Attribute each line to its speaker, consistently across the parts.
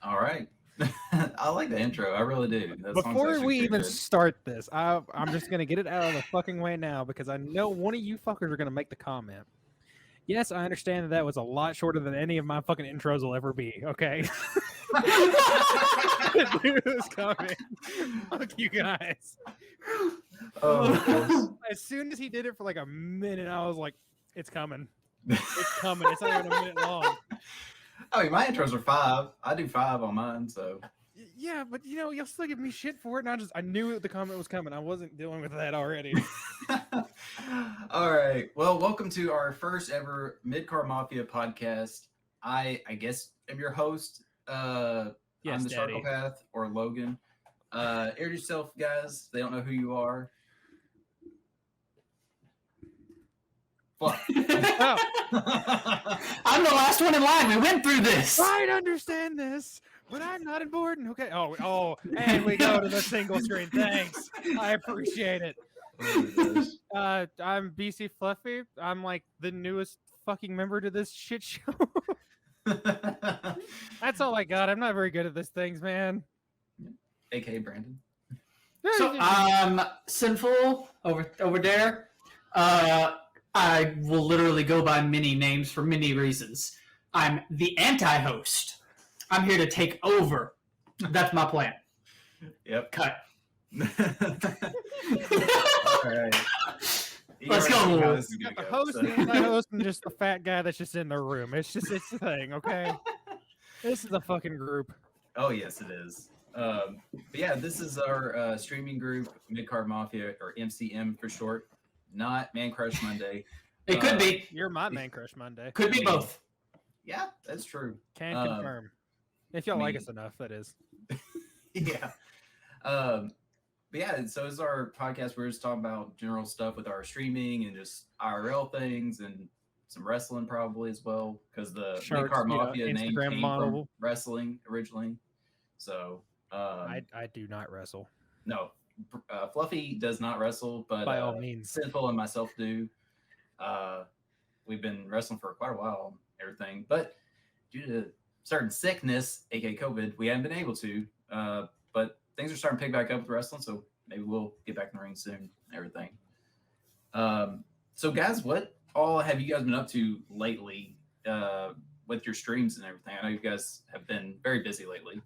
Speaker 1: All right. I like the intro. I really do. That song's
Speaker 2: Before
Speaker 1: actually
Speaker 2: we
Speaker 1: pretty
Speaker 2: even
Speaker 1: good.
Speaker 2: start this, I'm just going to get it out of the fucking way now because I know one of you fuckers are going to make the comment. Yes, I understand that was a lot shorter than any of my fucking intros will ever be, okay? The dude was coming. Fuck you guys. As soon as he did it for like a minute, I was like, it's coming. It's coming. It's not even a minute long.
Speaker 1: I mean, my intros are 5. I do 5 on mine, so.
Speaker 2: Yeah, but you know, you'll still give me shit for it, and I knew the comment was coming. I wasn't dealing with that already.
Speaker 1: All right. Well, welcome to our first ever Mid Card Mafia podcast. I guess am your host.
Speaker 2: Yes,
Speaker 1: I'm the
Speaker 2: Daddy.
Speaker 1: Sharkopath or Logan. Introduce yourself, guys. They don't know who you are. Fuck.
Speaker 2: Oh,
Speaker 3: I'm the last one in line. We went through this.
Speaker 2: I understand this, but I'm not important. Okay. Oh, and we go to the single screen. Thanks. I appreciate it. I'm BcFluffy. I'm like the newest fucking member to this shit show. That's all I got. I'm not very good at these things, man.
Speaker 1: AKA Brandon.
Speaker 3: So Sinful over there. I will literally go by many names for many reasons. I'm the anti-host. I'm here to take over. That's my plan.
Speaker 1: Yep.
Speaker 3: Cut.
Speaker 1: All right.
Speaker 3: Let's go.
Speaker 1: How this is gonna
Speaker 2: The
Speaker 1: go,
Speaker 2: host
Speaker 1: so.
Speaker 2: and anti-host and just the fat guy that's just in the room. It's the thing, okay? This is a fucking group.
Speaker 1: Oh yes, it is. But yeah, this is our streaming group, Mid Card Mafia, or MCM for short. Not Man Crush Monday.
Speaker 3: It could be.
Speaker 2: You're my man crush Monday.
Speaker 3: Could be both.
Speaker 1: Yeah, that's true.
Speaker 2: Can confirm. If y'all like us enough, that is.
Speaker 1: Yeah. But yeah, so it's our podcast. We're just talking about general stuff with our streaming and just IRL things and some wrestling probably as well, because the Mid Card Mafia name
Speaker 2: Instagram
Speaker 1: came
Speaker 2: model.
Speaker 1: from wrestling originally. So
Speaker 2: I do not wrestle.
Speaker 1: no, Fluffy does not wrestle, but
Speaker 2: By all means.
Speaker 1: Sinful and myself do. We've been wrestling for quite a while, everything, but due to certain sickness, aka COVID, we haven't been able to. But things are starting to pick back up with wrestling, so maybe we'll get back in the ring soon. Everything. So guys, what all have you guys been up to lately with your streams and everything? I know you guys have been very busy lately.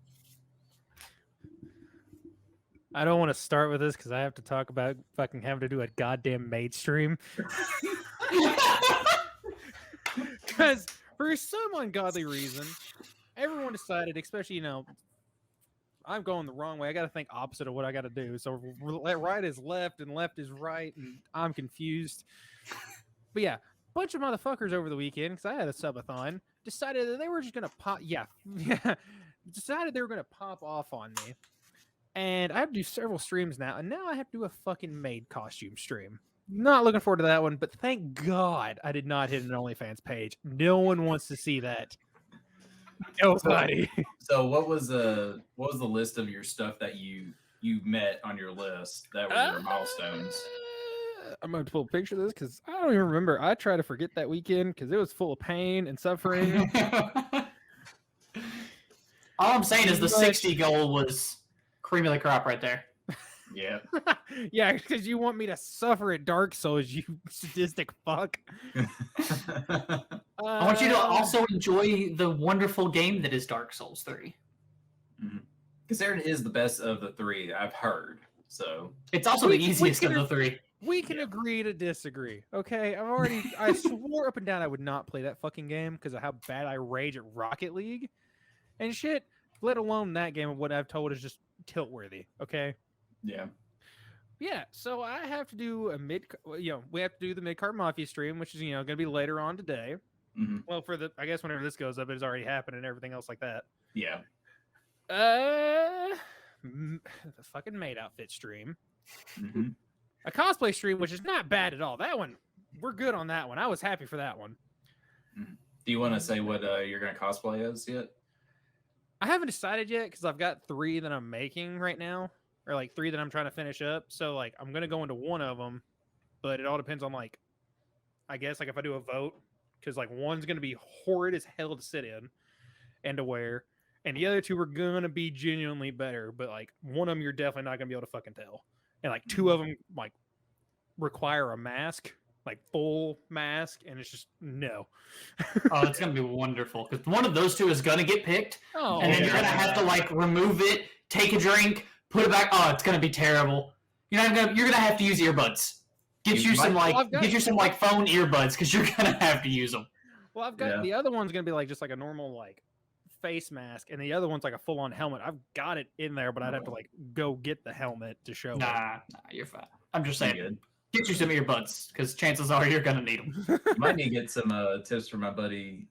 Speaker 2: I don't want to start with this because I have to talk about fucking having to do a goddamn maid stream. Because for some ungodly reason, everyone decided, especially, you know, I'm going the wrong way. I got to think opposite of what I got to do. So right is left and left is right, and I'm confused. But yeah, a bunch of motherfuckers over the weekend, because I had a subathon, decided that they were just going to pop. Yeah. Decided they were going to pop off on me. And I have to do several streams now, and now I have to do a fucking maid costume stream. Not looking forward to that one, but thank God I did not hit an OnlyFans page. No one wants to see that. Nobody.
Speaker 1: So what was the list of your stuff that you met on your list that were your milestones?
Speaker 2: I'm going to pull a picture of this because I don't even remember. I try to forget that weekend because it was full of pain and suffering.
Speaker 3: All I'm saying is the 60 goal was cream of the crop right there.
Speaker 1: Yeah.
Speaker 2: Yeah, because you want me to suffer at Dark Souls, you sadistic fuck.
Speaker 3: I want you to also enjoy the wonderful game that is Dark Souls 3.
Speaker 1: Because there it is the best of the 3 I've heard. So
Speaker 3: it's also the easiest of the 3.
Speaker 2: We can agree to disagree. Okay, I swore up and down I would not play that fucking game because of how bad I rage at Rocket League and shit. Let alone that game of what I've told is just tilt worthy. Okay.
Speaker 1: Yeah.
Speaker 2: Yeah. So I have to do we have to do the Mid Card Mafia stream, which is going to be later on today.
Speaker 1: Mm-hmm.
Speaker 2: Well, I guess whenever this goes up, it's already happened and everything else like that.
Speaker 1: Yeah.
Speaker 2: The fucking maid outfit stream.
Speaker 1: Mm-hmm.
Speaker 2: A cosplay stream, which is not bad at all. That one, we're good on that one. I was happy for that one.
Speaker 1: Mm-hmm. Do you want to say what you're going to cosplay as yet?
Speaker 2: I haven't decided yet because I've got 3 that I'm making right now, or like 3 that I'm trying to finish up. So like I'm gonna go into one of them, but it all depends on like, I guess like if I do a vote, because like one's gonna be horrid as hell to sit in and to wear, and the other two were gonna be genuinely better, but like one of them you're definitely not gonna be able to fucking tell, and like two of them like require a mask, like full mask, and it's just no.
Speaker 3: Oh, it's gonna be wonderful because one of those two is gonna get picked,
Speaker 2: Oh,
Speaker 3: and then you're
Speaker 1: yeah.
Speaker 3: gonna have to like remove it, take a drink, put it back. Oh, it's gonna be terrible. You're gonna have to use earbuds. Get you some like phone earbuds because you're gonna have to use them.
Speaker 2: Well, I've got the other one's gonna be like just like a normal like face mask, and the other one's like a full on helmet. I've got it in there, but I'd have to like go get the helmet to show it.
Speaker 3: Nah, you're fine. I'm just saying,
Speaker 1: Good.
Speaker 3: get you some earbuds because chances are you're gonna need them.
Speaker 1: You might need to get some tips from my buddy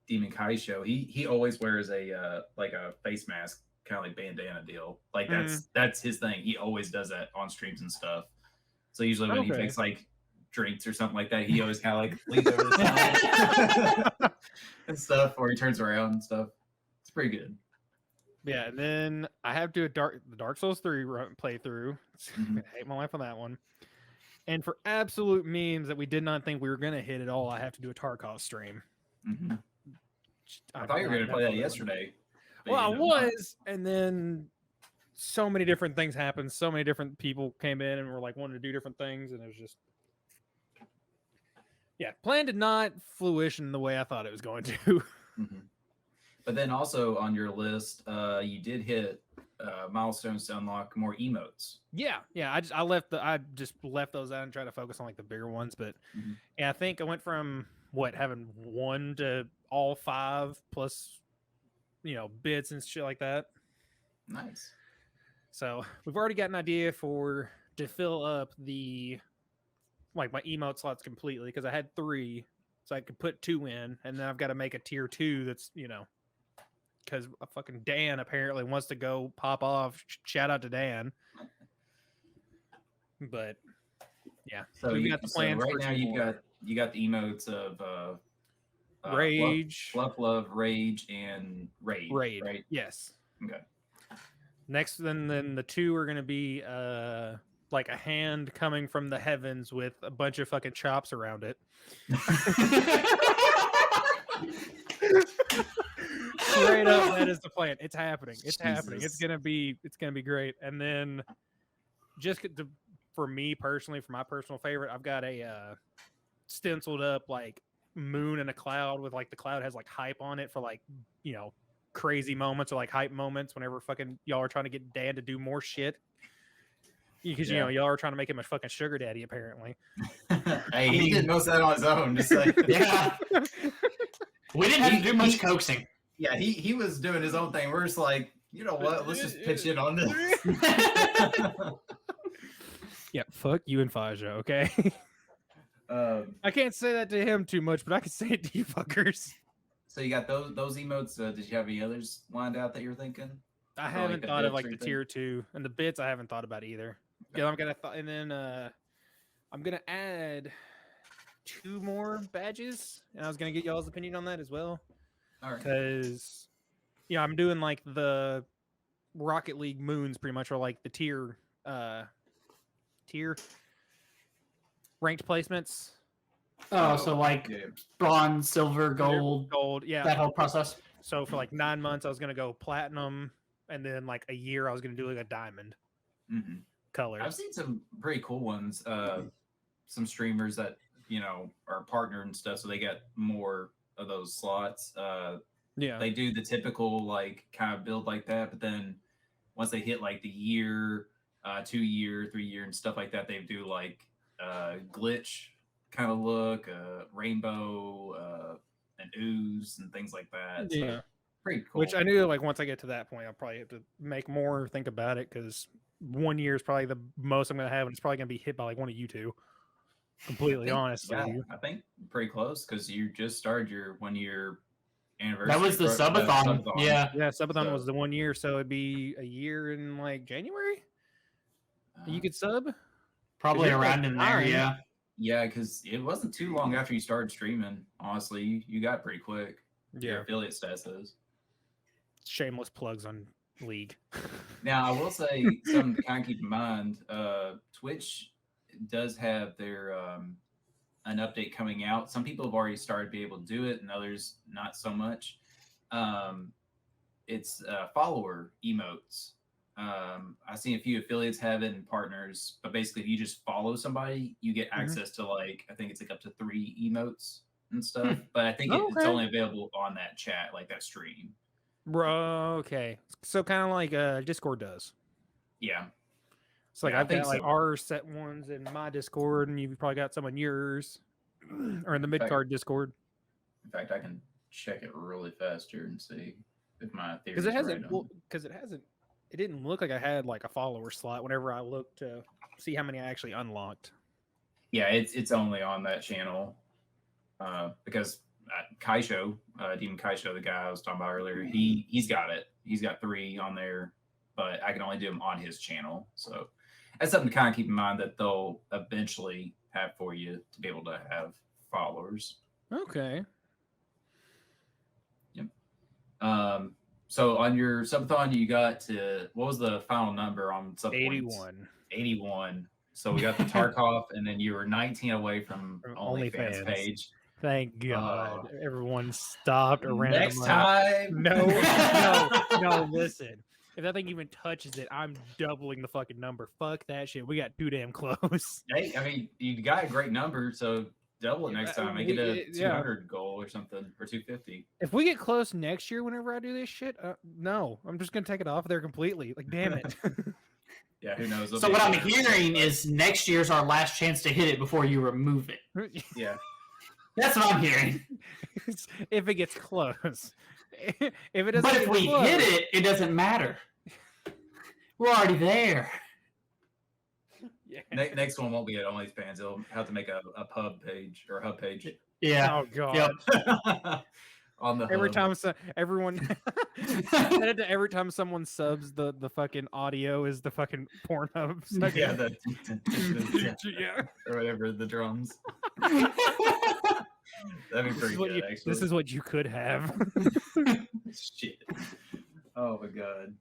Speaker 1: Demon Kai Show. He always wears a like a face mask, kind of like bandana deal. Like that's his thing. He always does that on streams and stuff. So usually when he drinks like drinks or something like that, he always kind of like leans over the side and stuff, or he turns around and stuff. It's pretty good.
Speaker 2: Yeah, and then I have to do the Dark Souls 3 playthrough.
Speaker 1: Mhm.
Speaker 2: I hate my life on that one. And for absolute memes that we did not think we were gonna hit at all, I have to do a Tarkov stream.
Speaker 1: Mm-hmm. I thought you were going to play that yesterday.
Speaker 2: Well, I was, and then so many different things happened. So many different people came in and were like wanting to do different things, and it was just, yeah, plan did not fruition the way I thought it was going to.
Speaker 1: Mm-hmm. But then also on your list, you did hit milestones to unlock more emotes.
Speaker 2: Yeah. I just left those out and tried to focus on like the bigger ones. But yeah, I think I went from having one to all 5 plus, bits and shit like that.
Speaker 1: Nice.
Speaker 2: So we've already got an idea to fill up my emote slots completely, because I had 3, so I could put 2 in, and then I've got to make a tier 2 that's because fucking Dan apparently wants to go pop off. Shout out to Dan. But yeah,
Speaker 1: so
Speaker 2: we got the plans
Speaker 1: right now. You got the emotes of
Speaker 2: Rage,
Speaker 1: Fluff, Love, Rage, and Raid. Right?
Speaker 2: Yes.
Speaker 1: Okay.
Speaker 2: Next, then the 2 are gonna be like a hand coming from the heavens with a bunch of fucking chops around it. Straight up, that is the plan. It's happening. It's happening. It's gonna be great. And then for me personally, for my personal favorite, I've got a stenciled up like moon and a cloud with like the cloud has like hype on it for like crazy moments or like hype moments whenever fucking y'all are trying to get Dan to do more shit. Because y'all are trying to make him a fucking sugar daddy apparently.
Speaker 1: Hey, he did most of that on his own. Just like
Speaker 3: yeah. We didn't have to do much coaxing.
Speaker 1: Yeah, he was doing his own thing. We're just like, you know what? Let's just pitch in on this.
Speaker 2: Yeah, fuck you and Faja, okay? I can't say that to him too much, but I can say it to you fuckers.
Speaker 1: So you got those emotes. Did you have any others lined out that you're thinking?
Speaker 2: I haven't thought of like the tier 2 and the bits. I haven't thought about either. Okay. Yeah, I'm gonna and then I'm gonna add 2 more badges, and I was gonna get y'all's opinion on that as well.
Speaker 1: All right.
Speaker 2: Because I'm doing like the Rocket League moons pretty much, or like the tier ranked placements.
Speaker 3: Oh, so like bronze, silver, gold,
Speaker 2: yeah,
Speaker 3: that whole process.
Speaker 2: So for like 9 months, I was gonna go platinum, and then like a year, I was gonna do like a diamond color.
Speaker 1: I've seen some pretty cool ones. Some streamers that are partnered and stuff, so they get more of those slots.
Speaker 2: Yeah,
Speaker 1: they do the typical like kind of build like that, but then once they hit like the year, 2 year, 3 year, and stuff like that, they do like glitch kind of look, rainbow, and ooze and things like that. So
Speaker 2: yeah,
Speaker 1: pretty cool.
Speaker 2: Which I knew like once I get to that point, I'll probably have to make more think about it, because 1 year is probably the most I'm gonna have, and it's probably gonna be hit by like one of you two. Completely honest with you.
Speaker 1: I think pretty close, because you just started your 1 year anniversary.
Speaker 3: That was the subathon. Yeah,
Speaker 2: subathon was the 1 year, so it'd be a year in like January. You could sub
Speaker 3: probably around in there. Yeah.
Speaker 1: Yeah, because it wasn't too long after you started streaming. Honestly, you got pretty quick.
Speaker 2: Yeah,
Speaker 1: your affiliate status.
Speaker 2: Shameless plugs on League.
Speaker 1: Now, I will say something to kind of keep in mind. Twitch does have their an update coming out. Some people have already started to be able to do it, and others not so much. it's follower emotes. I've seen a few affiliates have it and partners, but basically, if you just follow somebody, you get access to like I think it's like up to 3 emotes and stuff. But I think it's
Speaker 2: Okay.
Speaker 1: only available on that chat, like that stream.
Speaker 2: Bro, okay. So kind of like Discord does.
Speaker 1: Yeah.
Speaker 2: It's like
Speaker 1: Yeah, I
Speaker 2: I've
Speaker 1: think
Speaker 2: got like
Speaker 1: so.
Speaker 2: our set ones in my Discord, and you've probably got some on yours, or in the mid card Discord.
Speaker 1: In fact, I can check it really fast here and see if my theory
Speaker 2: Because
Speaker 1: is
Speaker 2: it hasn't.
Speaker 1: right.
Speaker 2: Well, because it hasn't. It didn't look like I had like a follower slot whenever I looked to see how many I actually unlocked.
Speaker 1: Yeah, it's only on that channel because Kaisho, Demon Kaisho, the guy I was talking about earlier, he's got it. He's got 3 on there, but I can only do them on his channel. So that's something to kind of keep in mind that they'll eventually have for you to be able to have followers.
Speaker 2: Okay.
Speaker 1: Yep. So on your subathon, you got to what was the final number on sub
Speaker 2: 81.
Speaker 1: 81. So we got the Tarkov, and then you were 19 away from
Speaker 2: From
Speaker 1: OnlyFans
Speaker 2: OnlyFans.
Speaker 1: page.
Speaker 2: Thank God. Everyone stopped around.
Speaker 1: Next time.
Speaker 2: No, listen. If that thing even touches it, I'm doubling the fucking number. Fuck that shit. We got too damn close.
Speaker 1: Hey, I mean, you got a great number, so double it next time. Make it a 200 goal or something, or 250.
Speaker 2: If we get close next year, whenever I do this shit, no, I'm just gonna take it off there completely. Like, damn it.
Speaker 1: Yeah, who knows?
Speaker 3: So what I'm hearing is next year's our last chance to hit it before you remove it.
Speaker 1: Yeah.
Speaker 3: That's what I'm hearing.
Speaker 2: If it gets close. If it doesn't.
Speaker 3: But if we hit it, it doesn't matter. We're already there.
Speaker 2: Yeah.
Speaker 1: Next one won't be at OnlyFans. It'll have to make a pub page or hub page.
Speaker 3: Yeah.
Speaker 2: Oh God.
Speaker 1: Yep. On the
Speaker 2: every
Speaker 1: hub.
Speaker 2: time everyone every time someone subs, the fucking audio is the fucking Pornhub.
Speaker 1: Yeah,
Speaker 2: Yeah.
Speaker 1: Or whatever, the drums. That'd be pretty good, actually.
Speaker 2: This is what you could have.
Speaker 1: Shit. Oh my God.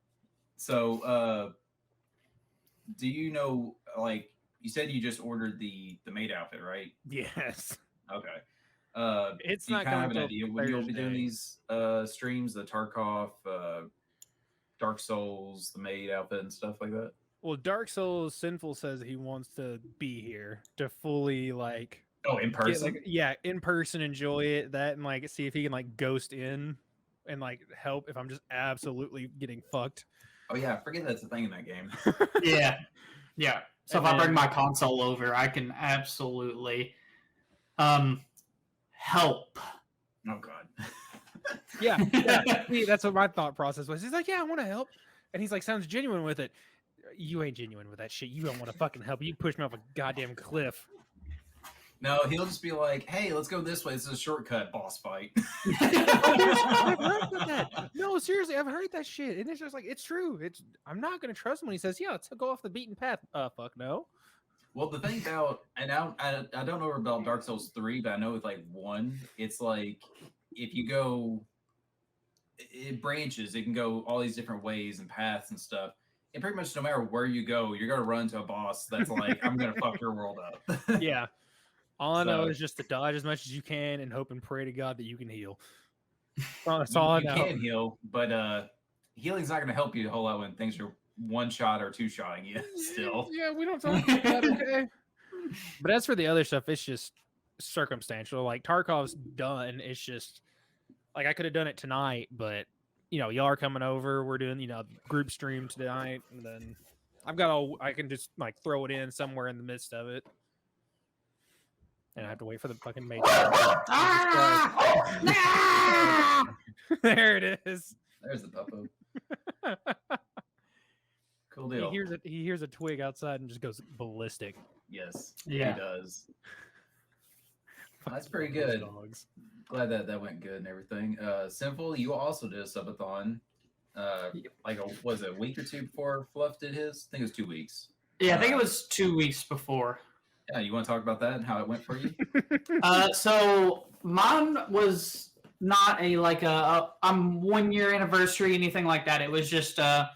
Speaker 1: So do you know, like, you said you just ordered the maid outfit, right?
Speaker 2: Yes.
Speaker 1: Okay.
Speaker 2: It's
Speaker 1: do you
Speaker 2: not
Speaker 1: kind of have
Speaker 2: going
Speaker 1: an idea when you'll be doing these streams, the Tarkov, Dark Souls, the maid outfit and stuff like that?
Speaker 2: Well, Dark Souls Sinful says he wants to be here to fully like
Speaker 1: in person.
Speaker 2: In person, enjoy it. That and like see if he can like ghost in and like help if I'm just absolutely getting fucked.
Speaker 1: Oh yeah, I forget that's a thing in that game.
Speaker 3: Yeah. So if I bring my console over, I can absolutely help.
Speaker 1: Oh God.
Speaker 2: Yeah. See, that's what my thought process was. He's like, yeah, I want to help, and he's like, sounds genuine with it. You ain't genuine with that shit. You don't want to fucking help. You push me off a goddamn cliff.
Speaker 1: No, he'll just be like, "Hey, let's go this way. This is a shortcut boss fight."
Speaker 2: I've heard that. No, seriously, I've heard that shit, and it's just like it's true. I'm not gonna trust him when he says, "Yeah, let's go off the beaten path." Fuck no.
Speaker 1: Well, the thing about, and I don't know about Dark Souls 3, but I know with like 1, it's like if you go, it branches. It can go all these different ways and paths and stuff. And pretty much no matter where you go, you're gonna run to a boss that's like, "I'm gonna fuck your world up."
Speaker 2: Yeah. All I know is just to dodge as much as you can and hope and pray to God that you can heal. That's all I know.
Speaker 1: You can heal, but healing's not going to help you a whole lot when things are one shot or two shotting you still.
Speaker 2: Yeah, we don't talk about that, okay? But as for the other stuff, it's just circumstantial. Like Tarkov's done. It's just like I could have done it tonight, but y'all are coming over. We're doing, group stream tonight, and then I can just like throw it in somewhere in the midst of it. And I have to wait for the fucking mate. There it is.
Speaker 1: There's the puppo. Cool deal.
Speaker 2: He hears a twig outside and just goes ballistic.
Speaker 1: Yes,
Speaker 3: yeah.
Speaker 1: He does. That's pretty good.
Speaker 2: Dogs.
Speaker 1: Glad that went good and everything. Simple, you also did a subathon. Was it a week or two before Fluff did his? I think it was 2 weeks.
Speaker 3: Yeah, I think it was 2 weeks before.
Speaker 1: Yeah, you want to talk about that and how it went for you?
Speaker 3: So mine was not a 1 year anniversary, anything like that. It was just kind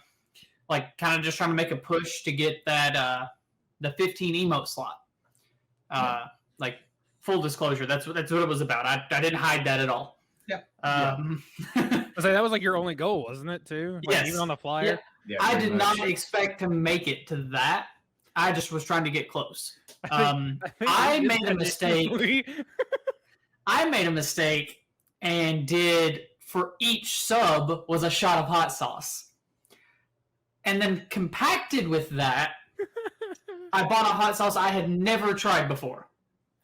Speaker 3: of just trying to make a push to get that the 15 emote slot. Like full disclosure, that's what it was about. I didn't hide that at all. Um,
Speaker 2: I was like, that was like your only goal, wasn't it? Too. Like,
Speaker 3: Yes.
Speaker 2: Even on the flyer.
Speaker 1: Yeah,
Speaker 3: I
Speaker 1: pretty
Speaker 3: did
Speaker 1: much.
Speaker 3: not expect to make it to that. I just was trying to get close.
Speaker 2: I think
Speaker 3: I
Speaker 2: we
Speaker 3: made a
Speaker 2: just
Speaker 3: mistake. I made a mistake and did for each sub was a shot of hot sauce. And then compacted with that, I bought a hot sauce I had never tried before.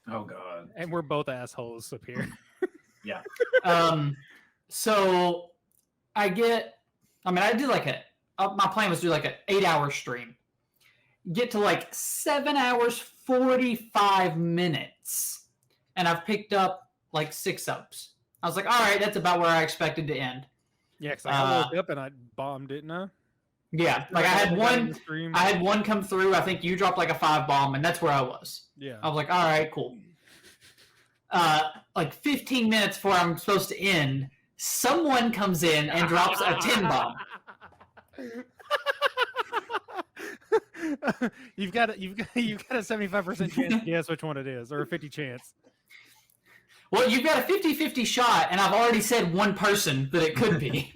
Speaker 1: Oh god.
Speaker 2: And we're both assholes up here.
Speaker 1: Yeah.
Speaker 3: So I did like my plan was to do like an 8-hour stream. Get to like 7 hours, 45 minutes. And I've picked up like 6 subs. I was like, all right, that's about where I expected to end.
Speaker 2: Yeah, because I woke up and I bombed, didn't I?
Speaker 3: Yeah, like I had one come through. I think you dropped like a 5 bomb, and that's where I was.
Speaker 2: Yeah.
Speaker 3: I was like, all right, cool. Like 15 minutes before I'm supposed to end, someone comes in and drops a 10 bomb.
Speaker 2: You've got a 75% chance to guess which one it is, or a 50 chance.
Speaker 3: Well, you've got a 50-50 shot, and I've already said one person that it could be.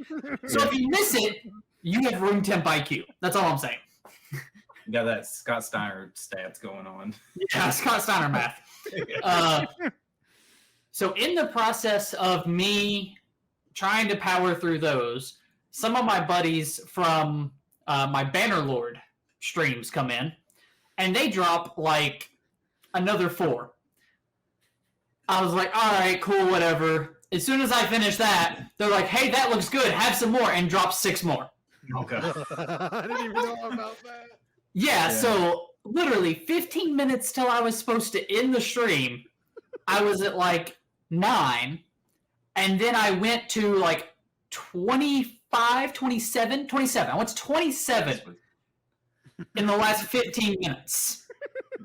Speaker 3: So if you miss it, you have room temp IQ. That's all I'm saying.
Speaker 1: You got that Scott Steiner stats going on.
Speaker 3: Yeah, Scott Steiner math. So in the process of me trying to power through those, some of my buddies from my Bannerlord streams come in, and they drop like another 4. I was like, all right, cool, whatever. As soon as I finish that, they're like, hey, that looks good. Have some more, and drop 6 more.
Speaker 1: Okay.
Speaker 2: I didn't even know about that.
Speaker 3: Yeah, so literally 15 minutes till I was supposed to end the stream, I was at like 9, and then I went to like 25, 27. I went to 27 in the last 15 minutes.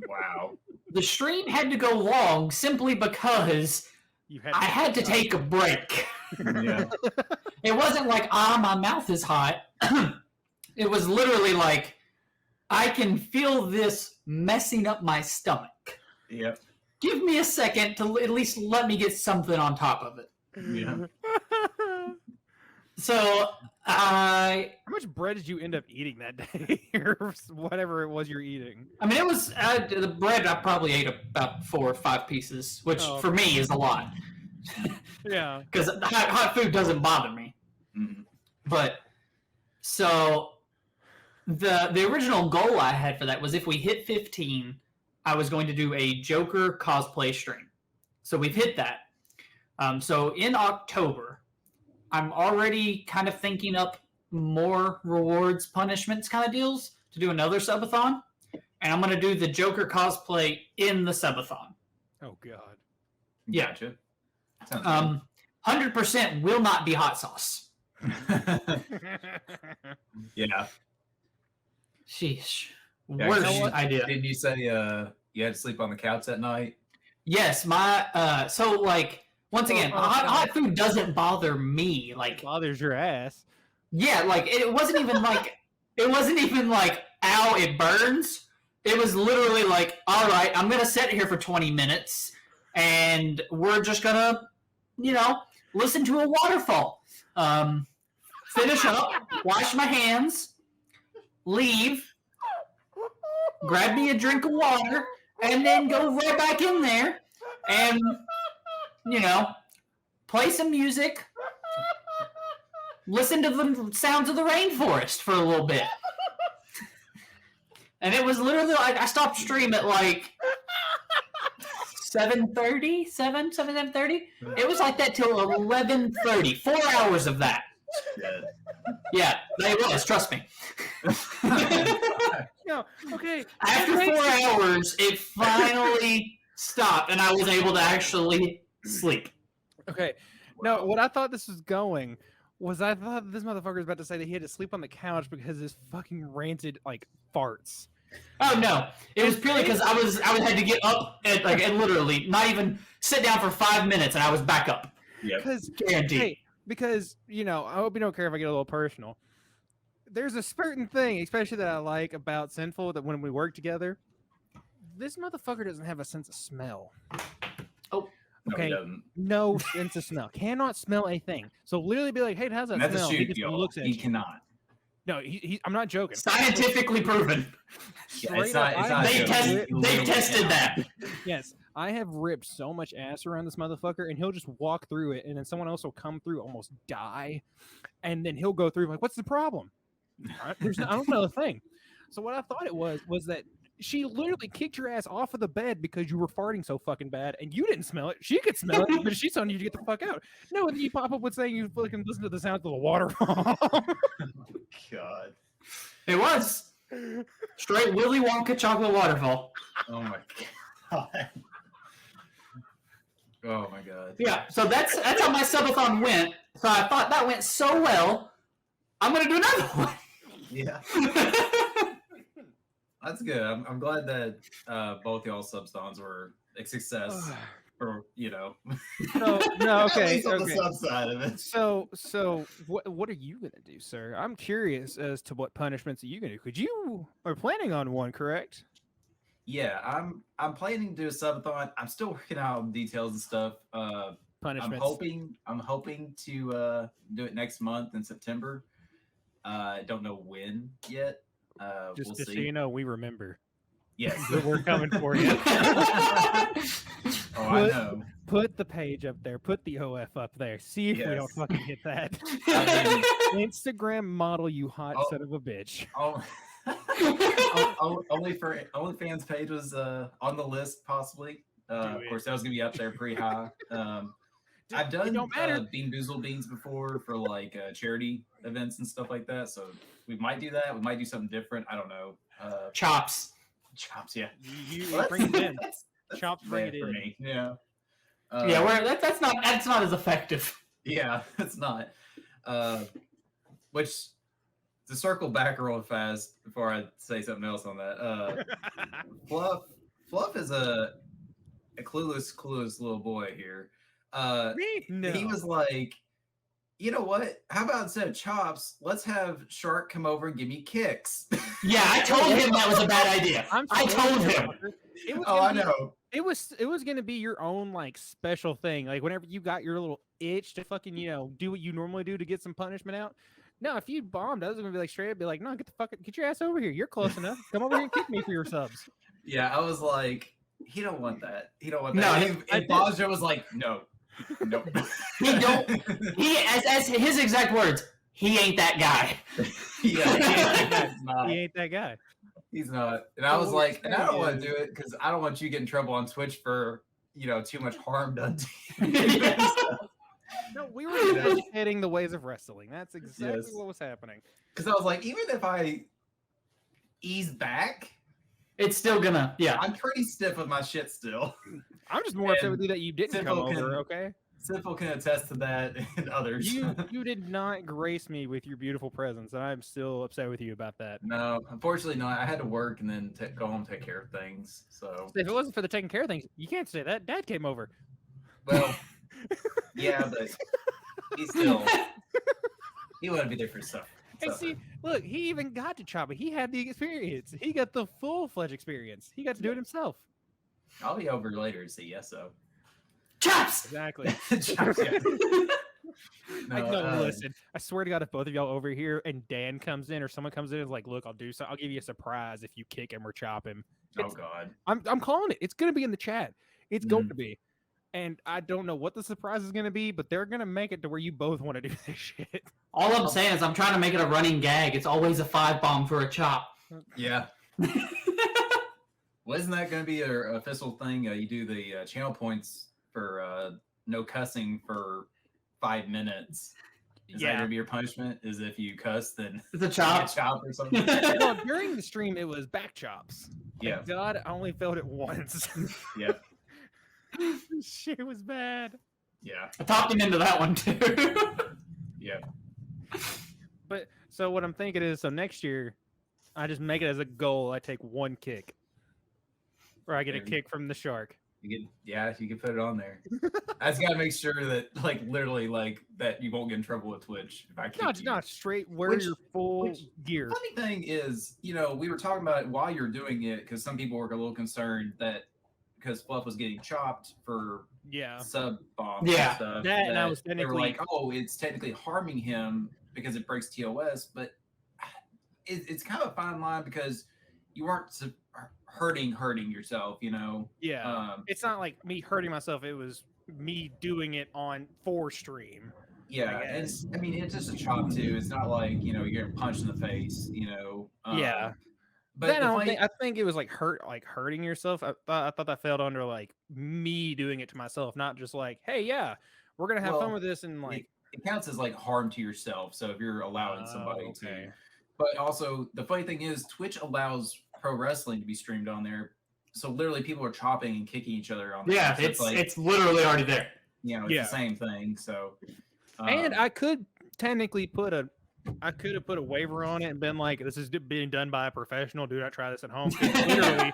Speaker 1: Wow.
Speaker 3: The stream had to go long simply because I had to take a break.
Speaker 1: Yeah.
Speaker 3: It wasn't like, my mouth is hot. It was literally like, I can feel this messing up my stomach.
Speaker 1: Yep.
Speaker 3: Give me a second to at least let me get something on top of it.
Speaker 1: Yeah.
Speaker 3: So,
Speaker 2: How much bread did you end up eating that day? Or whatever it was you're eating?
Speaker 3: I mean, it was, the bread, I probably ate about 4 or 5 pieces, which for me is a lot.
Speaker 2: Yeah.
Speaker 3: Because hot food doesn't bother me.
Speaker 1: Mm-hmm.
Speaker 3: But, so, the original goal I had for that was if we hit 15, I was going to do a Joker cosplay stream. So we've hit that. So in October, I'm already kind of thinking up more rewards, punishments kind of deals to do another subathon. And I'm going to do the Joker cosplay in the subathon.
Speaker 2: Oh, God.
Speaker 3: Yeah.
Speaker 1: Gotcha. Sounds
Speaker 3: 100% will not be hot sauce.
Speaker 1: Yeah.
Speaker 3: Sheesh.
Speaker 1: Yeah,
Speaker 3: Worst
Speaker 1: you know what?
Speaker 3: idea.
Speaker 1: Didn't you say you had to sleep on the couch that night?
Speaker 3: Yes, my so like once again, hot food doesn't bother me. Like
Speaker 2: It bothers your ass.
Speaker 3: yeah, like it wasn't even like ow, it burns. It was literally like, all right, I'm gonna sit here for 20 minutes, and we're just gonna, listen to a waterfall. Finish up, wash my hands, leave, grab me a drink of water, and then go right back in there and, play some music, listen to the sounds of the rainforest for a little bit. And it was literally like, I stopped stream at like 7:30. It was like that till 11:30. 4 hours of that. Yeah, it was, trust me.
Speaker 2: No, okay.
Speaker 3: After 4 hours, it finally stopped, and I was able to actually sleep.
Speaker 2: Okay. No, what I thought this was going was I thought this motherfucker was about to say that he had to sleep on the couch because his fucking ranted like farts.
Speaker 3: Oh no! It was purely because I had to get up and literally not even sit down for 5 minutes, and I was back up.
Speaker 1: Yeah.
Speaker 3: Guaranteed.
Speaker 2: Because I hope you don't care if I get a little personal. There's a certain thing, especially that I like about Sinful, that when we work together, this motherfucker doesn't have a sense of smell.
Speaker 3: Oh.
Speaker 1: No, he
Speaker 2: Okay,
Speaker 1: doesn't.
Speaker 2: no sense of smell. Cannot smell a thing. So literally be like, hey, how's that
Speaker 1: And that's a
Speaker 2: smell? He
Speaker 1: shoot,
Speaker 2: just
Speaker 1: y'all.
Speaker 2: looks at
Speaker 1: He
Speaker 2: you.
Speaker 1: cannot.
Speaker 2: No, I'm not joking.
Speaker 3: Scientifically proven.
Speaker 1: Yeah, it's
Speaker 2: Straight
Speaker 1: not.
Speaker 2: up,
Speaker 1: It's
Speaker 2: I
Speaker 1: not.
Speaker 3: They
Speaker 2: have
Speaker 3: test.
Speaker 2: ripped-
Speaker 3: They tested that.
Speaker 2: Yes, I have ripped so much ass around this motherfucker, and he'll just walk through it, and then someone else will come through, almost die, and then he'll go through like, "What's the problem?" I don't know a thing. So what I thought it was that she literally kicked your ass off of the bed because you were farting so fucking bad, and you didn't smell it. She could smell it, but she's telling you to get the fuck out. No, and then you pop up with saying you fucking listen to the sound of the waterfall.
Speaker 1: God.
Speaker 3: It was straight Willy Wonka chocolate waterfall.
Speaker 1: Oh my God. Oh my God.
Speaker 3: Yeah, so that's how my subathon went. So I thought that went so well. I'm gonna do another one.
Speaker 1: Yeah. That's good. I'm glad that both y'all substons were a success. For
Speaker 2: No,
Speaker 1: At
Speaker 2: okay,
Speaker 1: least on
Speaker 2: okay.
Speaker 1: the sub side of it.
Speaker 2: So what are you gonna do, sir? I'm curious as to what punishments are you gonna do? Because you are planning on one, correct?
Speaker 1: Yeah, I'm planning to do a subathon. I'm still working out details and stuff. I'm
Speaker 2: Punishments.
Speaker 1: hoping to do it next month in September. Don't know when yet.
Speaker 2: Just
Speaker 1: We'll
Speaker 2: so
Speaker 1: see.
Speaker 2: you know, we remember.
Speaker 1: Yes.
Speaker 2: We're coming for you.
Speaker 1: Oh, I know.
Speaker 2: Put the page up there. Put the OF up there. See if we don't
Speaker 1: Yes.
Speaker 2: fucking hit that.
Speaker 1: I
Speaker 2: Instagram model, you hot
Speaker 1: Oh.
Speaker 2: son of a bitch.
Speaker 1: OnlyFans page was on the list possibly. Of
Speaker 2: it.
Speaker 1: course, that was gonna be up there pretty high. I've
Speaker 2: It
Speaker 1: done
Speaker 2: don't matter.
Speaker 1: Bean Boozled Beans before for like charity events and stuff like that. So we might do that. We might do something different. I don't know.
Speaker 3: Chops.
Speaker 1: Chops, yeah.
Speaker 2: You
Speaker 1: What?
Speaker 2: bring it in.
Speaker 1: That's
Speaker 2: Chops, bring
Speaker 1: bad
Speaker 2: it
Speaker 1: for
Speaker 2: in.
Speaker 1: me. Yeah.
Speaker 3: Yeah, that's not as effective.
Speaker 1: Yeah, it's not. Which to circle back real fast before I say something else on that. Fluff is a clueless little boy here.
Speaker 2: Me? No.
Speaker 1: He was like, you know what? How about instead of chops, let's have Shark come over and give me kicks.
Speaker 3: Yeah, I told him that was a bad idea. I told him.
Speaker 2: It was
Speaker 1: Oh,
Speaker 2: gonna
Speaker 1: I
Speaker 2: be-
Speaker 1: know.
Speaker 2: It was gonna be your own like special thing. Like whenever you got your little itch to fucking do what you normally do to get some punishment out. No, if you bombed, I was gonna be like straight up, be like, no, get your ass over here. You're close enough. Come over here and kick me for your subs.
Speaker 1: Yeah, I was like, he don't want that. He don't want
Speaker 3: No,
Speaker 1: that.
Speaker 2: I
Speaker 1: And Baja was like, no.
Speaker 3: He don't. He as his exact words. He ain't that guy.
Speaker 1: Yeah, he's not.
Speaker 2: He ain't that guy.
Speaker 1: He's not. And I
Speaker 2: So
Speaker 1: was
Speaker 2: what
Speaker 1: like,
Speaker 2: you're
Speaker 1: and I don't
Speaker 2: saying
Speaker 1: want to
Speaker 2: is-
Speaker 1: do it because I don't want you to get in trouble on Twitch for too much harm done to you.
Speaker 3: Yeah.
Speaker 2: No, we were educating the ways of wrestling. That's exactly
Speaker 1: Yes.
Speaker 2: what was happening.
Speaker 1: Because I was like, even if I ease back,
Speaker 3: It's still gonna. Yeah.
Speaker 1: I'm pretty stiff with my shit still.
Speaker 2: I'm just more upset
Speaker 1: And
Speaker 2: with you that you didn't come
Speaker 1: Simple can-
Speaker 2: over, okay?
Speaker 1: Simple can attest to that, and others.
Speaker 2: You did not grace me with your beautiful presence, and I'm still upset with you about that.
Speaker 1: No, unfortunately not. I had to work and then go home and take care of things. So,
Speaker 2: If it wasn't for the taking care of things, you can't say that. Dad came over.
Speaker 1: well, yeah, but he wouldn't be there for stuff.
Speaker 2: Hey, see, look, he even got to chop it. He had the experience. He got the full-fledged experience. He got to do it himself.
Speaker 1: I'll be over later to see yes, so.
Speaker 3: Chops.
Speaker 2: Exactly.
Speaker 1: No,
Speaker 2: Listen, I swear to God, if both of y'all over here and Dan comes in or someone comes in and is like, look, I'll do so. I'll give you a surprise if you kick him or chop him.
Speaker 1: Oh God.
Speaker 2: I'm calling it. It's gonna be in the chat. It's going
Speaker 1: Mm.
Speaker 2: to be. And I don't know what the surprise is gonna be, but they're gonna make it to where you both want to do this shit.
Speaker 3: All I'm saying is I'm trying to make it a running gag. It's always a 5-bomb for a chop.
Speaker 1: Yeah. Wasn't that going to be your official thing? You do the channel points for no cussing for 5 minutes. Is that going to be your punishment? Is if you cuss, then
Speaker 3: It's a
Speaker 1: you
Speaker 3: chop.
Speaker 1: get chopped or something?
Speaker 2: Well, during the stream, it was back chops.
Speaker 1: Yeah.
Speaker 2: Thank God, I only felt it once.
Speaker 1: Yeah.
Speaker 2: Shit was bad.
Speaker 1: Yeah.
Speaker 3: I talked him into that one too.
Speaker 1: Yeah.
Speaker 2: But so what I'm thinking is, so next year, I just make it as a goal. I take one kick, or I get a
Speaker 1: There you
Speaker 2: kick from the shark.
Speaker 1: You can put it on there. I just gotta make sure that, literally, that you won't get in trouble with Twitch if I kick you.
Speaker 2: Not straight. Wear
Speaker 1: Which-
Speaker 2: your full
Speaker 1: which-
Speaker 2: gear.
Speaker 1: Funny thing is, we were talking about it while you're doing it because some people were a little concerned that because Fluff was getting chopped for
Speaker 2: Yeah.
Speaker 1: sub bombs
Speaker 3: Yeah.
Speaker 1: and stuff.
Speaker 2: That, and I was
Speaker 1: they were
Speaker 2: technically
Speaker 1: like, oh, it's technically harming him because it breaks TOS, but it's kind of a fine line because you weren't hurting yourself, you know.
Speaker 2: yeah. It's not like me hurting myself. It was me doing it for stream.
Speaker 1: Yeah,
Speaker 2: I
Speaker 1: and
Speaker 2: guess.
Speaker 1: I mean it's just a chop too. It's not like you're getting punched in the face, you know.
Speaker 2: Yeah.
Speaker 1: But
Speaker 2: Then
Speaker 1: the funny,
Speaker 2: I think it was like hurting yourself. I thought that fell under like me doing it to myself, not just like, hey, yeah, we're gonna have fun with this and like
Speaker 1: it counts as like harm to yourself. So if you're allowing somebody
Speaker 2: okay.
Speaker 1: to, but also the funny thing is Twitch allows pro wrestling to be streamed on there. So literally people are chopping and kicking each other on there.
Speaker 3: Yeah,
Speaker 1: so
Speaker 3: it's literally already there.
Speaker 1: You know, it's the same thing. So
Speaker 2: and I could technically I could have put a waiver on it and been like, this is being done by a professional. Do not try this at home. Literally,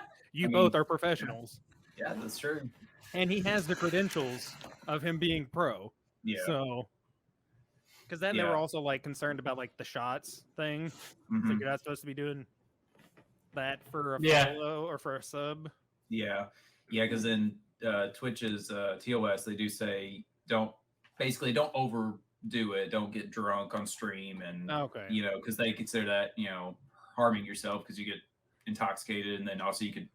Speaker 2: both are professionals.
Speaker 1: Yeah, that's true.
Speaker 2: And he has the credentials of him being pro.
Speaker 1: Yeah.
Speaker 2: So, because then they were also like concerned about like the shots thing.
Speaker 1: Mhm.
Speaker 2: Like you're not supposed to be doing that for a follow or for a sub.
Speaker 1: Yeah, because in Twitch's TOS, they do say don't overdo it. Don't get drunk on stream, and you know, because they consider that harming yourself because you get intoxicated, and then also you could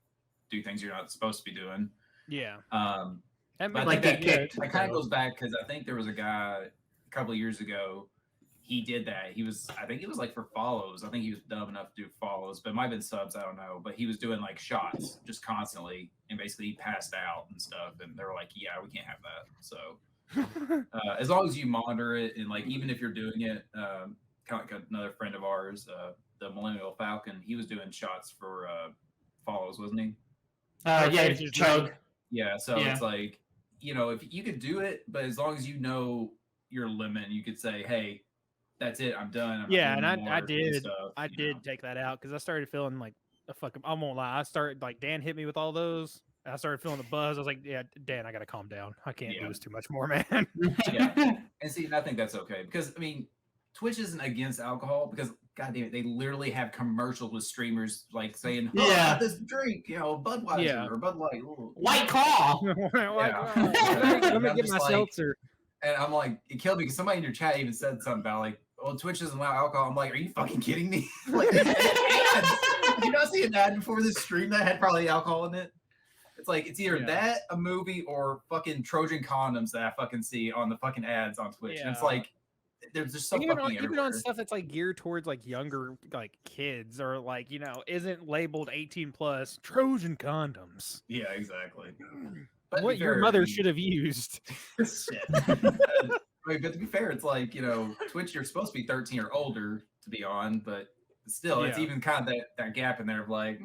Speaker 1: do things you're not supposed to be doing.
Speaker 2: Yeah.
Speaker 1: But like that kind of goes back because I think there was a guy a couple of years ago. He did that. I think it was like for follows. I think he was dumb enough to do follows, but it might have been subs. I don't know. But he was doing like shots just constantly, and basically he passed out and stuff. And they were like, "Yeah, we can't have that." So as long as you monitor it, and like even if you're doing it, kind of like another friend of ours, the Millennial Falcon, he was doing shots for follows, wasn't he?
Speaker 3: Yeah, chug.
Speaker 1: Yeah, so it's like if you could do it, but as long as you know your limit, you could say, "Hey, that's it. I'm done."
Speaker 2: And I did take that out because I started feeling like a fucking. I won't lie. I started like Dan hit me with all those. I started feeling the buzz. I was like, "Yeah, Dan, I gotta calm down. I can't do this too much more, man."
Speaker 1: Yeah, and see, I think that's okay because I mean, Twitch isn't against alcohol because goddamn it, they literally have commercials with streamers like saying, "Oh, this drink, Budweiser or Bud Light,
Speaker 3: White Claw."
Speaker 2: Let me get my seltzer.
Speaker 1: And I'm like, it killed me because somebody in your chat even said something about like, "Well, Twitch doesn't allow alcohol." I'm like, are you fucking kidding me? Like, did you not see an ad before this stream that had probably alcohol in it? It's like it's either that, a movie, or fucking Trojan condoms that I fucking see on the fucking ads on Twitch. And it's like there's just so
Speaker 2: even on stuff that's like geared towards like younger like kids or like isn't labeled 18+. Trojan condoms.
Speaker 1: Yeah, exactly. But
Speaker 2: what your mother should have used.
Speaker 1: Shit. But to be fair, it's like Twitch, you're supposed to be 13 or older to be on, but still, it's even kind of that gap in there of like,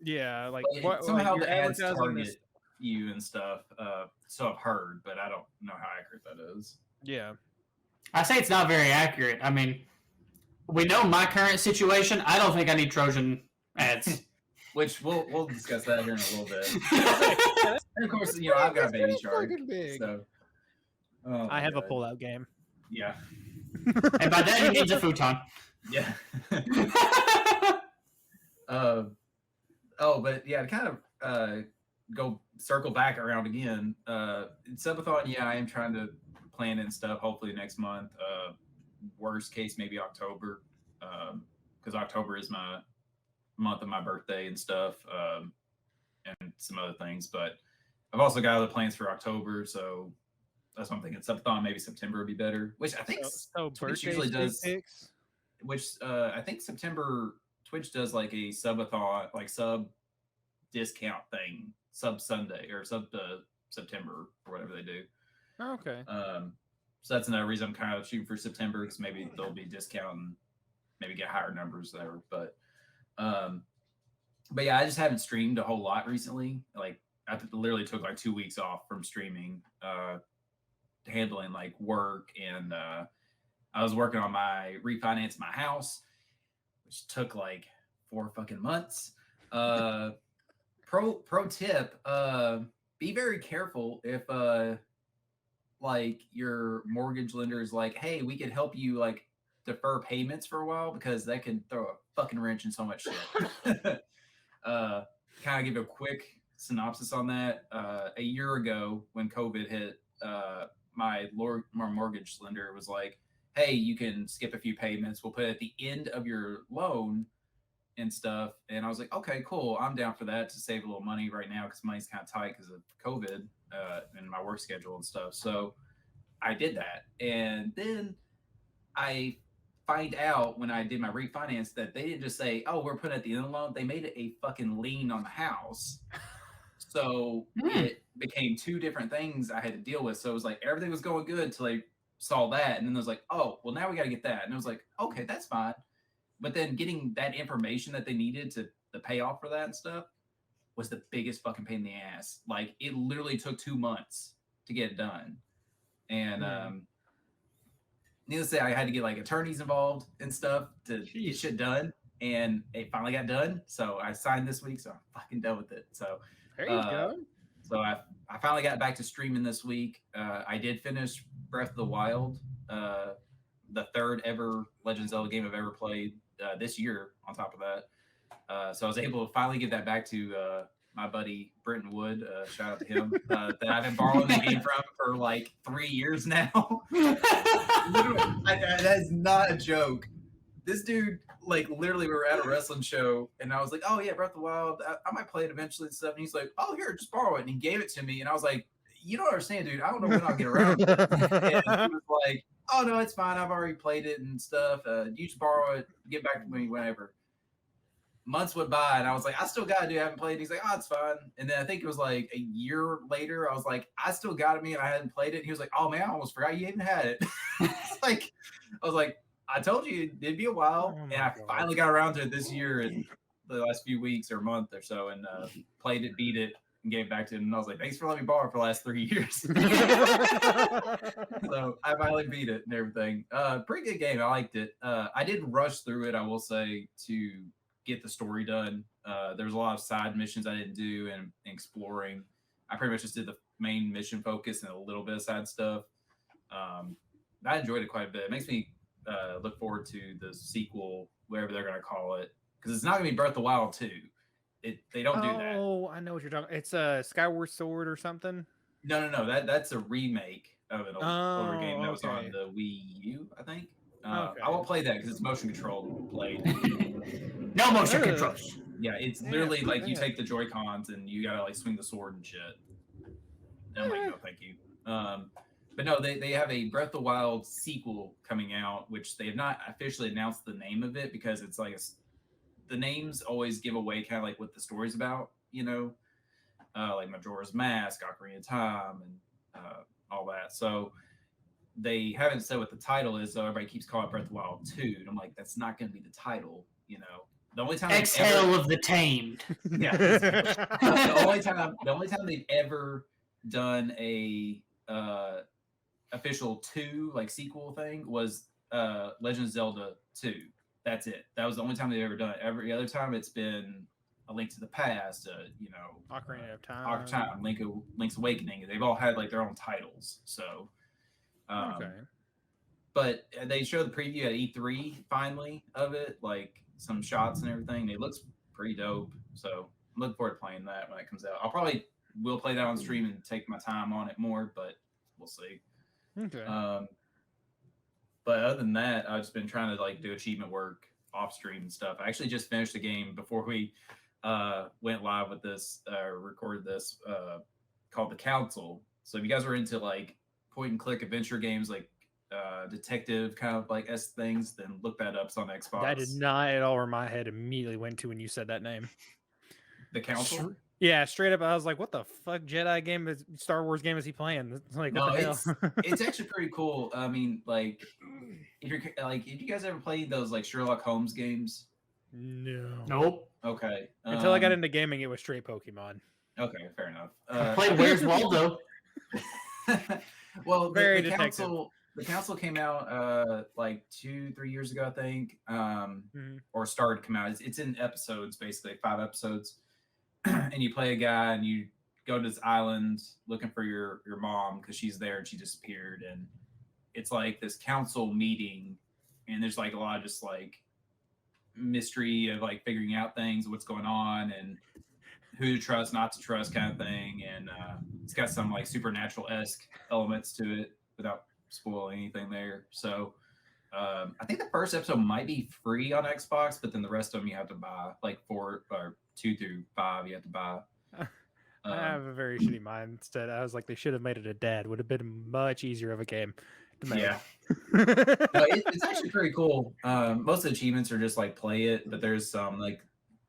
Speaker 2: Yeah, like
Speaker 1: somehow the ads target you and stuff. So I've heard, but I don't know how accurate that is.
Speaker 2: Yeah,
Speaker 3: I say it's not very accurate. I mean, we know my current situation. I don't think I need Trojan ads.
Speaker 1: Which we'll discuss that here in a little bit. And of course, I've got a baby shark. So
Speaker 2: I have a pull-out game.
Speaker 1: Yeah.
Speaker 3: And by that he means a futon.
Speaker 1: Yeah. But yeah, to kind of go circle back around again. Subathon, I am trying to plan and stuff. Hopefully next month. Worst case, maybe October, because October is my month of my birthday and stuff, and some other things. But I've also got other plans for October, so that's what I'm thinking. Subathon, maybe September would be better. Which I think Twitch usually does. Which I think September Twitch does like a subathon, like sub discount thing, sub Sunday or sub September or whatever they do.
Speaker 2: Okay.
Speaker 1: So that's another reason I'm kind of shooting for September because maybe they'll be discounting, maybe get higher numbers there. But yeah, I just haven't streamed a whole lot recently. Like I literally took like 2 weeks off from streaming, handling like work, and I was working on my refinance my house, which took like 4 fucking months. Pro tip, be very careful if like your mortgage lender is like, "Hey, we could help you like defer payments for a while," because that can throw a fucking wrench in so much shit. Kind of give a quick synopsis on that. A year ago, when COVID hit, my mortgage lender was like, "Hey, you can skip a few payments. We'll put it at the end of your loan and stuff." And I was like, "Okay, cool. I'm down for that to save a little money right now because money's kind of tight because of COVID and my work schedule and stuff." So I did that, and then I find out when I did my refinance that they didn't just say, "Oh, we're putting it at the end of the loan." They made it a fucking lien on the house. So it became two different things I had to deal with. So it was like everything was going good until they saw that. And then it was like, "Oh, well, now we got to get that." And it was like, "Okay, that's fine." But then getting that information that they needed to the payoff for that and stuff was the biggest fucking pain in the ass. Like it literally took 2 months to get it done. And needless to say, I had to get like attorneys involved and stuff to get shit done. And it finally got done. So I signed this week, so I'm fucking done with it. So
Speaker 2: There you go.
Speaker 1: So I finally got back to streaming this week. I did finish Breath of the Wild, the third ever Legend of Zelda game I've ever played this year. On top of that, so I was able to finally get that back to my buddy Brenton Wood. Shout out to him that I've been borrowing the game from for like 3 years now. Literally, that is not a joke. This dude, like, literally, we were at a wrestling show, and I was like, "Oh yeah, Breath of the Wild. I might play it eventually and stuff." And he's like, "Oh, here, just borrow it." And he gave it to me, and I was like, "You don't understand, dude. I don't know when I'll get around to it." And he was like, "Oh no, it's fine. I've already played it and stuff. You just borrow it, get back to me whenever." Months went by, and I was like, "I still got it, dude. I haven't played it." He's like, "Oh, it's fine." And then I think it was like a year later, I was like, "I still got it, man. I hadn't played it." And he was like, "Oh man, I almost forgot you even had it." It's like, I was like, "I told you it'd be a while," and I finally got around to it this year in the last few weeks or month or so, and played it, beat it, and gave it back to him. And I was like, "Thanks for letting me borrow it for the last 3 years." So I finally beat it and everything. Pretty good game. I liked it. I did rush through it, I will say, to get the story done. There was a lot of side missions I didn't do and exploring. I pretty much just did the main mission focus and a little bit of side stuff. I enjoyed it quite a bit. It makes me look forward to the sequel, whatever they're going to call it, because it's not going to be Breath of the Wild 2. They don't do that.
Speaker 2: Oh, I know what you're talking. It's a Skyward Sword or something.
Speaker 1: No. That's a remake of an older game that was on the Wii U, I think. I won't play that because it's motion controlled played.
Speaker 3: No motion controls.
Speaker 1: Yeah, it's literally like you take the Joy-Cons and you gotta like swing the sword and shit. And I'm like, no, thank you. But no, they have a Breath of the Wild sequel coming out, which they have not officially announced the name of it because it's like the names always give away kind of like what the story's about, you know, like Majora's Mask, Ocarina of Time, and all that. So they haven't said what the title is, so everybody keeps calling it Breath of the Wild 2. And I'm like, that's not going to be the title, you know. The only time
Speaker 3: Exhale of the Tamed.
Speaker 1: Yeah. the only time they've ever done a official 2 like sequel thing was Legend of Zelda 2. That's it. That was the only time they've ever done it. Every other time it's been A Link to the Past, you know,
Speaker 2: Ocarina of Time,
Speaker 1: Link's Awakening. They've all had like their own titles. So
Speaker 2: okay.
Speaker 1: But they showed the preview at E3 finally of it, like some shots and everything. It looks pretty dope. So I'm looking forward to playing that when it comes out. I'll probably will play that on stream and take my time on it more, but we'll see.
Speaker 2: Okay.
Speaker 1: But other than that, I've just been trying to like do achievement work off stream and stuff. I actually just finished a game before we went live with this, recorded this, called The Council. So if you guys are into like point and click adventure games, like detective kind of like things, then look that up. It's on Xbox.
Speaker 2: That did not at all where my head immediately went to when you said that name.
Speaker 1: The Council?
Speaker 2: Yeah, straight up, I was like, "What the fuck, Jedi game is Star Wars game is he playing?" It's like, what the hell?
Speaker 1: It's actually pretty cool. I mean, like, if you guys ever played those like Sherlock Holmes games?
Speaker 2: No.
Speaker 3: Nope.
Speaker 1: Okay.
Speaker 2: Until I got into gaming, it was straight Pokemon.
Speaker 1: Okay, fair enough.
Speaker 3: Play Where's Waldo?
Speaker 1: Well, the council came out like 2-3 years ago, I think, or started to come out. It's in episodes, basically 5 episodes. And you play a guy and you go to this island looking for your mom because she's there and she disappeared. And it's like this council meeting, and there's like a lot of just like mystery of like figuring out things, what's going on, and who to trust, not to trust kind of thing, and it's got some like supernatural-esque elements to it without spoiling anything there. So I think the first episode might be free on Xbox, but then the rest of them you have to buy, like 4 or 2 through 5 you have to buy.
Speaker 2: I have a very shitty mindset. I was like, they should have made it a dad. Would have been much easier of a game to make.
Speaker 1: Yeah. No, it's actually pretty cool. Most of the achievements are just like play it, but there's some like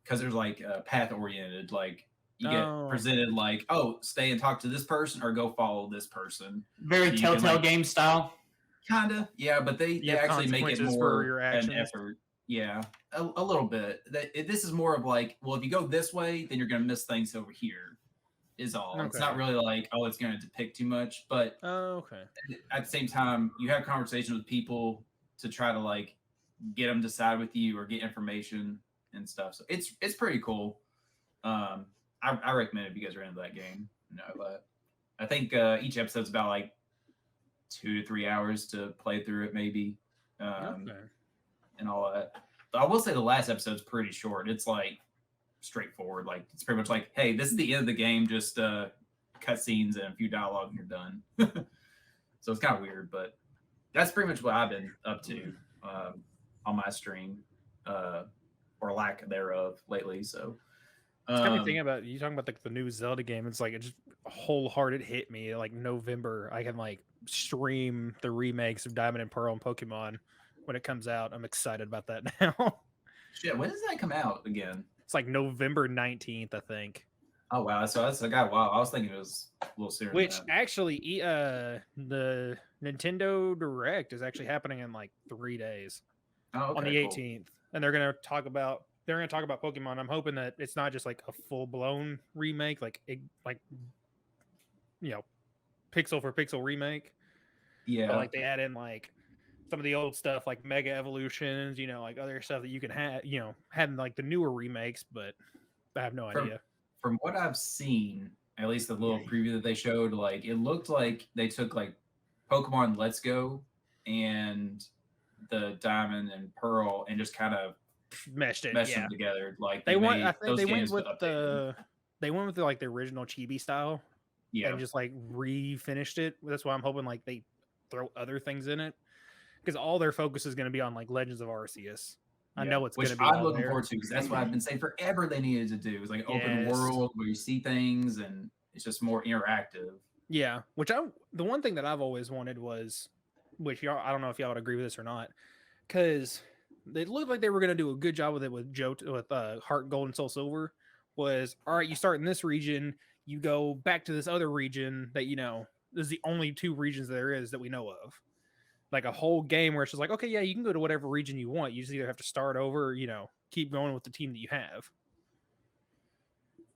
Speaker 1: because there's like path oriented, like you get presented like, oh, stay and talk to this person or go follow this person.
Speaker 3: Very
Speaker 1: So
Speaker 3: Telltale game style.
Speaker 1: Kinda, yeah, but they actually make it more
Speaker 2: for your
Speaker 1: an
Speaker 2: actions.
Speaker 1: effort. Yeah, a little bit. This is more of like, well, if you go this way, then you're gonna miss things over here. Is all. It's not really like, oh, it's going to depict too much, but at the same time, you have conversations with people to try to like get them to side with you or get information and stuff. So it's pretty cool. I recommend it if you guys are into that game. But I think each episode's about like 2 to 3 hours to play through it, maybe, and all that. But I will say the last episode's pretty short. It's like straightforward. Like it's pretty much like, hey, this is the end of the game, just cutscenes and a few dialogue and you're done. So it's kind of weird, but that's pretty much what I've been up to on my stream, or lack thereof lately. So
Speaker 2: it's kind of thinking about you talking about the new Zelda game. It's like it just wholehearted hit me. Like November, I can like stream the remakes of Diamond and Pearl and Pokemon when it comes out. I'm excited about that now.
Speaker 1: Shit, when does that come out again?
Speaker 2: It's like November 19th, I think.
Speaker 1: Oh wow, so that's got a while. I was thinking it was a little sooner.
Speaker 2: Which actually, the Nintendo Direct is actually happening in like 3 days on the 18th, and they're gonna talk about Pokemon. I'm hoping that it's not just like a full blown remake, like pixel for pixel remake.
Speaker 1: Yeah,
Speaker 2: but like they add in like some of the old stuff, like Mega Evolutions, like other stuff that you can have, had in like the newer remakes, but I have no idea.
Speaker 1: From what I've seen, at least the little preview that they showed, like it looked like they took like Pokemon Let's Go and the Diamond and Pearl and just kind of meshed them together. Like
Speaker 2: they went with like the original chibi style, and just like refinished it. That's why I'm hoping like they throw other things in it, because all their focus is going to be on like Legends of Arceus. I know it's going to be.
Speaker 1: I'm looking forward to, because that's what I've been saying forever. They needed to do is like open world where you see things and it's just more interactive.
Speaker 2: Yeah, the one thing that I've always wanted was, which y'all, I don't know if y'all would agree with this or not, because they looked like they were going to do a good job with it with Heart Gold and Soul Silver. Was all right. You start in this region, you go back to this other region that is the only 2 regions there is that we know of. Like a whole game where it's just like, okay, yeah, you can go to whatever region you want. You just either have to start over, or, keep going with the team that you have.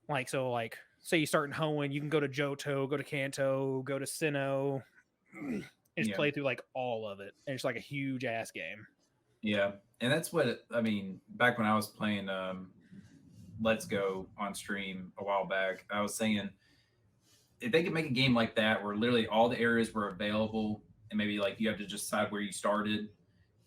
Speaker 2: Like, so like, say you start in Hoenn, you can go to Johto, go to Kanto, go to Sinnoh, and just play through like all of it. And it's like a huge ass game.
Speaker 1: Yeah. And that's what, back when I was playing Let's Go on stream a while back, I was saying if they could make a game like that where literally all the areas were available, and maybe like you have to just decide where you started.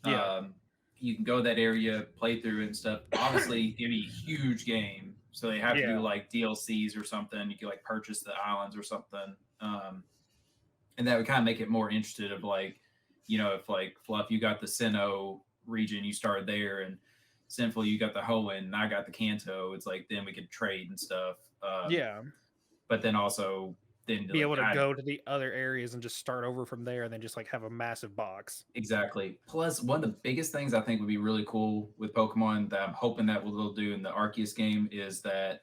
Speaker 1: You can go to that area, play through it and stuff. Obviously, it'd be a huge game, so they have to do like DLCs or something. You could like purchase the islands or something, and that would kind of make it more interested. Of like, if like Fluff, you got the Sinnoh region, you started there, and Sinful, you got the Hoenn, and I got the Kanto. It's like then we could trade and stuff. But then also. Be
Speaker 2: able to go to the other areas and just start over from there, and then just like have a massive box.
Speaker 1: Exactly. Plus, one of the biggest things I think would be really cool with Pokemon that I'm hoping that they'll do in the Arceus game is that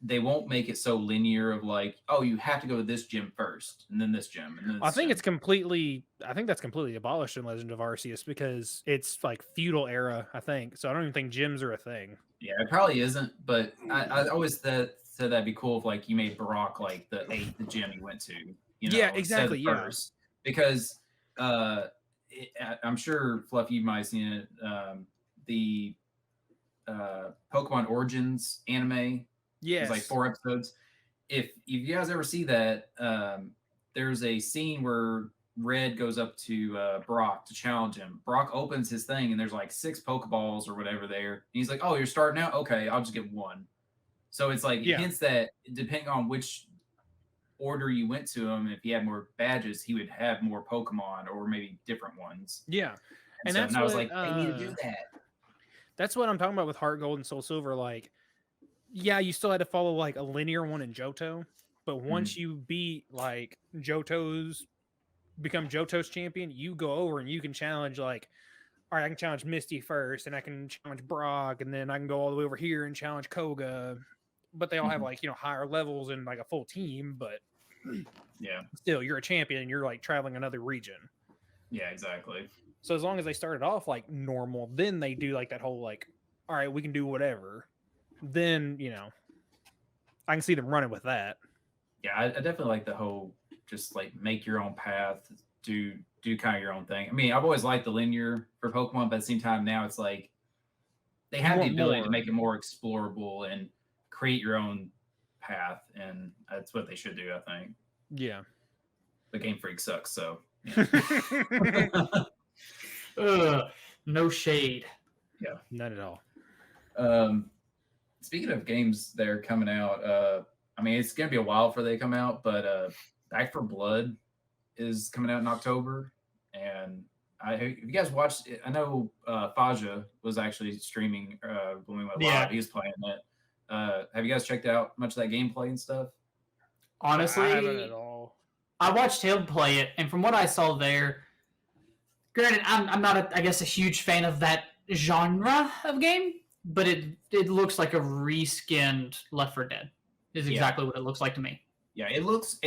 Speaker 1: they won't make it so linear of like, oh, you have to go to this gym first and then this gym. And then this
Speaker 2: I think that's completely abolished in Legend of Arceus, because it's like feudal era, I think. So I don't even think gyms are a thing.
Speaker 1: Yeah, it probably isn't. But I always said that'd be cool if like you made Brock like the 8th gym he went to.
Speaker 2: Yeah, exactly. Yeah.
Speaker 1: Because I'm sure Fluff, you might have seen it. The Pokemon Origins anime.
Speaker 2: Yes.
Speaker 1: It's like 4 episodes. If you guys ever see that, there's a scene where Red goes up to Brock to challenge him. Brock opens his thing and there's like 6 Pokeballs or whatever there. And he's like, oh, you're starting out? Okay, I'll just get 1. So it's like
Speaker 2: Yeah.
Speaker 1: it hints that depending on which order you went to him, if he had more badges, he would have more Pokemon or maybe different ones.
Speaker 2: Yeah.
Speaker 1: And,
Speaker 2: And
Speaker 1: so, I was like, they need to do that.
Speaker 2: That's what I'm talking about with Heart Gold and Soul Silver. Like, yeah, you still had to follow like a linear one in Johto, but once you beat like become Johto's champion, you go over and you can challenge like, all right, I can challenge Misty first, and I can challenge Brock, and then I can go all the way over here and challenge Koga. But they all have like, higher levels and like a full team, but
Speaker 1: yeah,
Speaker 2: still you're a champion and you're like traveling another region.
Speaker 1: Yeah, exactly.
Speaker 2: So as long as they started off like normal, then they do like that whole like, all right, we can do whatever. Then, I can see them running with that.
Speaker 1: Yeah, I definitely like the whole just like make your own path, do kind of your own thing. I mean, I've always liked the linear for Pokemon, but at the same time now it's like they have the ability to make it more explorable and create your own path, and that's what they should do, I think.
Speaker 2: Yeah.
Speaker 1: The Game Freak sucks, so
Speaker 3: no shade.
Speaker 1: Yeah.
Speaker 2: None at all.
Speaker 1: Speaking of games that are coming out, I mean, it's going to be a while before they come out, but Back 4 Blood is coming out in October. And have you guys watched it? I know Faja was actually streaming when we went live. He was playing it. Have you guys checked out much of that gameplay and stuff?
Speaker 3: Honestly,
Speaker 2: I haven't at all.
Speaker 3: I watched him play it, and from what I saw there, granted, I'm not, a huge fan of that genre of game, but it looks like a reskinned Left 4 Dead. Is exactly what it looks like to me.
Speaker 1: Yeah, it looks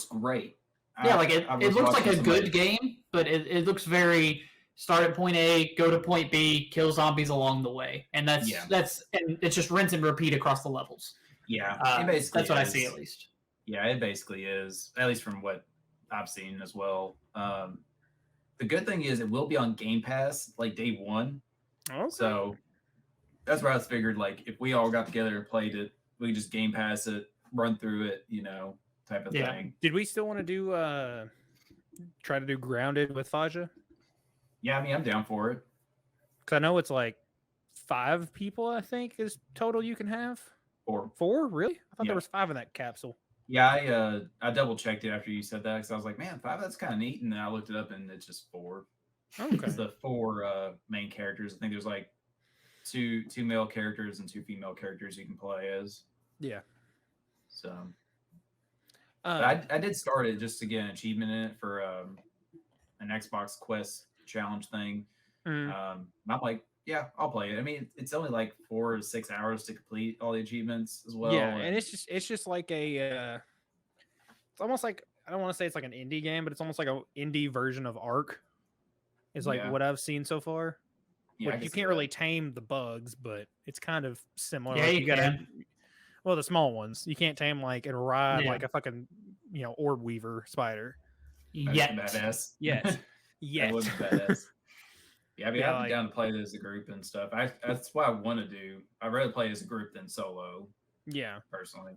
Speaker 1: great.
Speaker 3: Yeah, it looks like a good game, but it looks very start at point A, go to point B, kill zombies along the way, and that's and it's just rinse and repeat across the levels.
Speaker 1: Yeah,
Speaker 3: that's what I see at least.
Speaker 1: Yeah, it basically is, at least from what I've seen as well. The good thing is it will be on Game Pass like day one.
Speaker 2: Okay.
Speaker 1: So that's where I figured, like, if we all got together and played it, we could just Game Pass it, run through it, type of thing.
Speaker 2: Did we still want to do try to do Grounded with Faja?
Speaker 1: Yeah, I mean, I'm down for it.
Speaker 2: Because I know it's like 5 people, I think, is total you can have.
Speaker 1: 4.
Speaker 2: 4? Really? I thought there was 5 in that capsule.
Speaker 1: Yeah, I double checked it after you said that, because I was like, man, 5, that's kind of neat. And then I looked it up and it's just 4.
Speaker 2: Okay.
Speaker 1: It's the 4 main characters. I think there's like two male characters and 2 female characters you can play as.
Speaker 2: Yeah.
Speaker 1: So I did start it just to get an achievement in it for an Xbox Quest challenge thing. And I'm like, yeah, I'll play it. I mean, it's only like 4 to 6 hours to complete all the achievements as well.
Speaker 2: Yeah, and it's just like a it's almost like, I don't want to say it's like an indie game, but it's almost like an indie version of Ark. Is like what I've seen so far. Yeah, like, you can't really tame the bugs, but it's kind of similar.
Speaker 3: Yeah,
Speaker 2: like,
Speaker 3: you gotta.
Speaker 2: Well, the small ones you can't tame like and ride like a fucking orb weaver spider.
Speaker 3: Yeah,
Speaker 1: badass.
Speaker 2: Yes.
Speaker 1: Yeah, that would be badass. Yeah, I mean, I'm down to play it as a group and stuff. That's what I want to do. I'd rather play as a group than solo.
Speaker 2: Yeah,
Speaker 1: personally,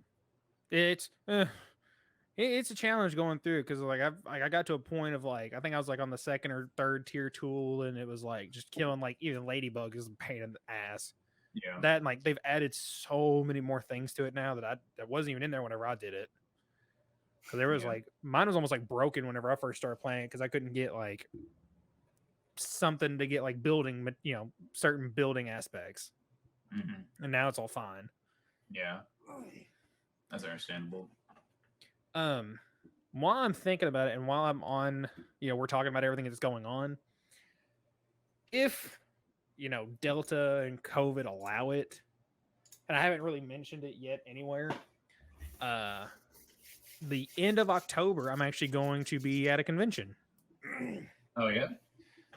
Speaker 2: it's a challenge going through it because I got to a point of like I think I was like on the 2nd or 3rd tier tool, and it was like just killing like even ladybug is a pain in the ass.
Speaker 1: Yeah,
Speaker 2: that like they've added so many more things to it now that wasn't even in there whenever I did it. Because there was like mine was almost like broken whenever I first started playing because I couldn't get like something to get like building, certain building aspects, and now it's all fine.
Speaker 1: Yeah, that's understandable.
Speaker 2: While I'm thinking about it and while I'm on, we're talking about everything that's going on, if Delta and COVID allow it, and I haven't really mentioned it yet anywhere, the end of October I'm actually going to be at a convention.
Speaker 1: Oh yeah?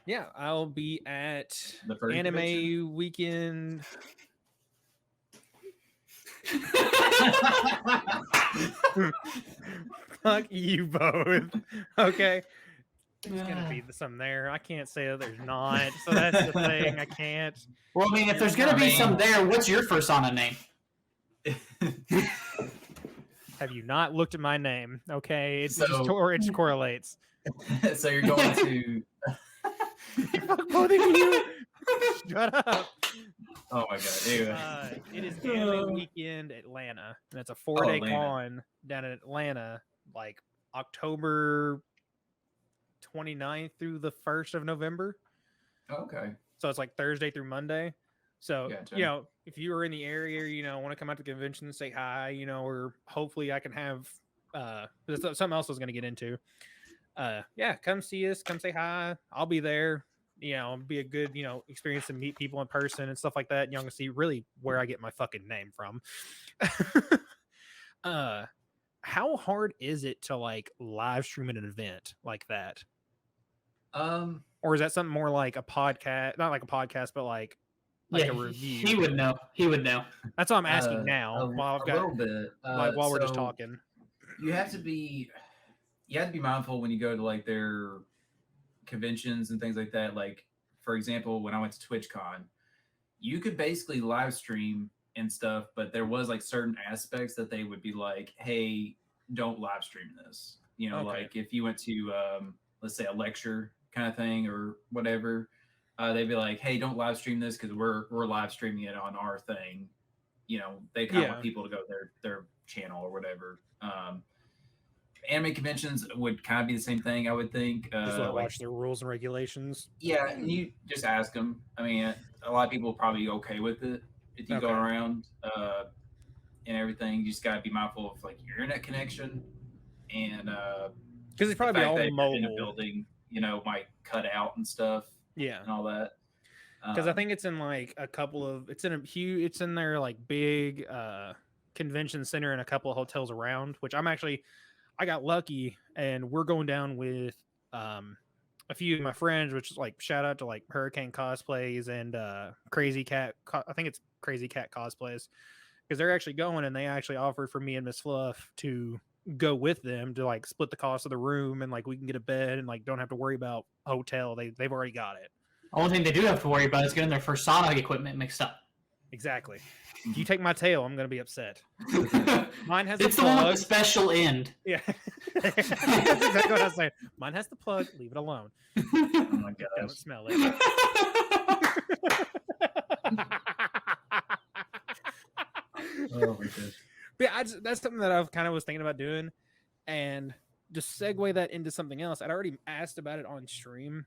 Speaker 2: Yeah, I'll be at
Speaker 1: the
Speaker 2: Anime
Speaker 1: convention?
Speaker 2: Weekend. Fuck you both. Okay. There's gonna be some there. I can't say that there's not. So that's the thing. I can't.
Speaker 3: Well, I mean, if there's gonna be some there, what's your persona name?
Speaker 2: Have you not looked at my name? Okay, it just correlates.
Speaker 1: So you're going to
Speaker 2: Fuck both of you. Shut up.
Speaker 1: Oh my god. Anyway.
Speaker 2: It is Anime Weekend Atlanta, and it's a 4-day con down in Atlanta, like October 29th through the 1st of November.
Speaker 1: Okay.
Speaker 2: So it's like Thursday through Monday. So,
Speaker 1: Gotcha.
Speaker 2: if you are in the area, want to come out to the convention and say hi, or hopefully I can have there's something else I was going to get into. Come see us, come say hi. I'll be there. It'll be a good, experience to meet people in person and stuff like that. Y'all can see really where I get my fucking name from. How hard is it to like live stream an event like that? Or is that something more like a podcast? Not like a podcast, but like a review.
Speaker 3: He would know.
Speaker 2: That's what I'm asking now. While I've got
Speaker 1: a little bit.
Speaker 2: while we're just talking.
Speaker 1: You have to be mindful when you go to like their conventions and things like that. Like, for example, when I went to TwitchCon, you could basically live stream and stuff, but there was like certain aspects that they would be like, hey, don't live stream this. Like if you went to let's say a lecture kind of thing or whatever, they'd be like, hey, don't live stream this because we're live streaming it on our thing. They kind of want people to go to their channel or whatever. Anime conventions would kind of be the same thing, I would think.
Speaker 2: Just watch their rules and regulations.
Speaker 1: Yeah, and you just ask them. I mean, a lot of people are probably okay with it if you go around and everything. You just got to be mindful of like your internet connection and
Speaker 2: because it's probably all mobile.
Speaker 1: In a building, might cut out and stuff.
Speaker 2: Yeah,
Speaker 1: and all that.
Speaker 2: Because I think it's in like it's in their like big convention center and a couple of hotels around, which I got lucky and we're going down with a few of my friends, which is like shout out to like Hurricane Cosplays and Crazy Cat. I think it's Crazy Cat Cosplays because they're actually going and they actually offered for me and Miss Fluff to go with them to like split the cost of the room and like we can get a bed and like don't have to worry about hotel. They've already got it.
Speaker 3: Only thing they do have to worry about is getting their first Sonic equipment mixed up.
Speaker 2: Exactly. If you take my tail, I'm going to be upset. Mine has
Speaker 3: it's the one with the special end.
Speaker 2: Yeah. That's exactly what I was saying. Mine has the plug. Leave it alone.
Speaker 1: Oh my gosh.
Speaker 2: Don't smell it.
Speaker 1: Oh my gosh.
Speaker 2: Yeah, that's something that I've kind of was thinking about doing. And just segue that into something else. I'd already asked about it on stream,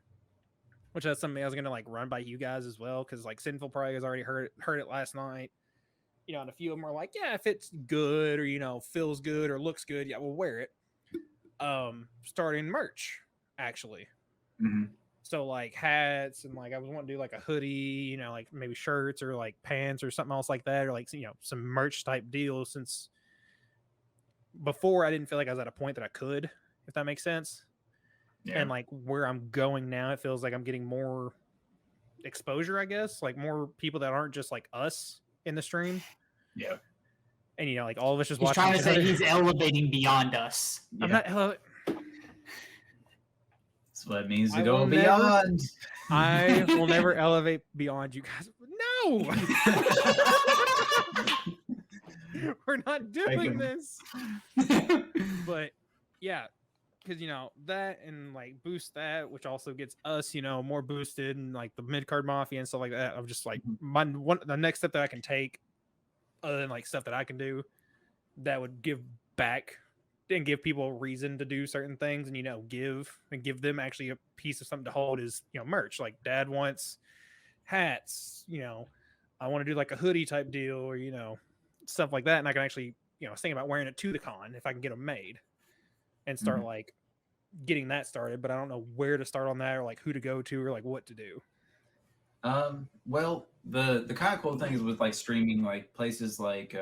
Speaker 2: which is something I was going to like run by you guys as well. Cause like Sinful probably has already heard it last night, and a few of them are like, yeah, if it's good or, feels good or looks good, yeah, we'll wear it. Starting merch actually.
Speaker 1: Mm-hmm.
Speaker 2: So like hats and like, I was wanting to do like a hoodie, like maybe shirts or like pants or something else like that. Or like, some merch type deals since before I didn't feel like I was at a point that I could, if that makes sense. Yeah. And like where I'm going now, it feels like I'm getting more exposure, I guess, like more people that aren't just like us in the stream.
Speaker 1: Yeah.
Speaker 2: And like all of us just
Speaker 3: he's
Speaker 2: watching.
Speaker 3: Trying to say he's elevating beyond us.
Speaker 2: Yeah. I'm not.
Speaker 1: That's what it means to go beyond.
Speaker 2: I will never elevate beyond you guys. No. We're not doing this. But yeah. Because that and like boost that, which also gets us more boosted and like the Mid Card Mafia and stuff like that. I'm just like the next step that I can take, other than like stuff that I can do, that would give back and give people a reason to do certain things and give them actually a piece of something to hold is merch. Like Dad wants hats, I want to do like a hoodie type deal or stuff like that, and I can actually I was thinking about wearing it to the con if I can get them made. And start like getting that started, but I don't know where to start on that or like who to go to or like what to do.
Speaker 1: Well, the kind of cool thing is with like streaming, like places like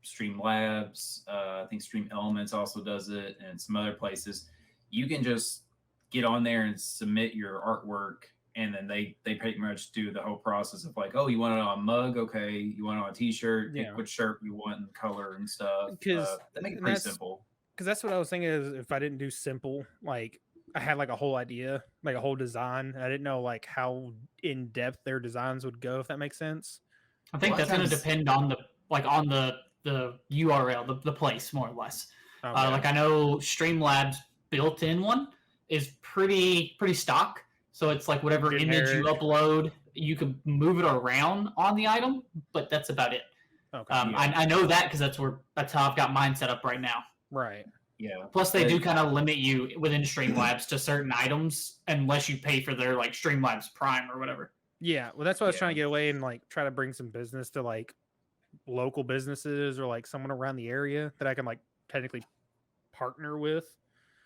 Speaker 1: Streamlabs, I think Stream Elements also does it, and some other places. You can just get on there and submit your artwork, and then they pretty much do the whole process of like, oh, you want it on a mug? Okay, you want it on a T-shirt?
Speaker 2: Yeah.
Speaker 1: Which shirt you want and color and stuff.
Speaker 2: Because
Speaker 1: they make it pretty simple.
Speaker 2: Because that's what I was thinking is if I didn't do simple, like I had like a whole idea, like a whole design. I didn't know like how in depth their designs would go, if that makes sense.
Speaker 3: I think that's going to depend on the URL, the place more or less. Okay. Like I know Streamlabs built-in one is pretty stock. So it's like whatever image you upload you can move it around on the item, but that's about it.
Speaker 2: Okay.
Speaker 3: I know that because that's how I've got mine set up right now.
Speaker 2: Right.
Speaker 1: Yeah.
Speaker 3: Plus, they do kind of limit you within Streamlabs to certain items unless you pay for their like Streamlabs Prime or whatever.
Speaker 2: Yeah. Well, that's what I was trying to get away and like try to bring some business to like local businesses or like someone around the area that I can like technically partner with.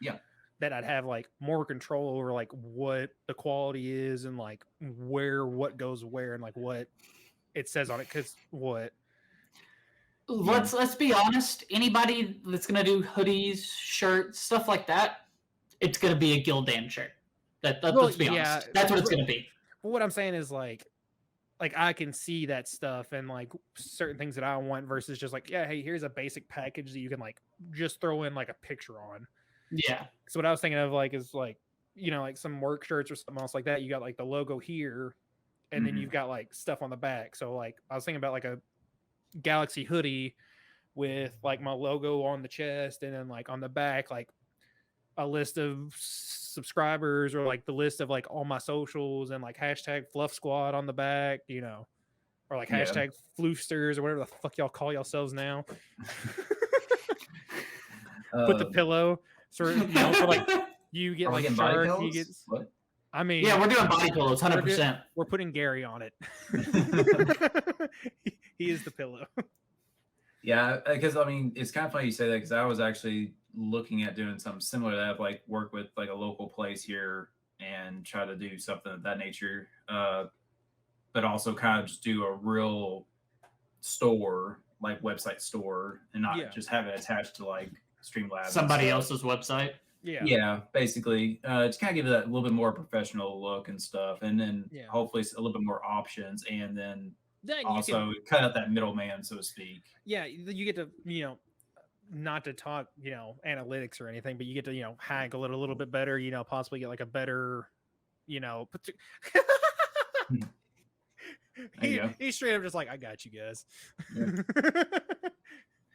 Speaker 1: Yeah.
Speaker 2: That I'd have like more control over like what the quality is and like what goes where and like what it says on it. Because
Speaker 3: let's be honest. Anybody that's gonna do hoodies, shirts, stuff like that, it's gonna be a Gildan shirt. Let's be honest. That's what it's gonna be.
Speaker 2: But what I'm saying is like I can see that stuff and like certain things that I want versus just like, yeah, hey, here's a basic package that you can like just throw in like a picture on.
Speaker 3: Yeah.
Speaker 2: So what I was thinking of like is like, you know, like some work shirts or something else like that. You got like the logo here and then you've got like stuff on the back. So like I was thinking about like a Galaxy hoodie with like my logo on the chest and then like on the back, like a list of subscribers or like the list of like all my socials and like hashtag Fluff Squad on the back, you know, or like hashtag Floofsters or whatever the fuck y'all call yourselves now. Put the pillow. So, you know, so like you get like shark, you get.
Speaker 1: What?
Speaker 2: I mean,
Speaker 3: yeah, we're doing body pillows, 100%.
Speaker 2: We're putting Gary on it. He is the pillow.
Speaker 1: Yeah, because I mean, it's kind of funny you say that because I was actually looking at doing something similar to that, like work with like a local place here and try to do something of that nature, but also kind of just do a real store, like website store, and not just have it attached to like Streamlabs.
Speaker 3: Somebody else's website.
Speaker 1: Yeah, basically, just kind of give it that little bit more professional look and stuff, and then hopefully a little bit more options, and then also cut out that middleman, so to speak.
Speaker 2: Yeah, you get to, you know, not to talk, you know, analytics or anything, but you get to, you know, haggle it a little bit better, you know, possibly get like a better, you know, he's straight up just like, I got you guys.
Speaker 1: Yeah.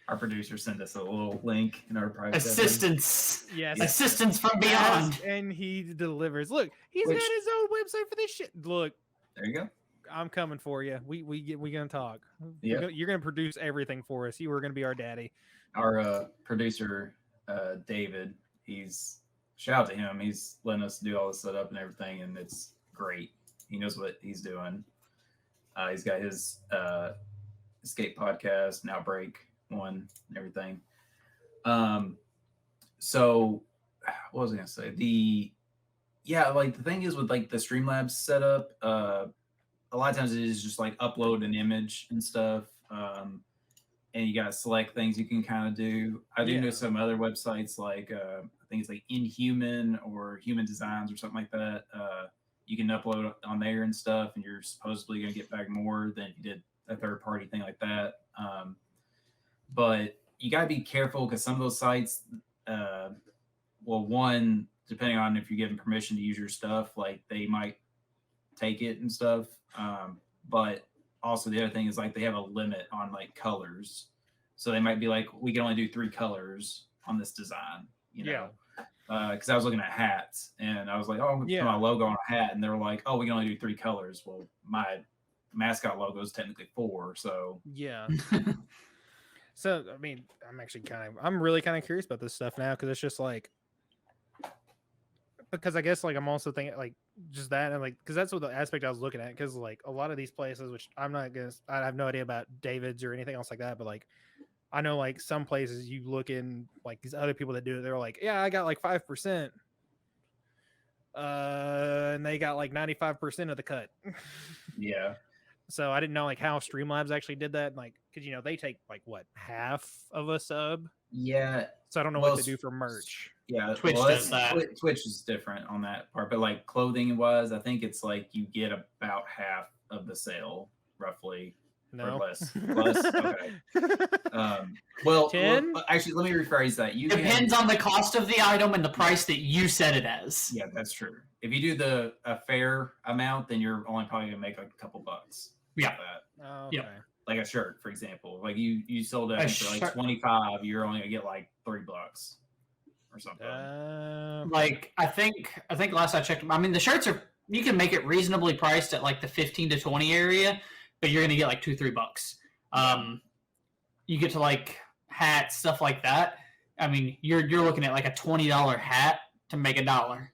Speaker 1: Our producer sent us a little link in our private
Speaker 3: assistance.
Speaker 2: Yes,
Speaker 3: assistance from beyond,
Speaker 2: and he delivers. Look, he's got his own website for this shit. Look,
Speaker 1: there you go.
Speaker 2: I'm coming for you. We gonna talk.
Speaker 1: Yeah,
Speaker 2: you're gonna produce everything for us. You were gonna be our daddy.
Speaker 1: Our producer, David. Shout out to him. He's letting us do all the setup and everything, and it's great. He knows what he's doing. He's got his escape podcast, and Outbreak one, and everything. So what was I gonna say? Like the thing is with like the Streamlabs setup, a lot of times it is just like upload an image and stuff, and you gotta select things you can kind of do. I do know some other websites like I think it's like Inhuman or Human Designs or something like that. You can upload on there and stuff, and you're supposedly gonna get back more than if you did a third party thing like that. But you gotta be careful because some of those sites, one, depending on if you're given permission to use your stuff, like they might take it and stuff. But also the other thing is like they have a limit on like colors, so they might be like, we can only do 3 colors on this design, you know. Because I was looking at hats and I was like, oh, I'm gonna put my logo on a hat, and they were like, oh, we can only do 3 colors. Well, my mascot logo is technically 4, so
Speaker 2: So I mean, I'm really kind of curious about this stuff now, because it's just like, because I guess like I'm also thinking like just that, and like because that's what the aspect I was looking at, because like a lot of these places, which I have no idea about David's or anything else like that, but like I know like some places you look in, like these other people that do it, they're like, yeah, I got like 5%, and they got like 95% of the cut.
Speaker 1: Yeah.
Speaker 2: So I didn't know like how Streamlabs actually did that, like because you know they take like what, half of a sub.
Speaker 1: Yeah.
Speaker 2: So I don't know what they do for merch.
Speaker 1: Yeah,
Speaker 3: Twitch does that.
Speaker 1: Twitch is different on that part, but like clothing wise, I think it's like you get about half of the sale, roughly, or less. Okay. Well,
Speaker 2: 10?
Speaker 1: Actually, let me rephrase that.
Speaker 3: Depends on the cost of the item and the price that you set it as.
Speaker 1: Yeah, that's true. If you do a fair amount, then you're only probably gonna make like a couple bucks.
Speaker 3: Yeah.
Speaker 2: Oh, okay.
Speaker 3: Yeah.
Speaker 1: Like a shirt, for example. Like you sold it for like 25, you're only gonna get like $3 or something.
Speaker 3: Like I think last I checked, I mean the shirts are you can make it reasonably priced at like the 15 to 20 area, but you're gonna get like $2-3. You get to like hats, stuff like that. I mean, you're looking at like a $20 hat to make $1.